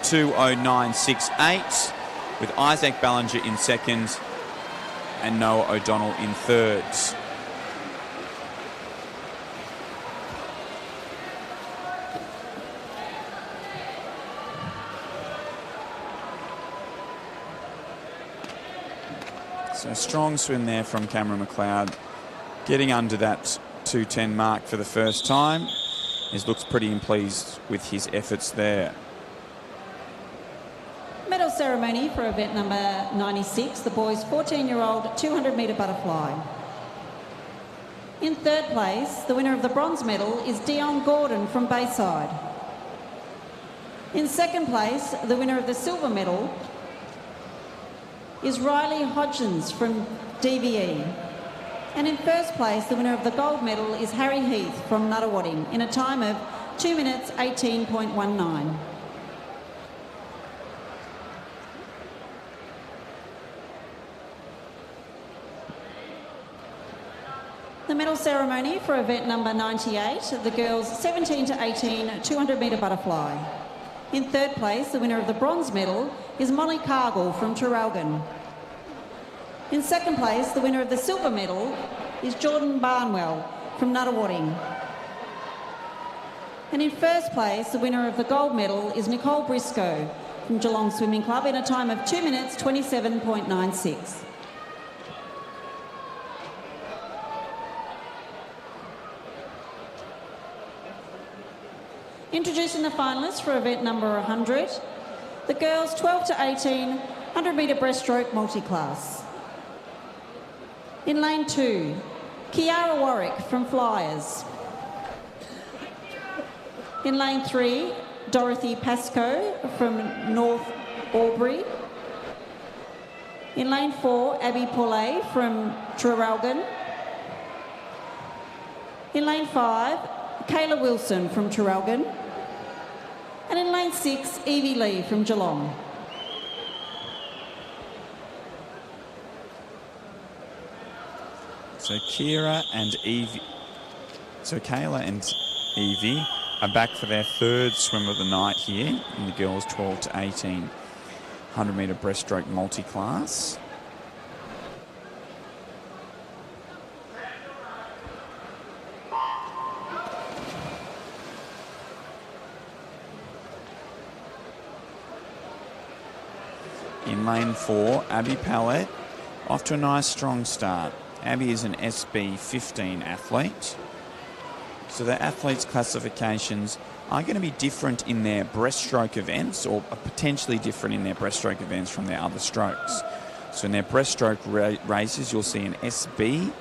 2:09.68. with Isaac Ballinger in second and Noah O'Donnell in thirds. So a strong swim there from Cameron McLeod, getting under that 2:10 mark for the first time. He looks pretty pleased with his efforts there. Medal ceremony for event number 96, the boys 14-year-old 200-metre butterfly. In third place, the winner of the bronze medal is Dion Gordon from Bayside. In second place, the winner of the silver medal is Riley Hodgins from DBE. And in first place, the winner of the gold medal is Harry Heath from Nuttawading in a time of 2 minutes 18.19. The medal ceremony for event number 98, the girls 17 to 18 200-metre butterfly. In third place, the winner of the bronze medal is Molly Cargill from Traralgon. In second place, the winner of the silver medal is Jordan Barnwell from Nuttawading. And in first place, the winner of the gold medal is Nicole Briscoe from Geelong Swimming Club in a time of 2 minutes 27.96. Introducing the finalists for event number 100, the girls 12 to 18 100-metre breaststroke multi-class. In lane 2, Kiara Warwick from Flyers. In lane 3, Dorothy Pascoe from North Albury. In lane 4, Abby Paulet from Traralgon. In lane 5, Kayla Wilson from Traralgon. And in lane 6, Evie Lee from Geelong. So Kayla and Evie are back for their third swim of the night here in the girls 12 to 18 100-metre breaststroke multi-class. In lane 4, Abby Pallet off to a nice strong start. Abby is an SB 15 athlete. So the athletes' classifications are going to be different in their breaststroke events, or potentially different in their breaststroke events from their other strokes. So in their breaststroke races, you'll see an SB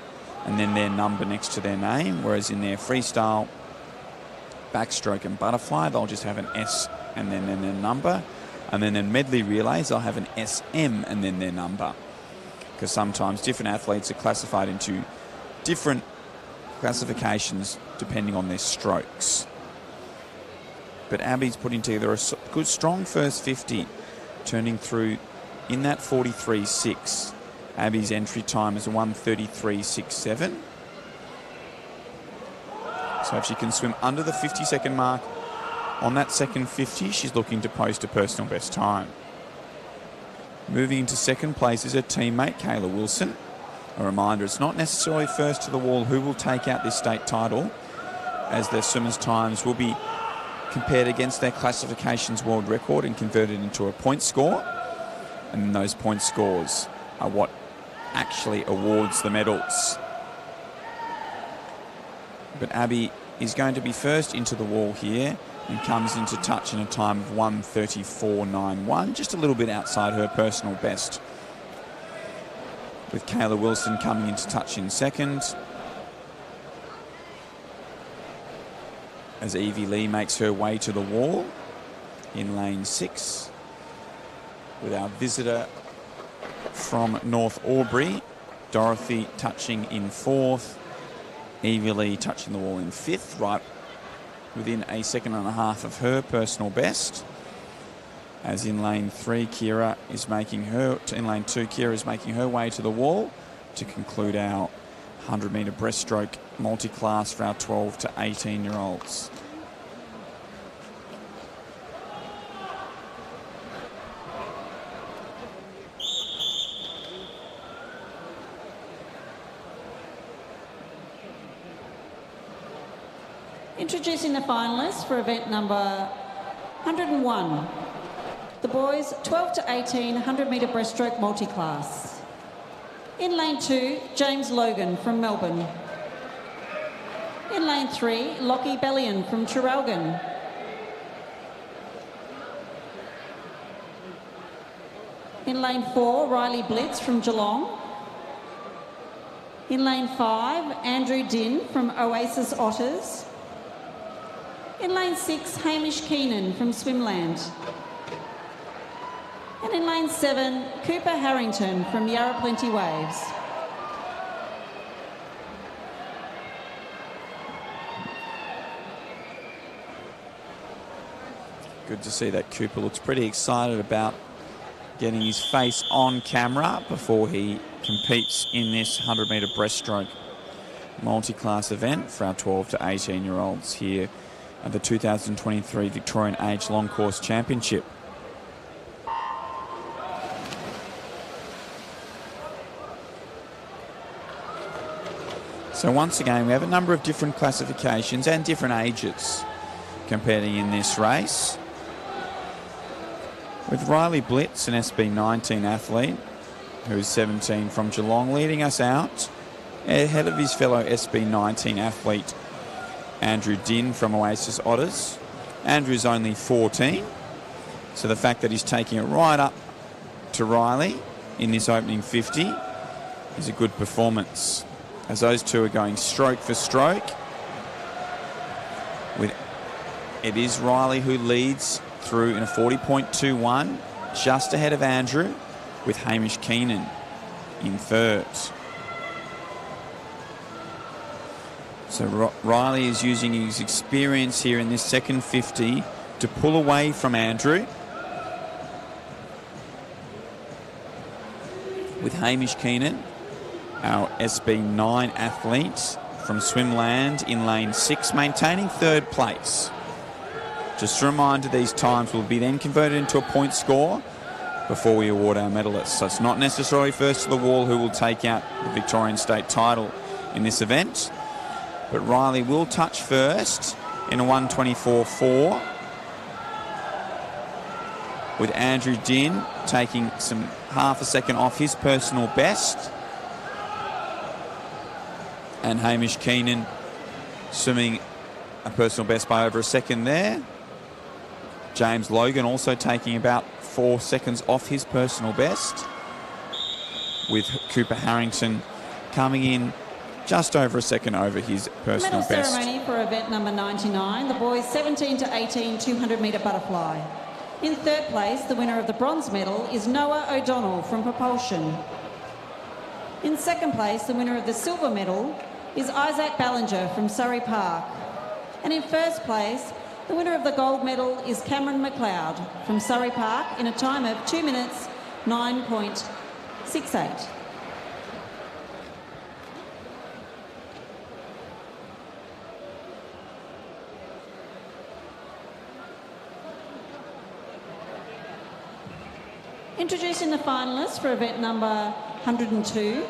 and then their number next to their name, whereas in their freestyle, backstroke and butterfly, they'll just have an S and then their number. And then in medley relays, they'll have an SM and then their number. Because sometimes different athletes are classified into different classifications depending on their strokes. But Abby's putting together a good, strong first 50, turning through in that 43.6. Abby's entry time is 1:33.67. So if she can swim under the 50-second mark on that second 50, she's looking to post a personal best time. Moving into second place is her teammate, Kayla Wilson. A reminder, it's not necessarily first to the wall who will take out this state title, as their swimmers' times will be compared against their classifications world record and converted into a point score. And those point scores are what actually awards the medals. But Abby is going to be first into the wall here and comes into touch in a time of 1:34.91, just a little bit outside her personal best. With Kayla Wilson coming into touch in second, as Evie Lee makes her way to the wall in lane 6, with our visitor from North Albury, Dorothy, touching in 4th, Evie Lee touching the wall in 5th, right within a second and a half of her personal best. As in lane 3, Kira is making her, in lane 2, Kira is making her way to the wall to conclude our 100-metre breaststroke multi-class for our 12 to 18-year-olds. Introducing the finalists for event number 101. The boys 12 to 18 100 metre breaststroke multi-class. In lane 2, James Logan from Melbourne. In lane 3, Lockie Bellion from Traralgon. In lane 4, Riley Blitz from Geelong. In lane 5, Andrew Din from Oasis Otters. In lane 6, Hamish Keenan from Swimland. And in lane 7, Cooper Harrington from Yarra Plenty Waves. Good to see that Cooper looks pretty excited about getting his face on camera before he competes in this 100 metre breaststroke multi-class event for our 12 to 18 year olds here at the 2023 Victorian Age Long Course Championship. So once again, we have a number of different classifications and different ages competing in this race. With Riley Blitz, an SB19 athlete, who's 17 from Geelong, leading us out ahead of his fellow SB19 athlete, Andrew Din from Oasis Otters. Andrew's only 14, so the fact that he's taking it right up to Riley in this opening 50 is a good performance, as those two are going stroke for stroke. It is Riley who leads through in a 40.21, just ahead of Andrew, with Hamish Keenan in third. So Riley is using his experience here in this second 50 to pull away from Andrew, with Hamish Keenan, our SB9 athlete from Swimland, in lane 6, maintaining third place. Just a reminder, these times will be then converted into a point score before we award our medalists. So it's not necessarily first to the wall who will take out the Victorian state title in this event, but Riley will touch first in a 1:24.4, with Andrew Din taking some half a second off his personal best, and Hamish Keenan swimming a personal best by over a second there. James Logan also taking about 4 seconds off his personal best, with Cooper Harrington coming in just over a second over his personal Medal best. ceremony for event number 99, the boys 17 to 18 200 metre butterfly. In third place, the winner of the bronze medal is Noah O'Donnell from propulsion. In second place, the winner of the silver medal is Isaac Ballinger from Surrey Park. And in first place, the winner of the gold medal is Cameron McLeod from Surrey Park in a time of 2 minutes 9.68. Introducing the finalists for event number 102,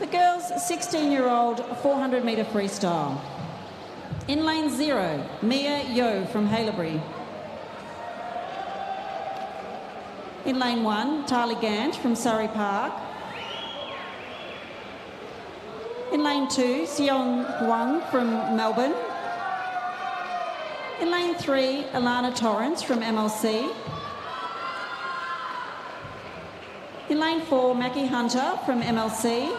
the girls 16-year-old 400 metre freestyle. In lane 0, Mia Yo from Haileybury. In lane 1, Tali Gant from Surrey Park. In lane 2, Sion Huang from Melbourne. In lane 3, Alana Torrance from MLC. In lane 4, Mackie Hunter from MLC.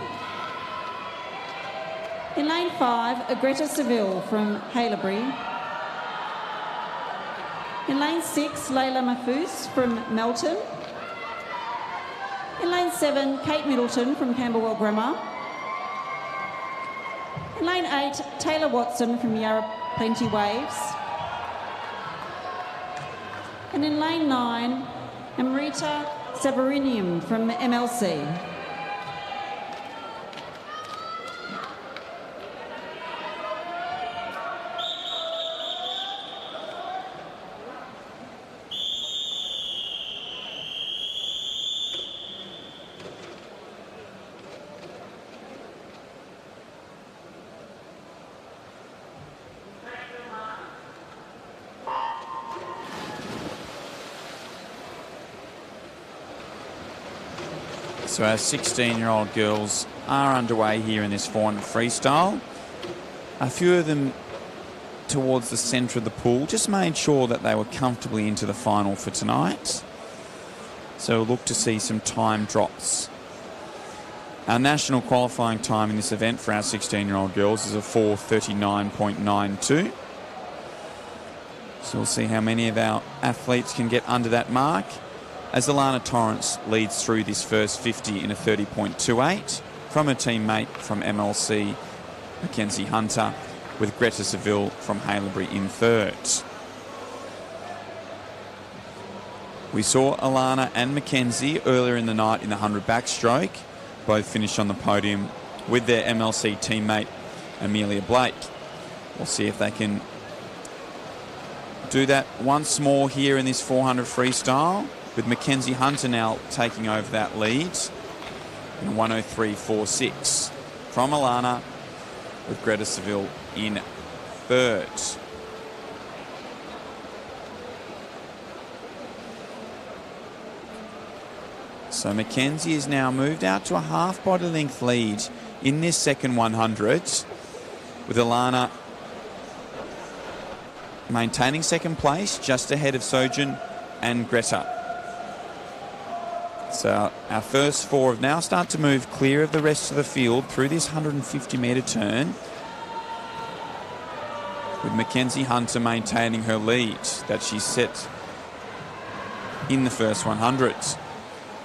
In lane 5, Greta Seville from Haileybury. In lane 6, Layla Mahfouz from Melton. In lane 7, Kate Middleton from Camberwell Grammar. In lane 8, Taylor Watson from Yarra Plenty Waves. And in lane 9, Amrita Severinium from MLC. So our 16-year-old girls are underway here in this 400 freestyle. A few of them towards the centre of the pool, just made sure that they were comfortably into the final for tonight. So we'll look to see some time drops. Our national qualifying time in this event for our 16-year-old girls is a 4:39.92. So we'll see how many of our athletes can get under that mark, as Alana Torrance leads through this first 50 in a 30.28 from her teammate from MLC, Mackenzie Hunter, with Greta Seville from Haileybury in third. We saw Alana and Mackenzie earlier in the night in the 100 backstroke, both finished on the podium with their MLC teammate Amelia Blake. We'll see if they can do that once more here in this 400 freestyle, with Mackenzie Hunter now taking over that lead in a 1:03.46 from Alana, with Greta Seville in third. So Mackenzie has now moved out to a half body length lead in this second 100, with Alana maintaining second place just ahead of Sojin and Greta. So our first four have now started to move clear of the rest of the field through this 150-metre turn, with Mackenzie Hunter maintaining her lead that she set in the first 100.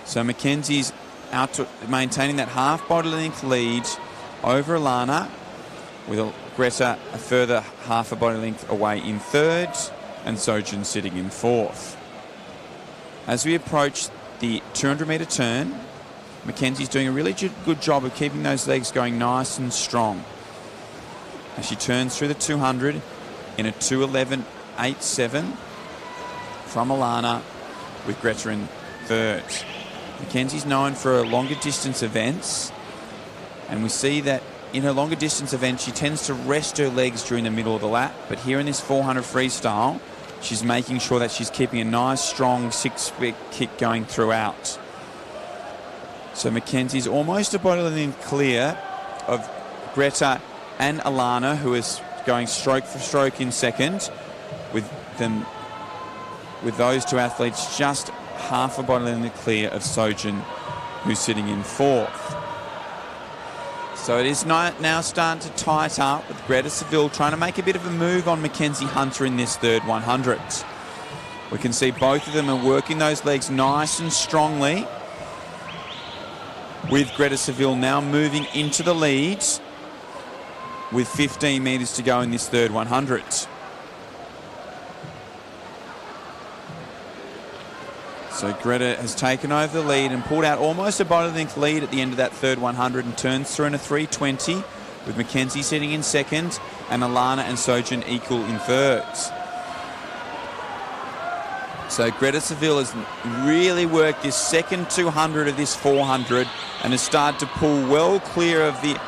So Mackenzie's out to maintaining that half body length lead over Alana, with Greta a further half a body length away in third, and Sojin sitting in fourth. As we approach the 200-metre turn, Mackenzie's doing a really good job of keeping those legs going nice and strong, as she turns through the 200 in a 2:11.87 from Alana, with Greta in third. Mackenzie's known for her longer distance events, and we see that in her longer distance events she tends to rest her legs during the middle of the lap, but here in this 400 freestyle she's making sure that she's keeping a nice strong six-split kick going throughout. So Mackenzie's almost a body length clear of Greta and Alana, who is going stroke for stroke in second, with those two athletes just half a body length clear of Sojin, who's sitting in fourth. So it is now starting to tight up, with Greta Seville trying to make a bit of a move on Mackenzie Hunter in this third 100. We can see both of them are working those legs nice and strongly, with Greta Seville now moving into the lead with 15 metres to go in this third 100. So Greta has taken over the lead and pulled out almost a body length lead at the end of that third 100, and turns through in a 3:20, with Mackenzie sitting in second and Alana and Sojin equal in third. So Greta Seville has really worked this second 200 of this 400 and has started to pull well clear of the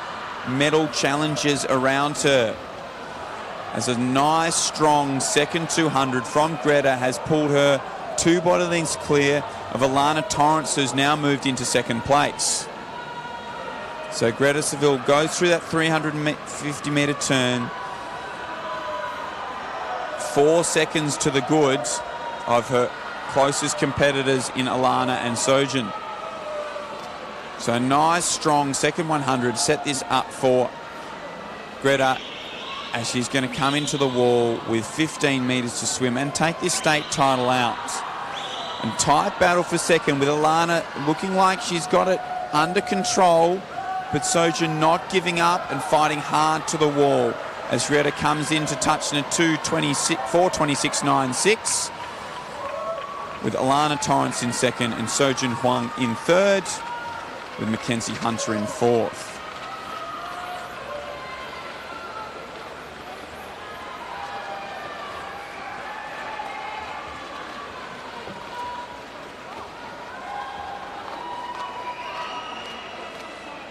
medal challenges around her, as a nice strong second 200 from Greta has pulled her 2 body lengths clear of Alana Torrance, who's now moved into second place. So Greta Seville goes through that 350-metre turn, 4 seconds to the good of her closest competitors in Alana and Sojin. So a nice strong second 100 set this up for Greta, as she's going to come into the wall with 15 metres to swim and take this state title out. And tight battle for second, with Alana looking like she's got it under control, but Sojin not giving up and fighting hard to the wall, as Greta comes in to touch in a 4:26.96, with Alana Torrance in second and Sojin Huang in third, with Mackenzie Hunter in fourth.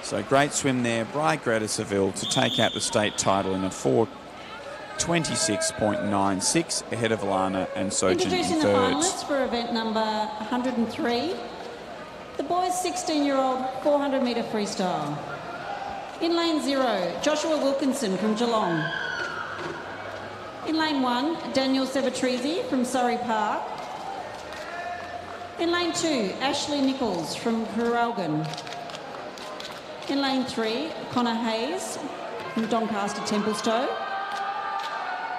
So great swim there by Greta Seville to take out the state title in a 4:26.96, ahead of Alana and Sojin in Introducing the third. finalists for event number 103. The boys' 16-year-old 400-metre freestyle. In lane 0, Joshua Wilkinson from Geelong. In lane 1, Daniel Sevatrizi from Surrey Park. In lane 2, Ashley Nichols from Curralgan. In lane 3, Connor Hayes from Doncaster Templestowe.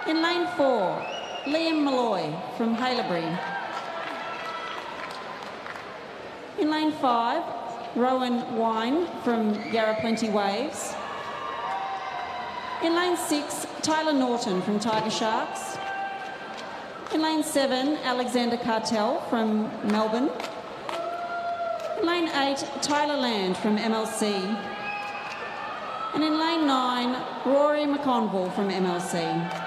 In lane 4, Liam Malloy from Haileybury. In lane 5, Rowan Wine from Yarra Plenty Waves. In lane 6, Tyler Norton from Tiger Sharks. In lane 7, Alexander Cartel from Melbourne. In lane 8, Tyler Land from MLC. And in lane 9, Rory McConville from MLC.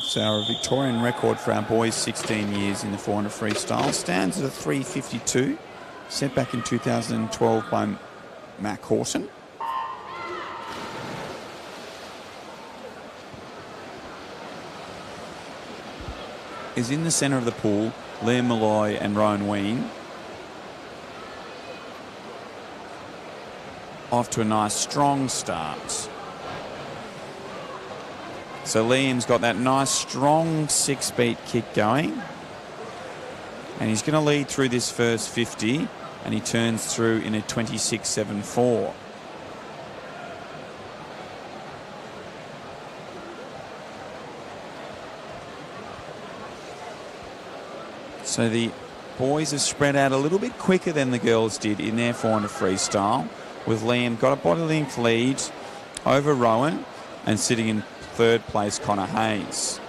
So our Victorian record for our boys 16 years in the 400 freestyle stands at a 3:52, set back in 2012 by Mac Horton. Is in the centre of the pool, Liam Malloy and Rowan Ween. Off to a nice strong start. So Liam's got that nice strong 6-beat kick going. And he's going to lead through this first 50, and he turns through in a 26.74. So the boys have spread out a little bit quicker than the girls did in their 400 freestyle, with Liam got a body length lead over Rowan and sitting in third place, Connor Hayes.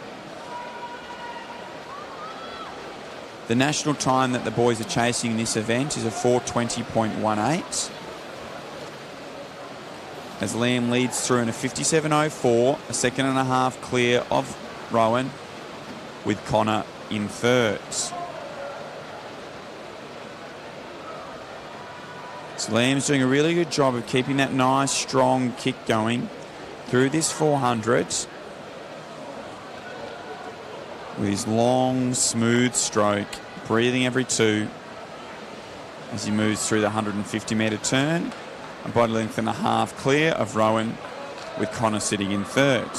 The national time that the boys are chasing in this event is a 4:20.18. As Liam leads through in a 57.04, a second and a half clear of Rowan, with Connor in third. So Liam's doing a really good job of keeping that nice strong kick going through this 400 with his long, smooth stroke, breathing every two as he moves through the 150-metre turn. A body length and a half clear of Rowan, with Connor sitting in third.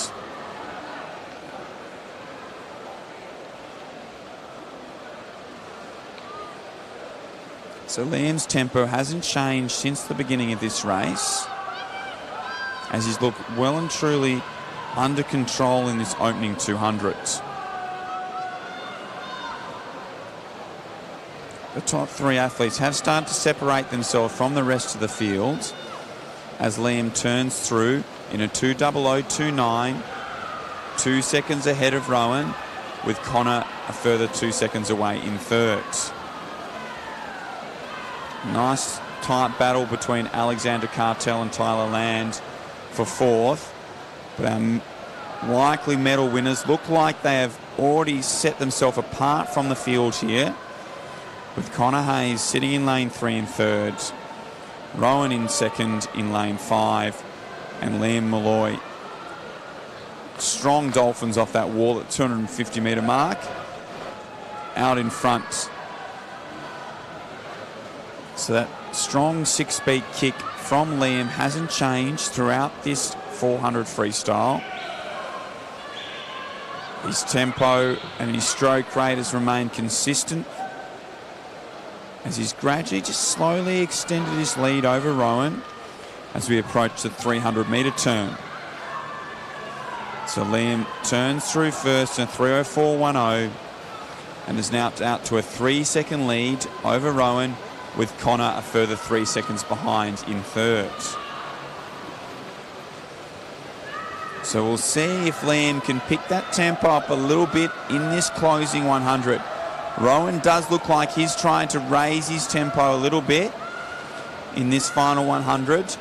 So Liam's tempo hasn't changed since the beginning of this race, as he's looked well and truly under control in this opening 200. The top three athletes have started to separate themselves from the rest of the field as Liam turns through in a 2:00.29, 2 seconds ahead of Rowan, with Connor a further 2 seconds away in third. Nice tight battle between Alexander Cartel and Tyler Land for fourth, but our likely medal winners look like they have already set themselves apart from the field here, with Connor Hayes sitting in lane 3 in third, Rowan in second in lane 5, and Liam Malloy. Strong Dolphins off that wall at 250-metre mark, out in front. So that strong 6-beat kick from Liam hasn't changed throughout this 400 freestyle. His tempo and his stroke rate has remained consistent as he's gradually just slowly extended his lead over Rowan as we approach the 300-metre turn. So Liam turns through first in a 3:04.10 and is now out to a 3-second lead over Rowan, with Connor a further 3 seconds behind in third. So we'll see if Liam can pick that tempo up a little bit in this closing 100. Rowan does look like he's trying to raise his tempo a little bit in this final 100.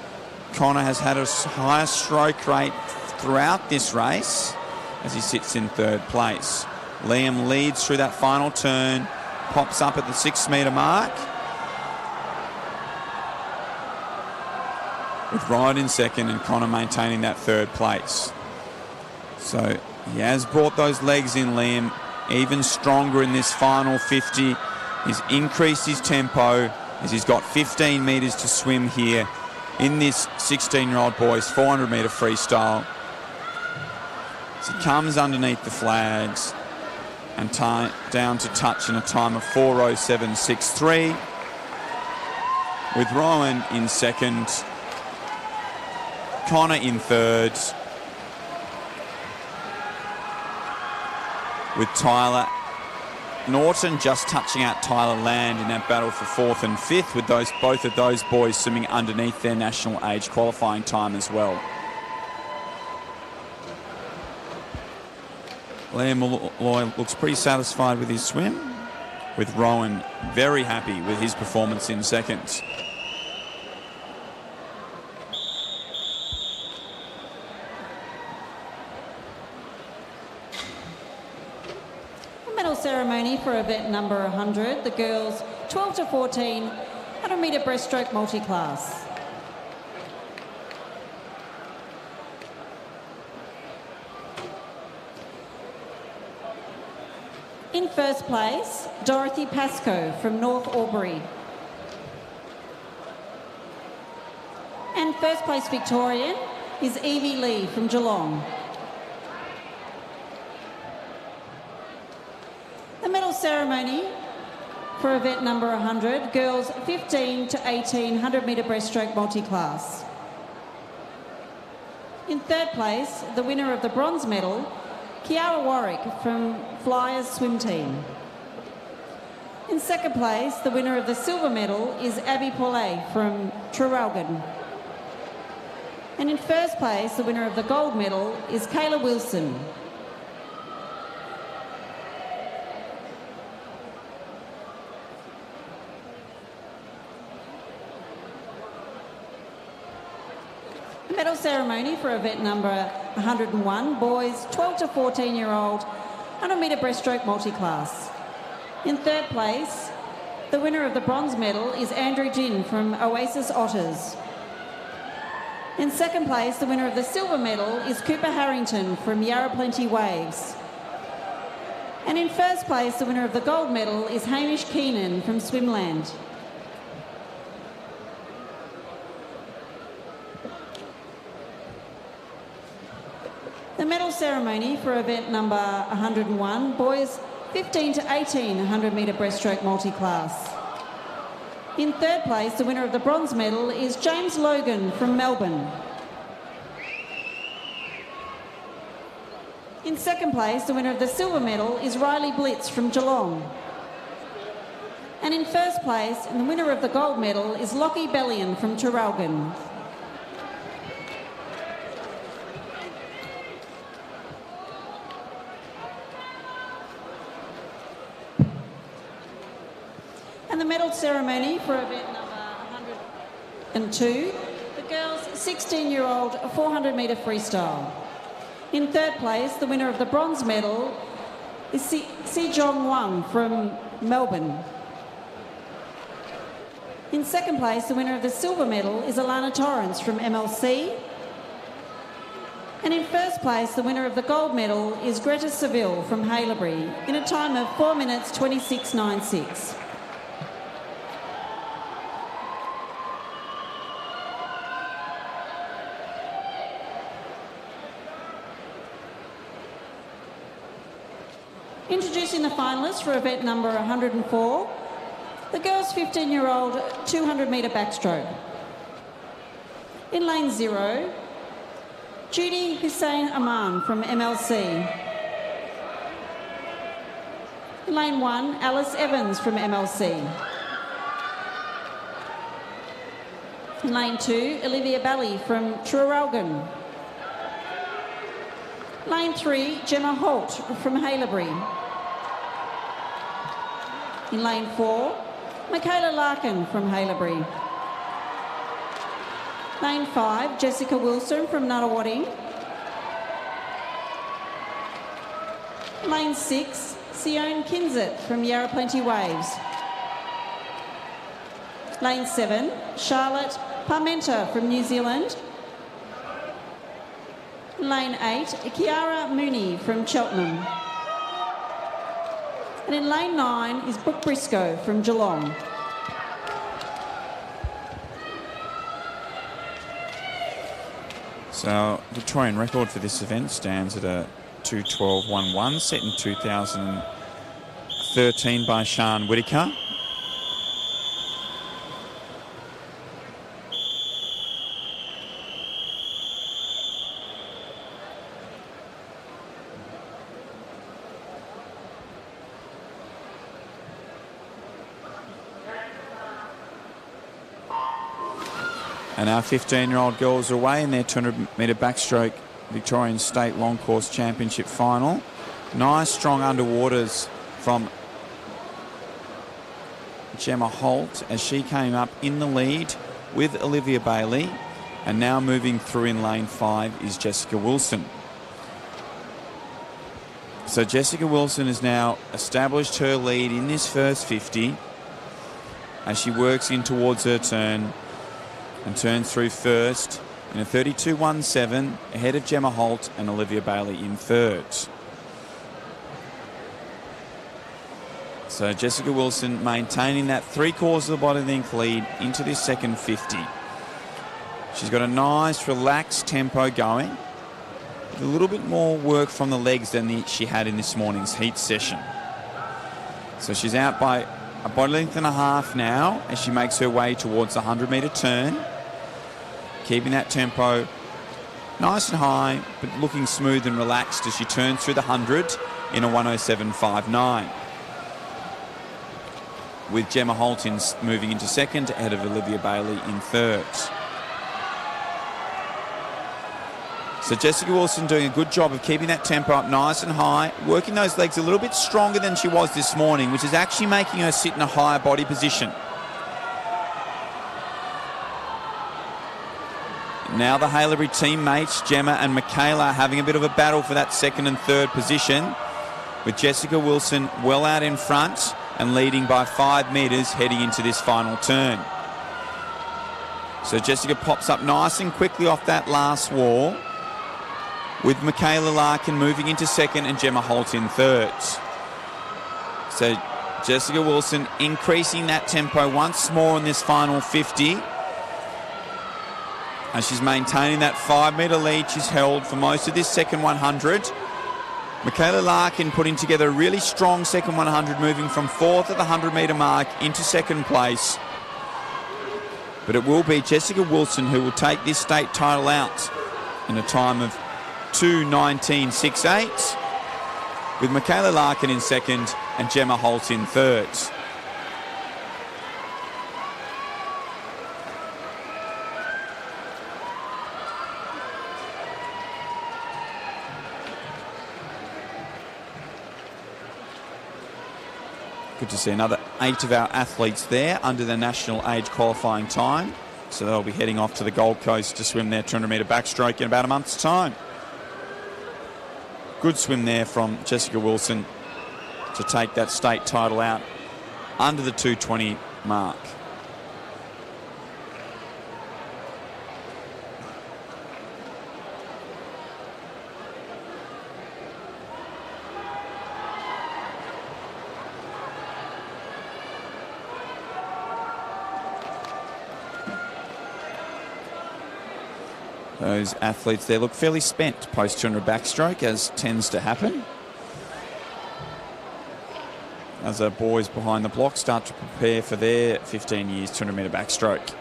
Connor has had a higher stroke rate throughout this race as he sits in third place. Liam leads through that final turn, pops up at the 6-metre mark, with Ryan in second and Connor maintaining that third place. So he has brought those legs in, Liam, even stronger in this final 50. He's increased his tempo as he's got 15 metres to swim here in this 16-year-old boys 400-metre freestyle. As he comes underneath the flags and down to touch in a time of 4:07.63, with Rowan in second, Connor in third, with Tyler Norton just touching out Tyler Land in that battle for fourth and fifth, with both of those boys swimming underneath their national age qualifying time as well. Liam Malloy looks pretty satisfied with his swim, with Rowan very happy with his performance in second. Medal ceremony for event number 100, the girls 12 to 14, 100 metre breaststroke multi-class. In first place, Dorothy Pascoe from North Albury. And first place Victorian is Evie Lee from Geelong. The medal ceremony for event number 100, girls 15 to 18, 100 metre breaststroke multi-class. In third place, the winner of the bronze medal, Kiara Warwick from Flyers swim team. In second place, the winner of the silver medal is Abby Paulet from Traralgon. And in first place, the winner of the gold medal is Kayla Wilson. Medal ceremony for event number 101, boys 12 to 14-year-old, 100 metre breaststroke multi-class. In third place, the winner of the bronze medal is Andrew Ginn from Oasis Otters. In second place, the winner of the silver medal is Cooper Harrington from Yarra Plenty Waves. And in first place, the winner of the gold medal is Hamish Keenan from Swimland. The medal ceremony for event number 101, boys 15 to 18, 100 metre breaststroke multi-class. In third place, the winner of the bronze medal is James Logan from Melbourne. In second place, the winner of the silver medal is Riley Blitz from Geelong. And in first place, and the winner of the gold medal is Lockie Bellion from Traralgon. And the medal ceremony for event number 102, the girls 16-year-old 400 metre freestyle. In third place, the winner of the bronze medal is Si Jong Wang from Melbourne. In second place, the winner of the silver medal is Alana Torrance from MLC. And in first place, the winner of the gold medal is Greta Seville from Haileybury in a time of 4 minutes 26.96. Introducing the finalists for event number 104, the girls 15-year-old 200 metre backstroke. In lane 0, Judy Hussein Aman from MLC. In lane 1, Alice Evans from MLC. In lane 2, Olivia Bally from Traralgon. Lane 3, Gemma Holt from Haileybury. In lane 4, Michaela Larkin from Haileybury. Lane 5, Jessica Wilson from Nuttawading. Lane 6, Sione Kinzet from Yarra Plenty Waves. Lane 7, Charlotte Parmenta from New Zealand. Lane 8, Kiara Mooney from Cheltenham. And in lane 9 is Brooke Briscoe from Geelong. So, Victorian record for this event stands at a 2:12.11, set in 2013 by Sian Whittaker. And our 15-year-old girls are away in their 200-metre backstroke Victorian State Long Course Championship final. Nice, strong underwaters from Gemma Holt as she came up in the lead with Olivia Bailey. And now moving through in lane 5 is Jessica Wilson. So Jessica Wilson has now established her lead in this first 50 as she works in towards her turn and turns through first in a 32.17 ahead of Gemma Holt and Olivia Bailey in third. So Jessica Wilson maintaining that 3/4 of the body length lead into this second 50. She's got a nice relaxed tempo going, with a little bit more work from the legs than she had in this morning's heat session. So she's out by a body length and a half now as she makes her way towards the 100-metre turn. Keeping that tempo nice and high, but looking smooth and relaxed as she turns through the 100 in a 1:07.59. With Gemma Holt moving into second ahead of Olivia Bailey in third. So Jessica Wilson doing a good job of keeping that tempo up nice and high, working those legs a little bit stronger than she was this morning, which is actually making her sit in a higher body position. Now the Haileybury teammates, Gemma and Michaela, having a bit of a battle for that second and third position, with Jessica Wilson well out in front and leading by 5 metres heading into this final turn. So Jessica pops up nice and quickly off that last wall, with Michaela Larkin moving into second and Gemma Holt in third. So Jessica Wilson increasing that tempo once more in this final 50. And she's maintaining that 5-metre lead she's held for most of this second 100. Michaela Larkin putting together a really strong second 100, moving from 4th at the 100-metre mark into second place. But it will be Jessica Wilson who will take this state title out in a time of 2:19.68, with Michaela Larkin in second and Gemma Holt in third. Good to see another 8 of our athletes there under the national age qualifying time. So they'll be heading off to the Gold Coast to swim their 200-metre backstroke in about a month's time. Good swim there from Jessica Wilson to take that state title out under the 2:20 mark. Those athletes there look fairly spent post 200 backstroke, as tends to happen, as our boys behind the block start to prepare for their 15 years 200-metre backstroke.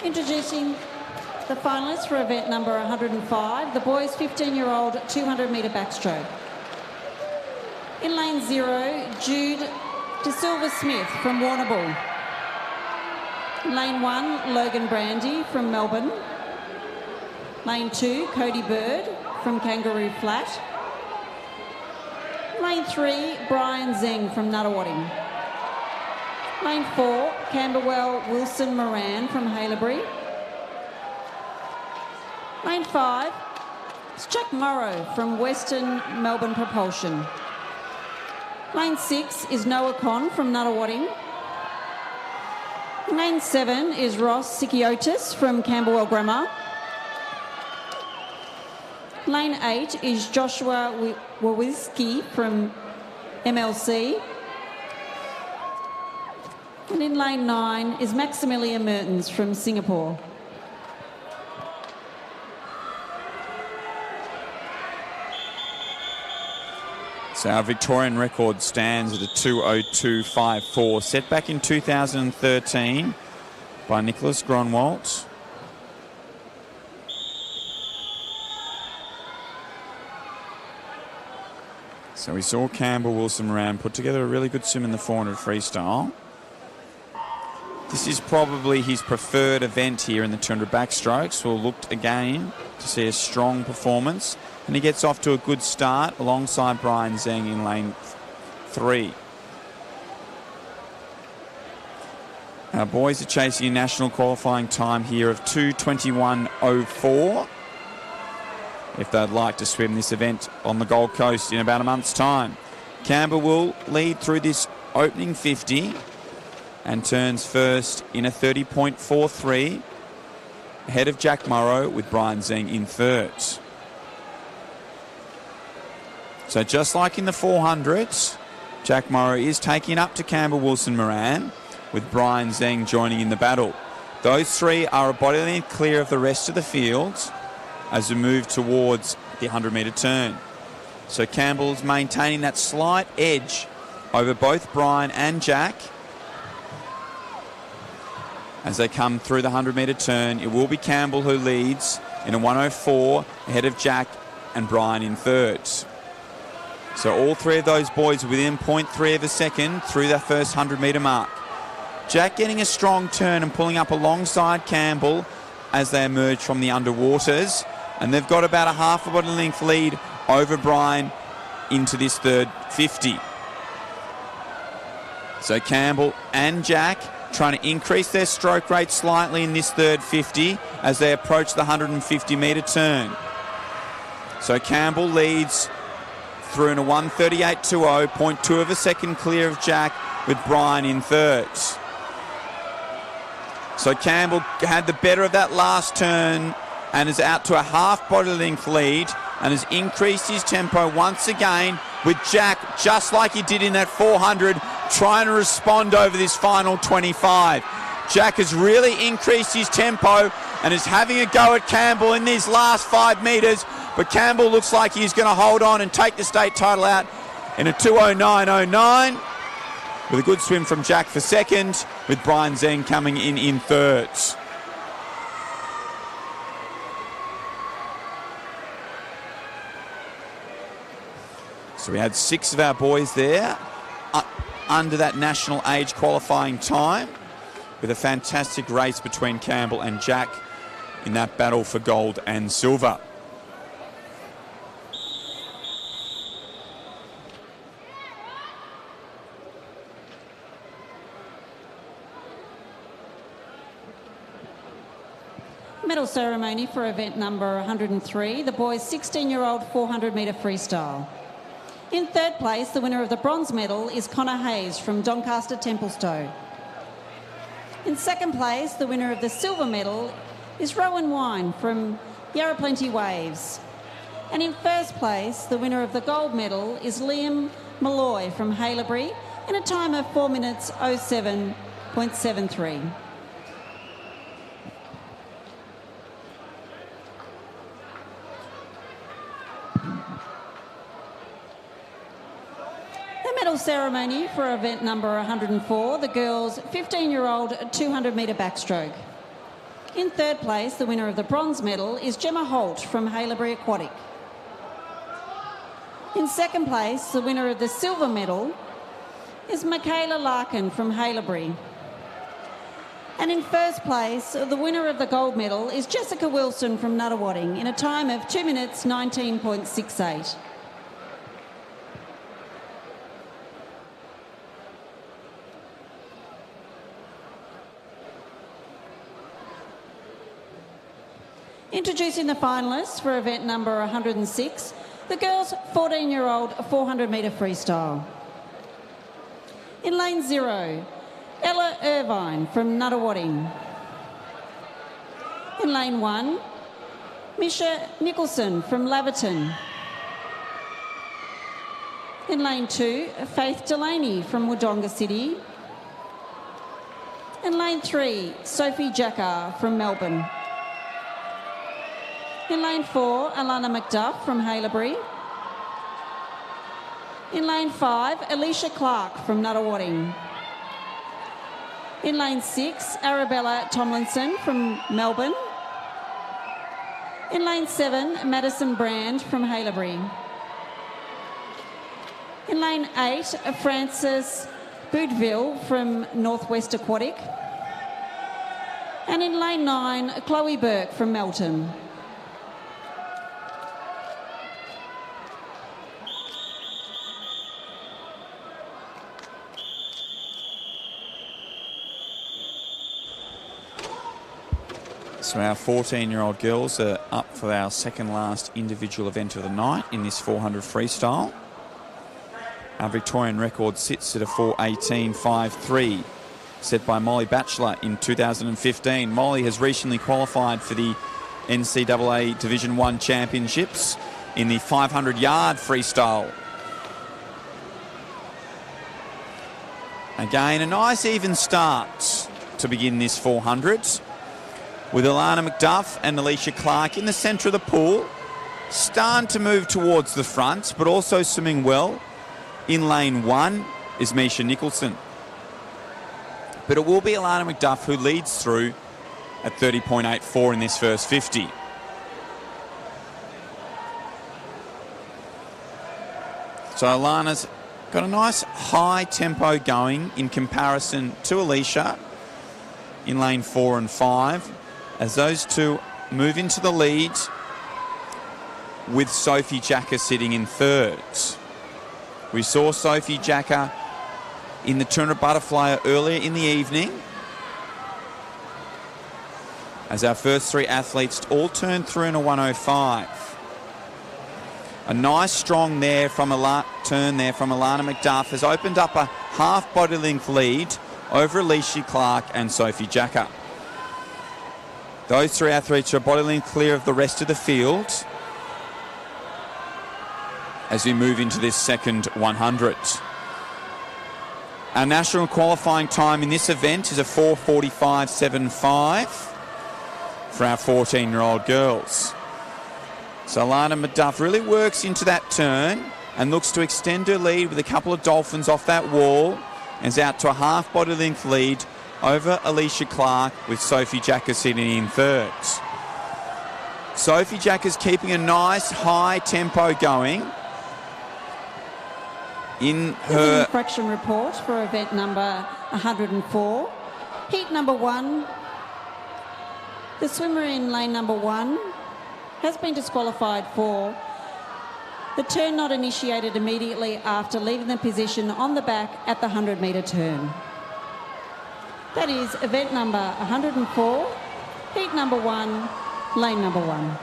Introducing the finalists for event number 105, the boys 15-year-old 200-metre backstroke. In lane 0, Jude De Silva Smith from Warrnambool. Lane 1, Logan Brandy from Melbourne. Lane 2, Cody Bird from Kangaroo Flat. Lane 3, Brian Zeng from Nuttawading. Lane 4, Camberwell Wilson Moran from Haileybury. Lane 5, it's Jack Morrow from Western Melbourne Propulsion. Lane 6 is Noah Con from Nuttawading. Lane 7 is Ross Sikiotis from Camberwell Grammar. Lane 8 is Joshua Wawiski from MLC. And in lane 9 is Maximilian Mertens from Singapore. So our Victorian record stands at a 2:02.54, set back in 2013 by Nicholas Gronwalt. So we saw Campbell Wilson Moran put together a really good swim in the 400 freestyle. This is probably his preferred event here in the 200 backstrokes. We'll look again to see a strong performance. And he gets off to a good start alongside Brian Zeng in lane 3. Our boys are chasing a national qualifying time here of 2:21.04. if they'd like to swim this event on the Gold Coast in about a month's time. Campbell will lead through this opening 50 and turns first in a 30.43, ahead of Jack Morrow with Brian Zeng in third. So just like in the 400s, Jack Morrow is taking up to Campbell Wilson Moran with Brian Zeng joining in the battle. Those three are a body length clear of the rest of the field as we move towards the 100-metre turn. So Campbell's maintaining that slight edge over both Brian and Jack. As they come through the 100-metre turn, it will be Campbell who leads in a 1:04 ahead of Jack and Brian in third. So all three of those boys within 0.3 of a second through that first 100-metre mark. Jack getting a strong turn and pulling up alongside Campbell as they emerge from the underwaters. And they've got about a half a body length lead over Brian into this third 50. So Campbell and Jack trying to increase their stroke rate slightly in this third 50 as they approach the 150-metre turn. So Campbell leads through in a 1:38.20, 0.2 of a second clear of Jack with Brian in third. So Campbell had the better of that last turn and is out to a half body length lead and has increased his tempo once again with Jack, just like he did in that 400, trying to respond over this final 25. Jack has really increased his tempo and is having a go at Campbell in these last 5 metres, but Campbell looks like he's going to hold on and take the state title out in a 2:09.09 with a good swim from Jack for second, with Brian Zeng coming in third. So we had 6 of our boys there under that national age qualifying time, with a fantastic race between Campbell and Jack in that battle for gold and silver. Medal ceremony for event number 103, the boys' 16-year-old 400-metre freestyle. In third place, the winner of the bronze medal is Connor Hayes from Doncaster Templestowe. In second place, the winner of the silver medal is Rowan Wine from Yarra Plenty Waves. And in first place, the winner of the gold medal is Liam Malloy from Haileybury in a time of 4 minutes 07.73. Medal ceremony for event number 104, the girls' 15-year-old 200-metre backstroke. In third place, the winner of the bronze medal is Gemma Holt from Haileybury Aquatic. In second place, the winner of the silver medal is Michaela Larkin from Haileybury. And in first place, the winner of the gold medal is Jessica Wilson from Nuttawading in a time of 2 minutes 19.68. Introducing the finalists for event number 106, the girls' 14-year-old 400-metre freestyle. In lane 0, Ella Irvine from Nuttawading. In lane 1, Misha Nicholson from Laverton. In lane 2, Faith Delaney from Wodonga City. In lane 3, Sophie Jackar from Melbourne. In lane 4, Alana McDuff from Haileybury. In lane 5, Alicia Clark from Nuttawading. In lane 6, Arabella Tomlinson from Melbourne. In lane 7, Madison Brand from Haileybury. In lane 8, Frances Boudville from Northwest Aquatic. And in lane 9, Chloe Burke from Melton. So our 14-year-old girls are up for our second last individual event of the night in this 400 freestyle. Our Victorian record sits at a 4:18.53, set by Molly Batchelor in 2015. Molly has recently qualified for the NCAA Division 1 Championships in the 500-yard freestyle. Again, a nice even start to begin this 400, with Alana McDuff and Alicia Clark in the centre of the pool, starting to move towards the front, but also swimming well. In lane 1 is Misha Nicholson. But it will be Alana McDuff who leads through at 30.84 in this first 50. So Alana's got a nice high tempo going in comparison to Alicia in lane 4 and 5. As those two move into the lead, with Sophie Jackar sitting in third. We saw Sophie Jackar in the 200 butterfly earlier in the evening, as our first three athletes all turned through in a 105. A nice strong there from turn there from Alana McDuff has opened up a half body length lead over Alicia Clark and Sophie Jackar. Those three athletes are body length clear of the rest of the field as we move into this second 100. Our national qualifying time in this event is a 4:45.75 for our 14-year-old girls. So Alana McDuff really works into that turn and looks to extend her lead with a couple of dolphins off that wall, and is out to a half body length lead over Alicia Clark, with Sophie Jackar sitting in third. Sophie Jackar's keeping a nice high tempo going in her infraction report for event number 104. Heat number 1. The swimmer in lane number 1 has been disqualified for the turn not initiated immediately after leaving the position on the back at the 100-metre turn. That is event number 104, heat number 1, lane number 1.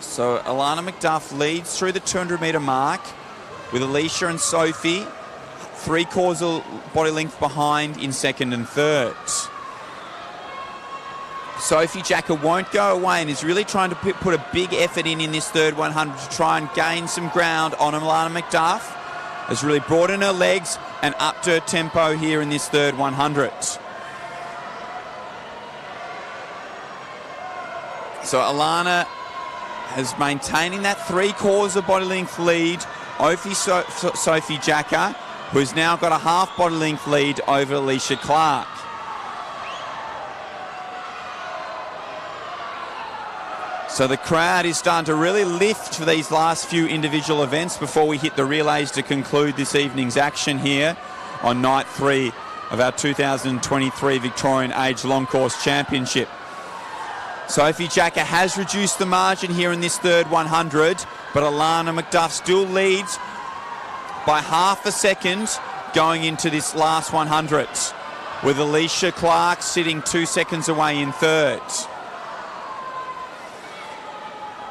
So Alana McDuff leads through the 200-metre mark, with Alicia and Sophie 3/4 body length behind in second and third. Sophie Jackar won't go away and is really trying to put a big effort in this third 100 to try and gain some ground on Alana McDuff. Has really brought in her legs and upped her tempo here in this third 100. So Alana is maintaining that 3/4 body length lead over Sophie Jackar, who's now got a half body length lead over Alicia Clark. So the crowd is starting to really lift for these last few individual events before we hit the relays to conclude this evening's action here on night 3 of our 2023 Victorian Age Long Course Championship. Sophie Jacka has reduced the margin here in this third 100, but Alana McDuff still leads by half a second going into this last 100, with Alicia Clark sitting 2 seconds away in third.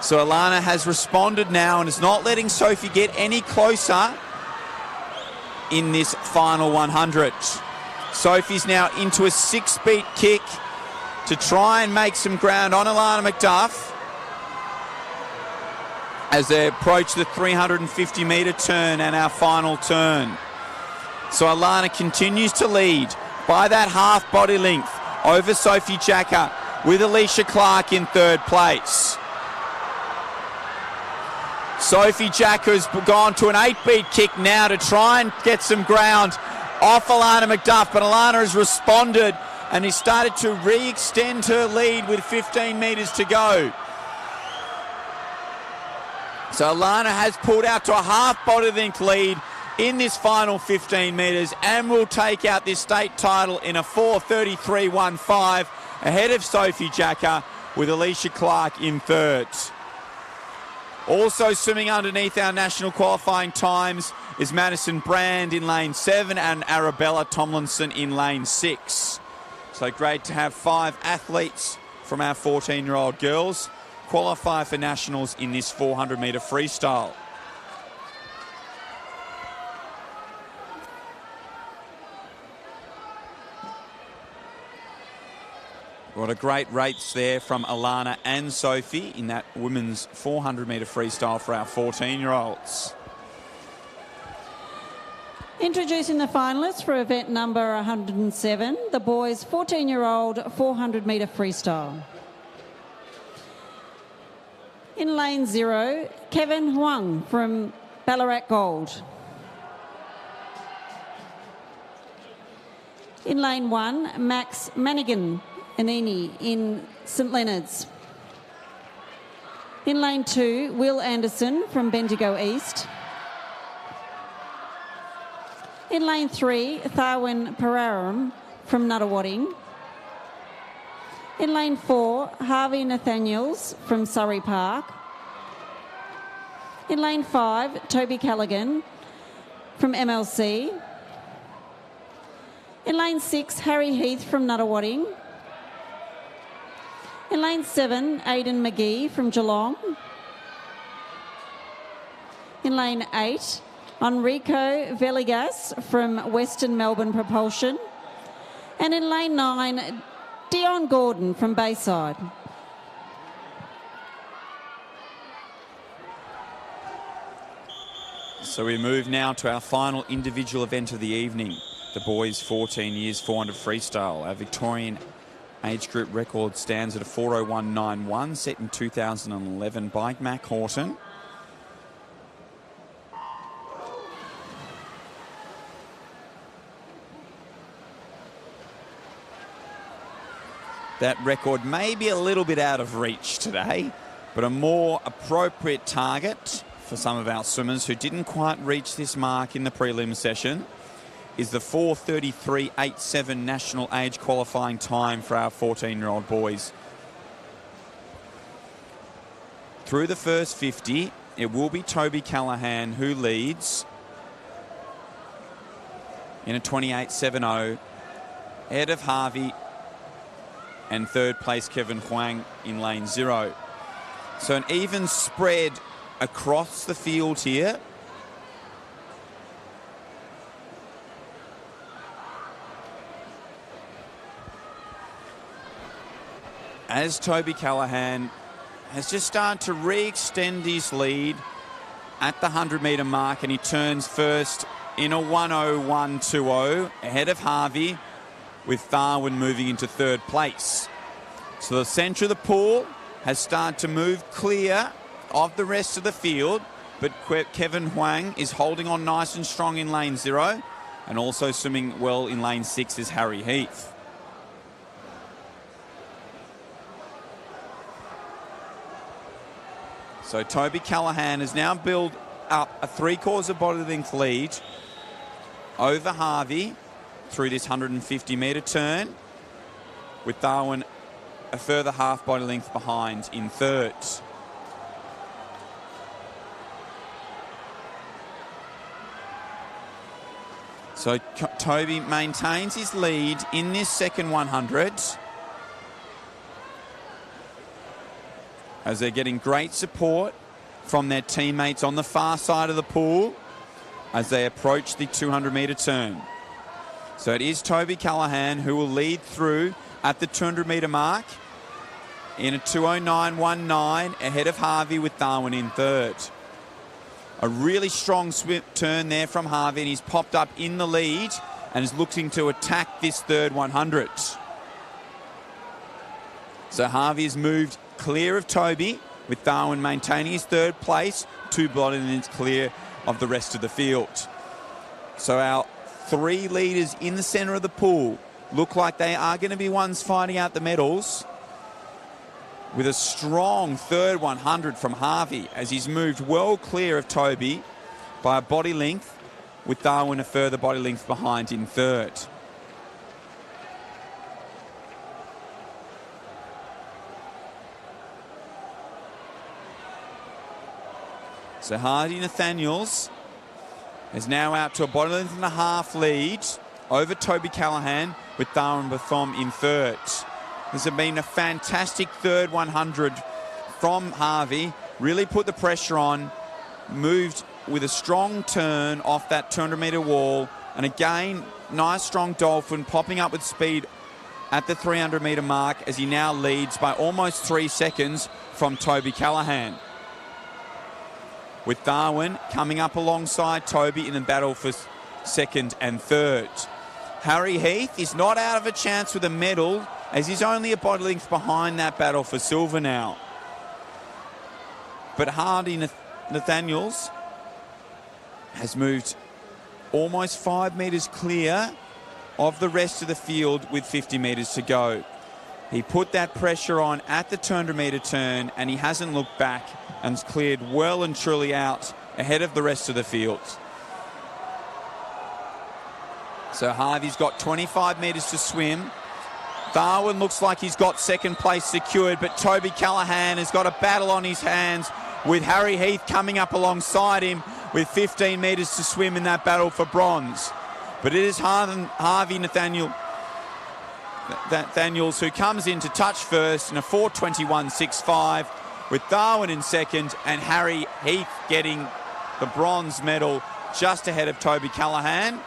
So Alana has responded now and is not letting Sophie get any closer in this final 100. Sophie's now into a 6-beat kick to try and make some ground on Alana McDuff as they approach the 350-metre turn and our final turn. So Alana continues to lead by that half body length over Sophie Jacka, with Alicia Clark in third place. Sophie Jacka has gone to an 8-beat kick now to try and get some ground off Alana McDuff, but Alana has responded and has started to re-extend her lead with 15 metres to go. So Alana has pulled out to a half body length lead in this final 15 metres and will take out this state title in a 4:33.15 ahead of Sophie Jacka, with Alicia Clark in third. Also swimming underneath our national qualifying times is Madison Brand in lane 7 and Arabella Tomlinson in lane 6. So great to have 5 athletes from our 14-year-old girls qualify for nationals in this 400-metre freestyle. What a great race there from Alana and Sophie in that women's 400-metre freestyle for our 14-year-olds. Introducing the finalists for event number 107, the boys' 14-year-old 400-metre freestyle. In lane 0, Kevin Huang from Ballarat Gold. In lane 1, Max Manigan Anini in St Leonard's. In lane 2, Will Anderson from Bendigo East. In lane 3, Tharwin Pararam from Nuttawading. In lane 4, Harvey Nathaniels from Surrey Park. In lane 5, Toby Callaghan from MLC. In lane 6, Harry Heath from Nuttawading. In lane 7, Aidan McGee from Geelong. In lane 8, Enrico Veligas from Western Melbourne Propulsion. And in lane 9, Dion Gordon from Bayside. So we move now to our final individual event of the evening, the boys 14 years 400 freestyle. Our Victorian age group record stands at a 4:01.91, set in 2011 by Mac Horton. That record may be a little bit out of reach today, but a more appropriate target for some of our swimmers who didn't quite reach this mark in the prelim session is the 4:33.87 national age qualifying time for our 14-year-old boys. Through the first 50, it will be Toby Callaghan who leads in a 28.70, ahead of Harvey, and third place Kevin Huang in lane 0. So an even spread across the field here. As Toby Callaghan has just started to re-extend his lead at the 100-metre mark, and he turns first in a 1:01.20 ahead of Harvey, with Tharwin moving into third place. So the centre of the pool has started to move clear of the rest of the field, but Kevin Huang is holding on nice and strong in lane 0, and also swimming well in lane 6 is Harry Heath. So Toby Callaghan has now built up a 3/4 body length lead over Harvey, through this 150-metre turn, with Darwin a further half body length behind in third. So Toby maintains his lead in this second 100 as they're getting great support from their teammates on the far side of the pool as they approach the 200-metre turn. So it is Toby Callahan who will lead through at the 200-metre mark in a 2:09.19 ahead of Harvey, with Darwin in third. A really strong turn there from Harvey, and he's popped up in the lead and is looking to attack this third 100. So Harvey has moved clear of Toby, with Darwin maintaining his third place, 2 body lengths clear of the rest of the field. So our 3 leaders in the centre of the pool look like they are going to be ones fighting out the medals, with a strong third 100 from Harvey as he's moved well clear of Toby by a body length, with Darwin a further body length behind in third. So Hardy Nathaniels is now out to a body length and a half lead over Toby Callahan, with Darwin Bethom in third. This has been a fantastic third 100 from Harvey. Really put the pressure on, moved with a strong turn off that 200-metre wall, and again, nice strong dolphin popping up with speed at the 300-metre mark as he now leads by almost 3 seconds from Toby Callahan, with Darwin coming up alongside Toby in the battle for second and third. Harry Heath is not out of a chance with a medal, as he's only a body length behind that battle for silver now. But Hardy Nathaniels has moved almost 5 metres clear of the rest of the field with 50 metres to go. He put that pressure on at the 200-metre turn, and he hasn't looked back and has cleared well and truly out ahead of the rest of the field. So Harvey's got 25 metres to swim. Darwin looks like he's got second place secured, but Toby Callahan has got a battle on his hands, with Harry Heath coming up alongside him with 15 metres to swim in that battle for bronze. But it is Harvey Nathaniels who comes in to touch first in a 4:21.65, with Darwin in second and Harry Heath getting the bronze medal just ahead of Toby Callahan,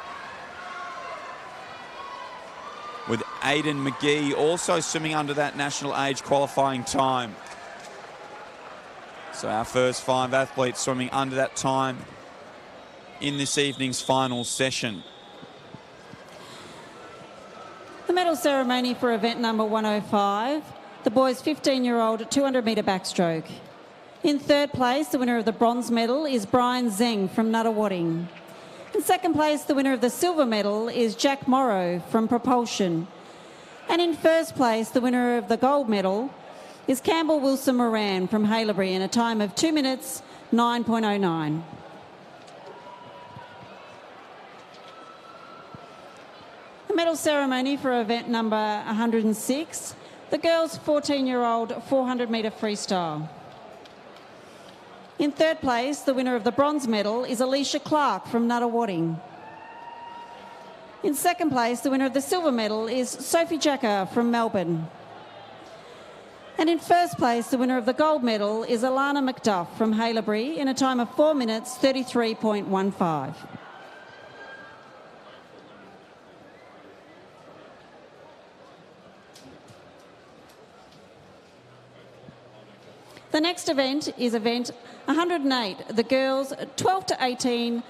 with Aidan McGee also swimming under that national age qualifying time. So our first 5 athletes swimming under that time in this evening's final session. The medal ceremony for event number 105, the boys' 15-year-old 200-metre backstroke. In third place, the winner of the bronze medal is Brian Zeng from Nuttawading. In second place, the winner of the silver medal is Jack Morrow from propulsion. And in first place, the winner of the gold medal is Campbell Wilson Moran from Haileybury in a time of 2 minutes 9.09. The medal ceremony for event number 106, the girls' 14-year-old 400-metre freestyle. In third place, the winner of the bronze medal is Alicia Clark from Nuttawading. In second place, the winner of the silver medal is Sophie Jacker from Melbourne. And in first place, the winner of the gold medal is Alana McDuff from Haileybury in a time of 4 minutes 33.15. The next event is event 108, the girls 12 to 18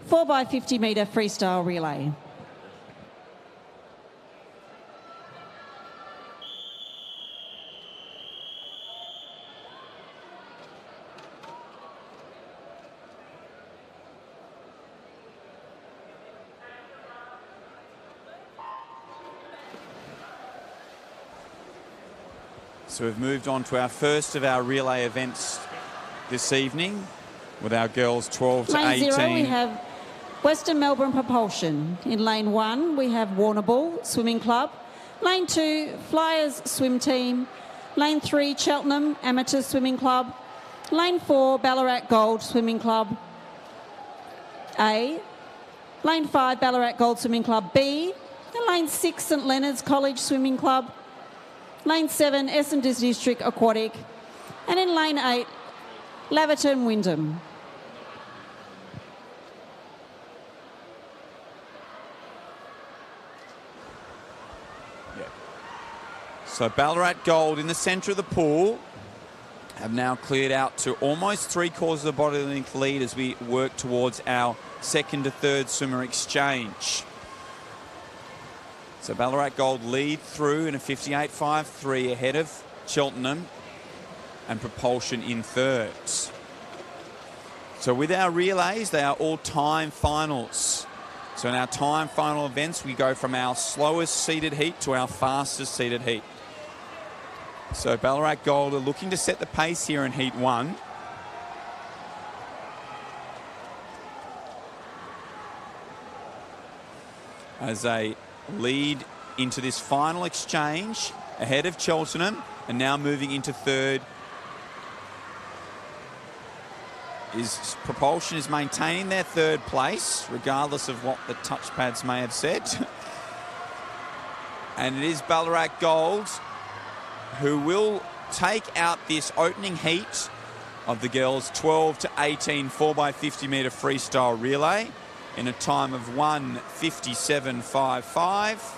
4x50 metre freestyle relay. So we've moved on to our first of our relay events this evening with our girls 12 to Lane 18. zero, we have Western Melbourne Propulsion. In lane 1, we have Warrnambool Swimming Club. Lane 2, Flyers Swim Team. Lane 3, Cheltenham Amateur Swimming Club. Lane 4, Ballarat Gold Swimming Club A. Lane 5, Ballarat Gold Swimming Club B. And lane 6, St Leonard's College Swimming Club. Lane 7, Essendon District Aquatic. And in lane 8, Laverton Wyndham. So Ballarat Gold in the centre of the pool have now cleared out to almost 3/4 of the body length lead as we work towards our second to third swimmer exchange. So Ballarat Gold lead through in a 58.53 ahead of Cheltenham and Propulsion in third. So with our relays, they are all time finals. So in our time final events, we go from our slowest seeded heat to our fastest seeded heat. So Ballarat Gold are looking to set the pace here in Heat 1. As they lead into this final exchange ahead of Cheltenham and now moving into third. Propulsion is maintaining their third place, regardless of what the touchpads may have said. And it is Ballarat Gold who will take out this opening heat of the girls 12 to 18 4x50 metre freestyle relay in a time of 1:57.55,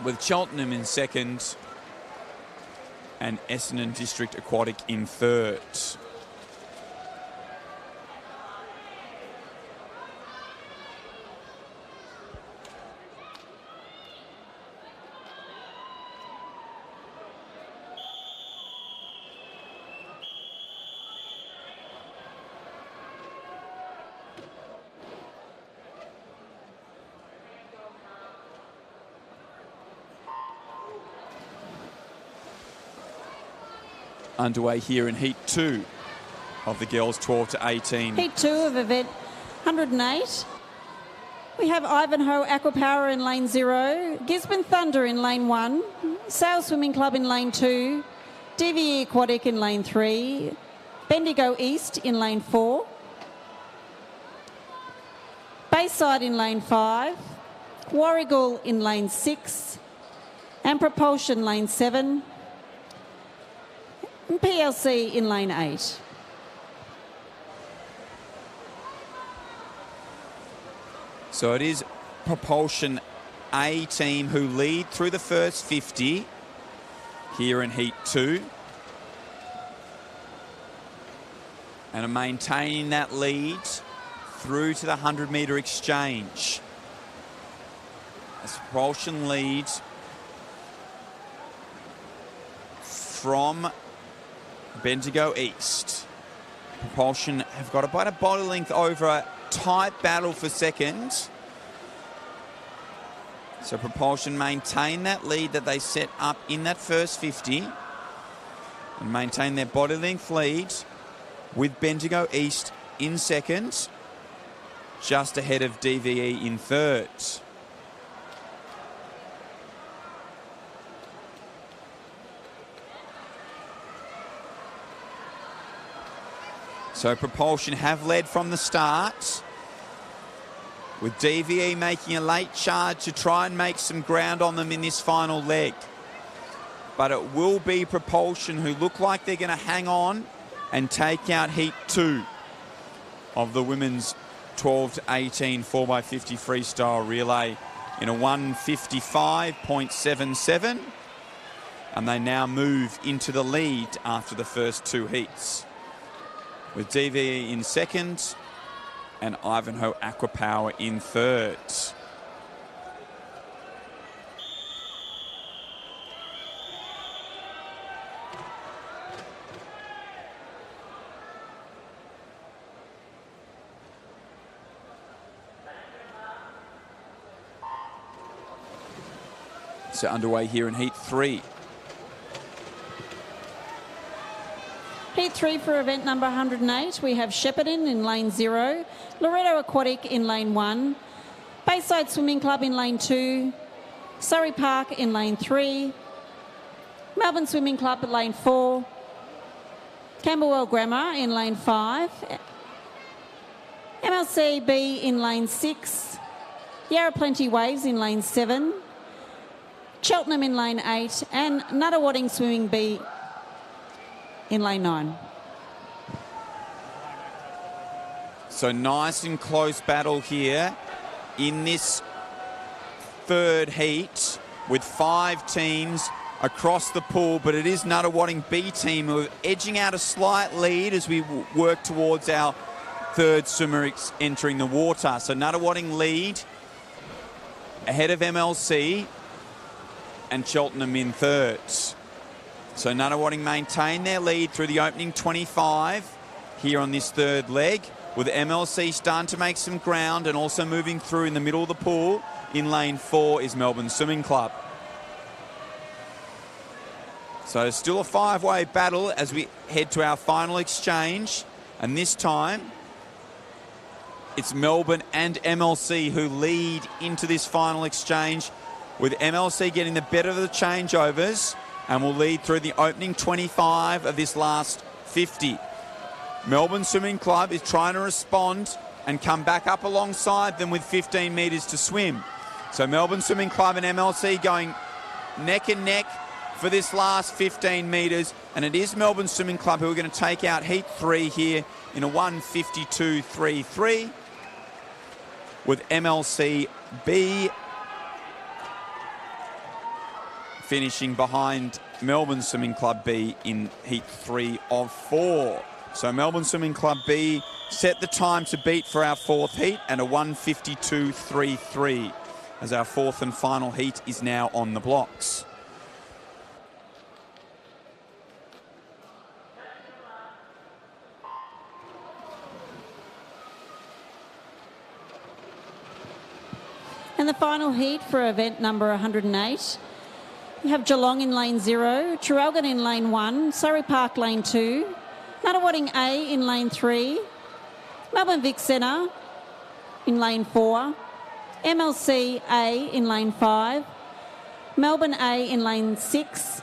with Cheltenham in second and Essendon District Aquatic in third. Underway here in Heat 2 of the girls 12 to 18. Heat 2 of event 108. We have Ivanhoe Aquapower in lane 0, Gisborne Thunder in lane 1, Sail Swimming Club in lane 2, DVE Aquatic in lane 3, Bendigo East in lane 4, Bayside in lane 5, Warragul in lane 6, and Propulsion lane 7, and PLC in lane 8. So it is Propulsion A team who lead through the first 50 here in Heat 2. And are maintaining that lead through to the 100-metre exchange. As Propulsion leads from Bendigo East. Propulsion have got about a body length over a tight battle for second. So Propulsion maintain that lead that they set up in that first 50 and maintain their body length lead with Bendigo East in second, just ahead of DVE in third. So Propulsion have led from the start, with DVE making a late charge to try and make some ground on them in this final leg. But it will be Propulsion who look like they're going to hang on and take out Heat 2 of the women's 12 to 18 4x50 freestyle relay in a 1:55.77. And they now move into the lead after the first two heats, with DVE in second and Ivanhoe Aquapower in third. So underway here in Heat 3. Heat Heat 3 for event number 108, we have Shepparton in lane 0, Loretto Aquatic in lane 1, Bayside Swimming Club in lane 2, Surrey Park in lane 3, Melbourne Swimming Club at lane 4, Camberwell Grammar in lane 5, MLC B in lane 6, Yarra Plenty Waves in lane 7, Cheltenham in lane 8, and Nuttawading Swimming B in lane 9. So nice and close battle here in this third heat with 5 teams across the pool, but it is Nuttawading B team who are edging out a slight lead as we work towards our third swimmer entering the water. So Nuttawading lead ahead of MLC and Cheltenham in third. So Nuttawading maintain their lead through the opening 25 here on this third leg, with MLC starting to make some ground and also moving through in the middle of the pool. In lane 4 is Melbourne Swimming Club. So still a 5-way battle as we head to our final exchange. And this time, it's Melbourne and MLC who lead into this final exchange, with MLC getting the better of the changeovers and will lead through the opening 25 of this last 50. Melbourne Swimming Club is trying to respond and come back up alongside them with 15 metres to swim. So Melbourne Swimming Club and MLC going neck and neck for this last 15 metres, and it is Melbourne Swimming Club who are going to take out Heat 3 here in a 1:52.33, with MLC B finishing behind Melbourne Swimming Club B in Heat 3 of 4. So Melbourne Swimming Club B set the time to beat for our fourth heat and a 1:52.33 as our fourth and final heat is now on the blocks. And the final heat for event number 108, we have Geelong in lane 0, Traralgon in lane 1, Surrey Park lane 2, Nuttawading A in lane 3, Melbourne Vic Centre in lane 4, MLC A in lane 5, Melbourne A in lane 6,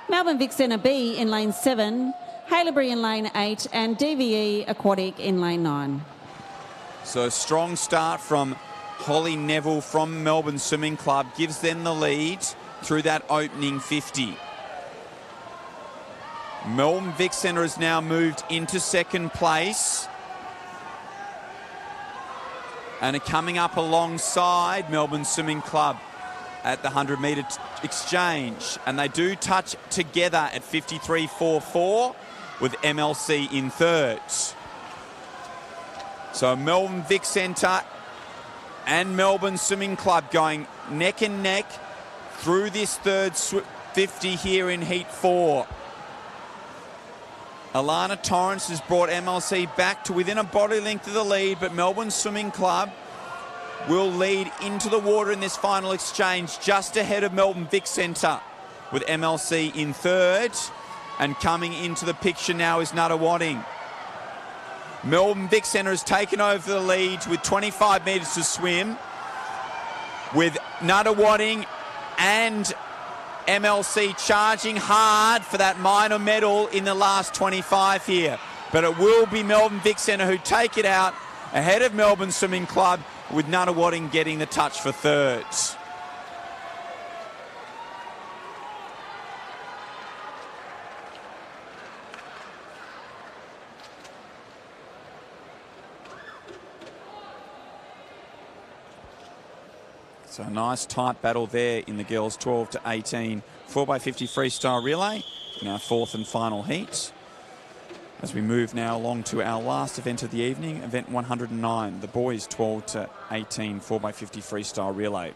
Melbourne Vic Centre B in lane 7, Haileybury in lane 8, and DVE Aquatic in lane 9. So a strong start from Holly Neville from Melbourne Swimming Club gives them the lead through that opening 50. Melbourne Vic Centre has now moved into second place and are coming up alongside Melbourne Swimming Club at the 100-metre exchange. And they do touch together at 53.44 with MLC in third. So Melbourne Vic Centre and Melbourne Swimming Club going neck and neck through this third 50 here in Heat 4. Alana Torrance has brought MLC back to within a body length of the lead, but Melbourne Swimming Club will lead into the water in this final exchange just ahead of Melbourne Vic Centre, with MLC in third. And coming into the picture now is Nuttawading. Melbourne Vic Centre has taken over the lead with 25 metres to swim, with Nuttawading and MLC charging hard for that minor medal in the last 25 here. But it will be Melbourne Vic Centre who take it out ahead of Melbourne Swimming Club, with Nuttawading getting the touch for third. So a nice tight battle there in the girls 12 to 18 4x50 freestyle relay in our fourth and final heat. As we move now along to our last event of the evening, event 109, the boys 12 to 18 4x50 freestyle relay.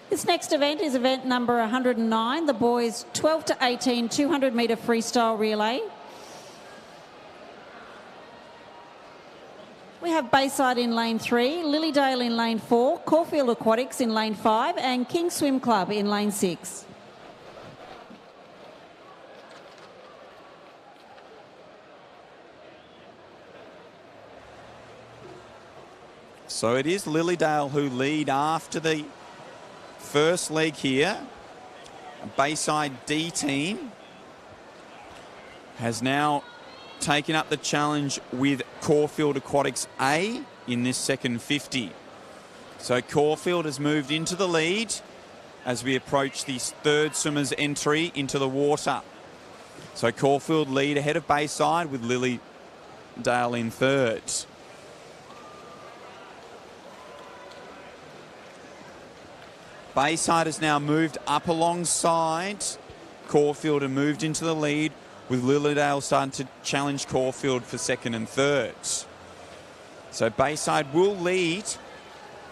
This next event is event number 109, the boys 12 to 18 200-metre freestyle relay. We have Bayside in lane 3, Lilydale in lane 4, Caulfield Aquatics in lane 5 and King Swim Club in lane 6. So it is Lilydale who lead after the first leg here. Bayside D team has now taken up the challenge with Caulfield Aquatics A in this second 50. So Caulfield has moved into the lead as we approach the third swimmer's entry into the water. So Caulfield lead ahead of Bayside with Lilydale in third. Bayside has now moved up alongside Caulfield and moved into the lead, with Lilydale starting to challenge Caulfield for second and third. So Bayside will lead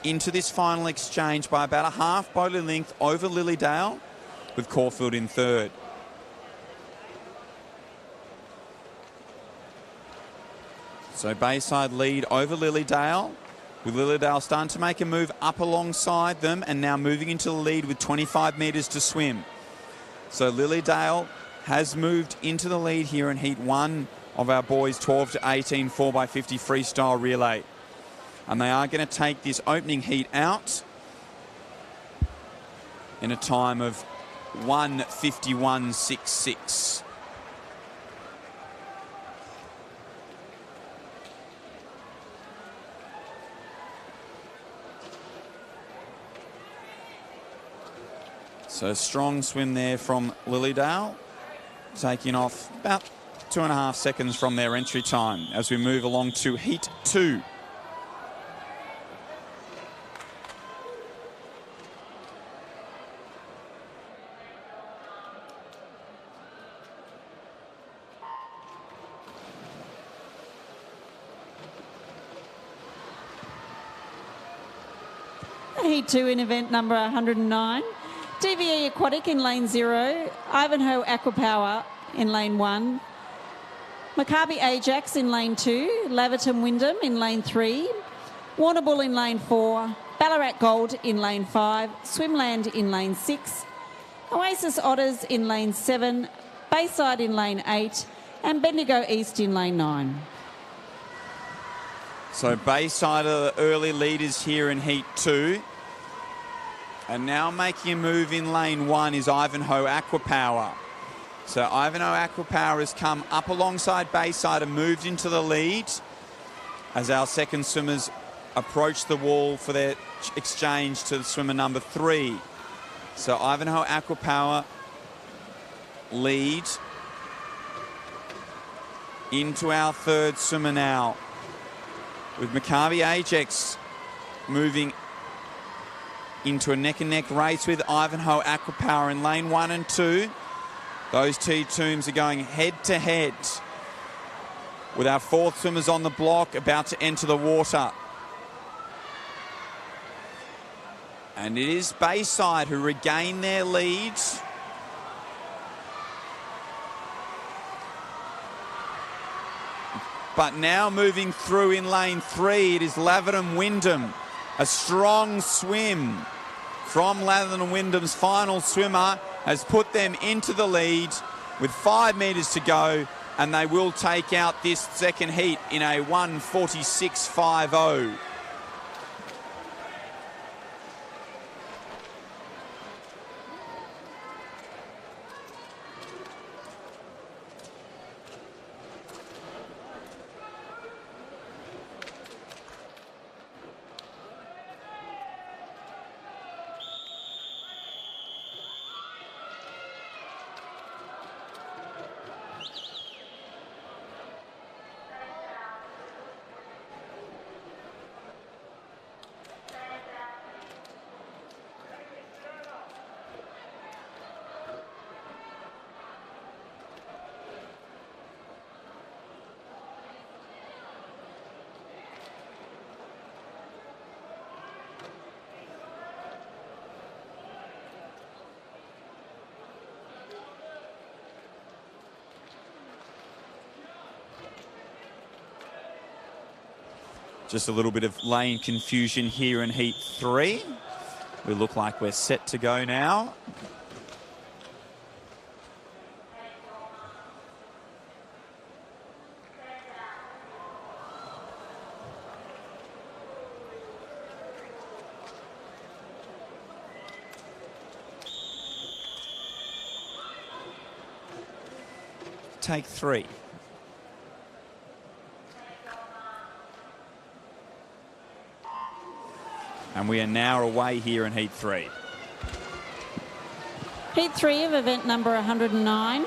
into this final exchange by about a half body length over Lilydale, with Caulfield in third. So Bayside lead over Lilydale, with Lilydale starting to make a move up alongside them and now moving into the lead with 25 metres to swim. So Lilydale has moved into the lead here in heat 1 of our boys 12 to 18 4x50 freestyle relay. And they are going to take this opening heat out in a time of 1:51.66. So strong swim there from Lilydale, taking off about 2.5 seconds from their entry time as we move along to heat 2. Heat 2 in event number 109. DVE Aquatic in lane 0, Ivanhoe Aquapower in lane 1, Maccabi Ajax in lane 2, Laverton Wyndham in lane 3, Warrnambool in lane 4, Ballarat Gold in lane 5, Swimland in lane 6, Oasis Otters in lane 7, Bayside in lane 8 and Bendigo East in lane 9. So Bayside are the early leaders here in heat 2. And now making a move in lane 1 is Ivanhoe Aquapower. So Ivanhoe Aquapower has come up alongside Bayside and moved into the lead as our second swimmers approach the wall for their exchange to swimmer number 3. So Ivanhoe Aquapower lead into our third swimmer now, with Maccabi Ajax moving into a neck-and-neck race with Ivanhoe Aquapower in lane 1 and 2. Those two teams are going head-to-head with our fourth swimmers on the block about to enter the water. And it is Bayside who regain their lead. But now moving through in lane 3, it is Laverton Wyndham. A strong swim from Laverton Wyndham's final swimmer has put them into the lead with 5 metres to go, and they will take out this second heat in a 1:46.50. Just a little bit of lane confusion here in heat 3. We look like we're set to go now. Take 3. And we are now away here in heat 3. Heat 3 of event number 109.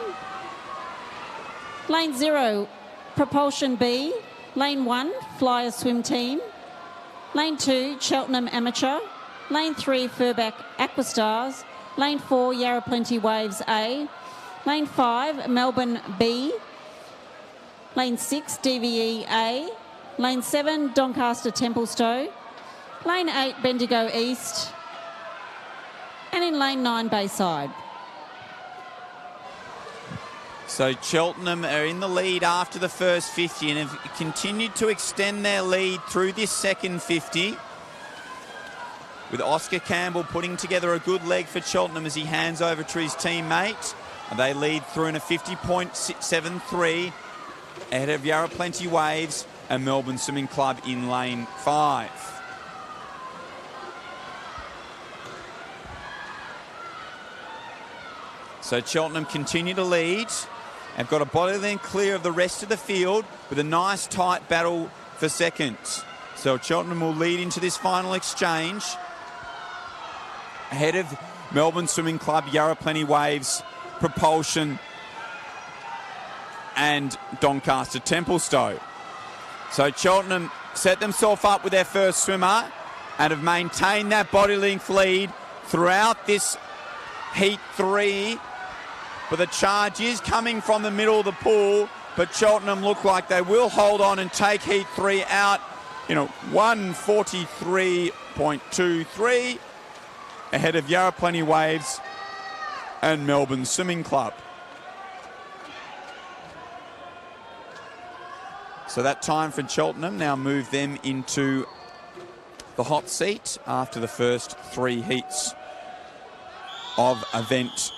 Lane 0, Propulsion B. Lane 1, Flyer Swim Team. Lane 2, Cheltenham Amateur. Lane 3, Furback Aquastars. Lane 4, Yarra Plenty Waves A. Lane 5, Melbourne B. Lane 6, DVE A. Lane 7, Doncaster Templestowe. Lane 8, Bendigo East. And in lane 9, Bayside. So Cheltenham are in the lead after the first 50 and have continued to extend their lead through this second 50. With Oscar Campbell putting together a good leg for Cheltenham as he hands over to his teammate. And they lead through in a 50.73 ahead of Yarra Plenty Waves and Melbourne Swimming Club in lane 5. So Cheltenham continue to lead. They've got a body length clear of the rest of the field with a nice tight battle for second. So Cheltenham will lead into this final exchange ahead of Melbourne Swimming Club, Yarra Plenty Waves, Propulsion and Doncaster Templestowe. So Cheltenham set themselves up with their first swimmer and have maintained that body length lead throughout this heat 3. But the charge is coming from the middle of the pool, but Cheltenham look like they will hold on and take heat 3 out in a 1:43.23 ahead of Yarra Plenty Waves and Melbourne Swimming Club. So that time for Cheltenham now moved them into the hot seat after the first 3 heats of event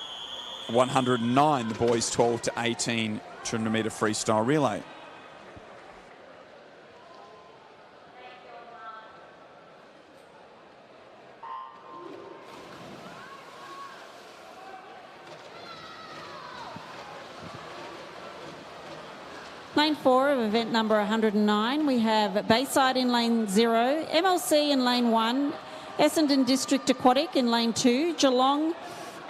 109, the boys 12 to 18 200 metre freestyle relay. Lane 4 of event number 109, we have Bayside in lane 0, MLC in lane 1, Essendon District Aquatic in lane 2, Geelong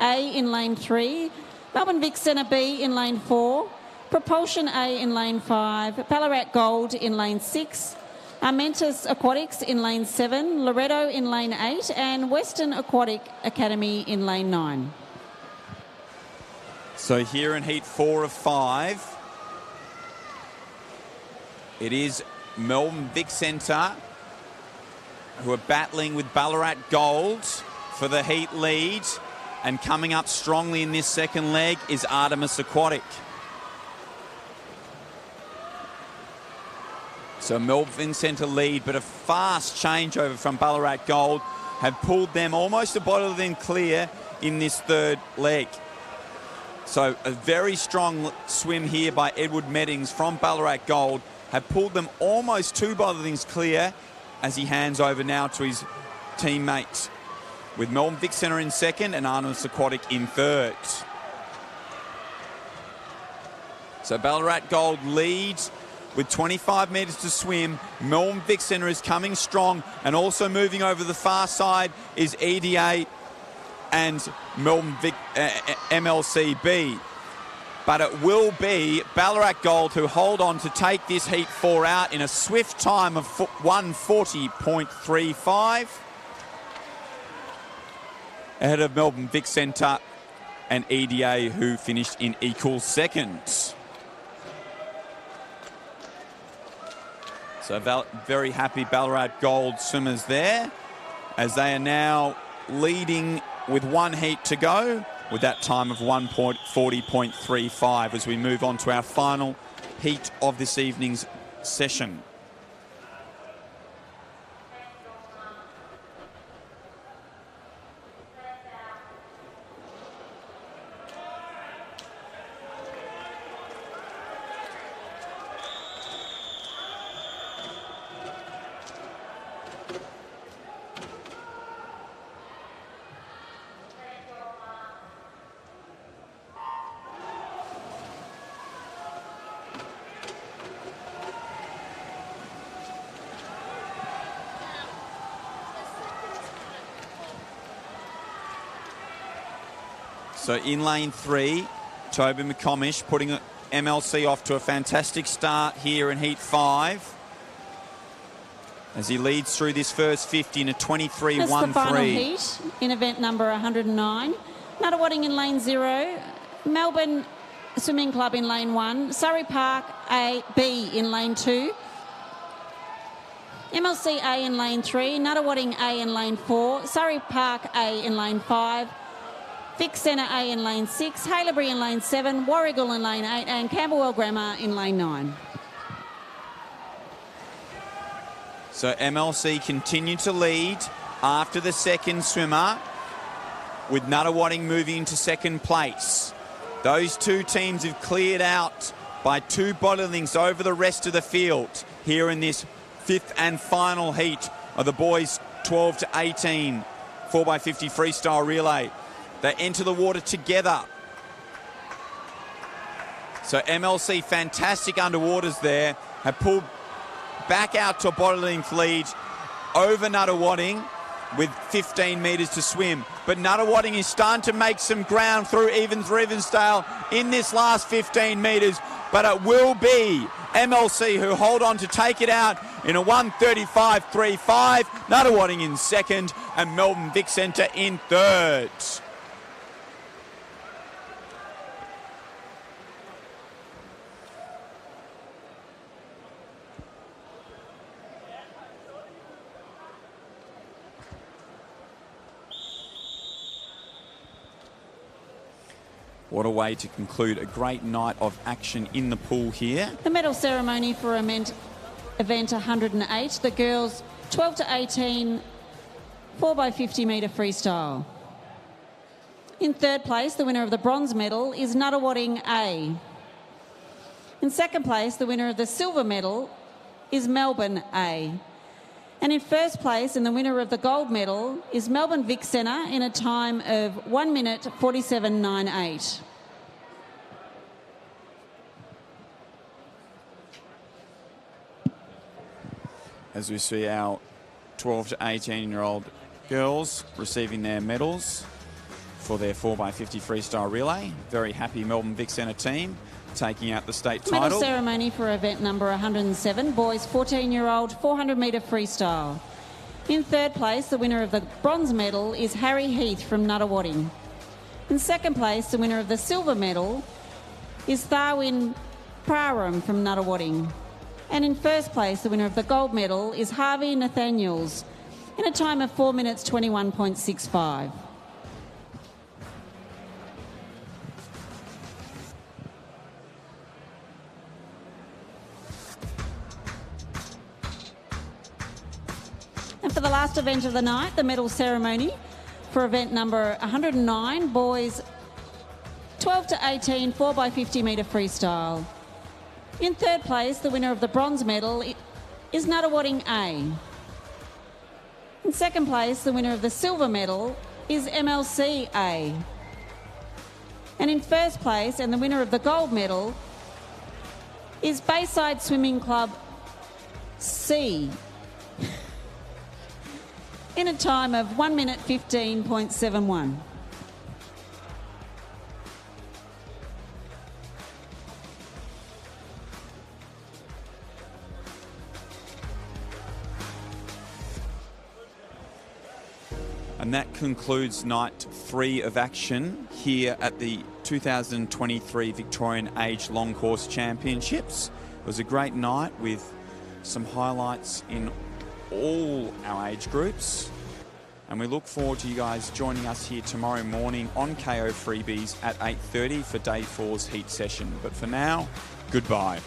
A in lane 3, Melbourne Vic Centre B in lane 4, Propulsion A in lane 5, Ballarat Gold in lane 6, Armentis Aquatics in lane 7, Loretto in lane 8 and Western Aquatic Academy in lane 9. So here in heat 4 of 5, it is Melbourne Vic Centre who are battling with Ballarat Gold for the heat lead. And coming up strongly in this second leg is Artemis Aquatic. So Melbourne Centre lead, but a fast changeover from Ballarat Gold have pulled them almost a bottle then clear in this third leg. So a very strong swim here by Edward Meddings from Ballarat Gold have pulled them almost 2 bottlings clear as he hands over now to his teammate, with Melbourne Vic Centre in second and Artemis Aquatic in third. So Ballarat Gold leads with 25 metres to swim. Melbourne Vic Centre is coming strong, and also moving over the far side is EDA and Melbourne Vic MLCB. But it will be Ballarat Gold who hold on to take this heat 4 out in a swift time of 1:40.35. Ahead of Melbourne Vic Centre and EDA, who finished in equal seconds. So very happy Ballarat Gold swimmers there, as they are now leading with 1 heat to go, with that time of 1:40.35 as we move on to our final heat of this evening's session. So in lane 3, Toby McComish putting MLC off to a fantastic start here in Heat 5. As he leads through this first 50 in a 23-1-3. That's the final heat in event number 109. Nuttawading in lane 0. Melbourne Swimming Club in lane 1. Surrey Park B in lane 2. MLC A in lane 3. Nuttawading A in lane 4. Surrey Park A in lane 5. Vic Centre A in lane 6. Haileybury in lane 7. Warrigal in lane 8. And Camberwell Grammar in lane 9. So MLC continue to lead after the second swimmer, with Nuttawading moving into second place. Those two teams have cleared out by 2 body lengths over the rest of the field here in this 5th and final heat of the boys 12 to 18 4x50 freestyle relay. They enter the water together. So MLC, fantastic underwaters there, have pulled back out to a body length lead over Nuttawading with 15 metres to swim. But Nuttawading is starting to make some ground through Riversdale in this last 15 metres. But it will be MLC who hold on to take it out in a 1:35.35. Nuttawading in second and Melbourne Vic Centre in third. What a way to conclude a great night of action in the pool here. The medal ceremony for event 108, the girls 12 to 18 4x50 metre freestyle. In third place, the winner of the bronze medal is Nuttawading A. In second place, the winner of the silver medal is Melbourne A. And in first place, and the winner of the gold medal, is Melbourne Vic Centre in a time of 1 minute 47.98. As we see our 12 to 18-year-old girls receiving their medals for their 4x50 freestyle relay. Very happy Melbourne Vic Centre team taking out the state title. Medal ceremony for event number 107, boys 14-year-old 400 metre freestyle. In third place, the winner of the bronze medal is Harry Heath from Nuttawading. In second place, the winner of the silver medal is Tharwin Praram from Nuttawading. And in first place, the winner of the gold medal is Harvey Nathaniels in a time of 4 minutes 21.65. And for the last event of the night, the medal ceremony for event number 109, boys 12 to 18 4x50 metre freestyle. In third place, the winner of the bronze medal is Nuttawading A. In second place, the winner of the silver medal is MLC A. And in first place, and the winner of the gold medal, is Bayside Swimming Club C. in a time of 1 minute 15.71. And that concludes night 3 of action here at the 2023 Victorian Age Long Course Championships. It was a great night with some highlights in all our age groups. And we look forward to you guys joining us here tomorrow morning on Kayo Freebies at 8:30 for day 4's heat session. But for now, goodbye.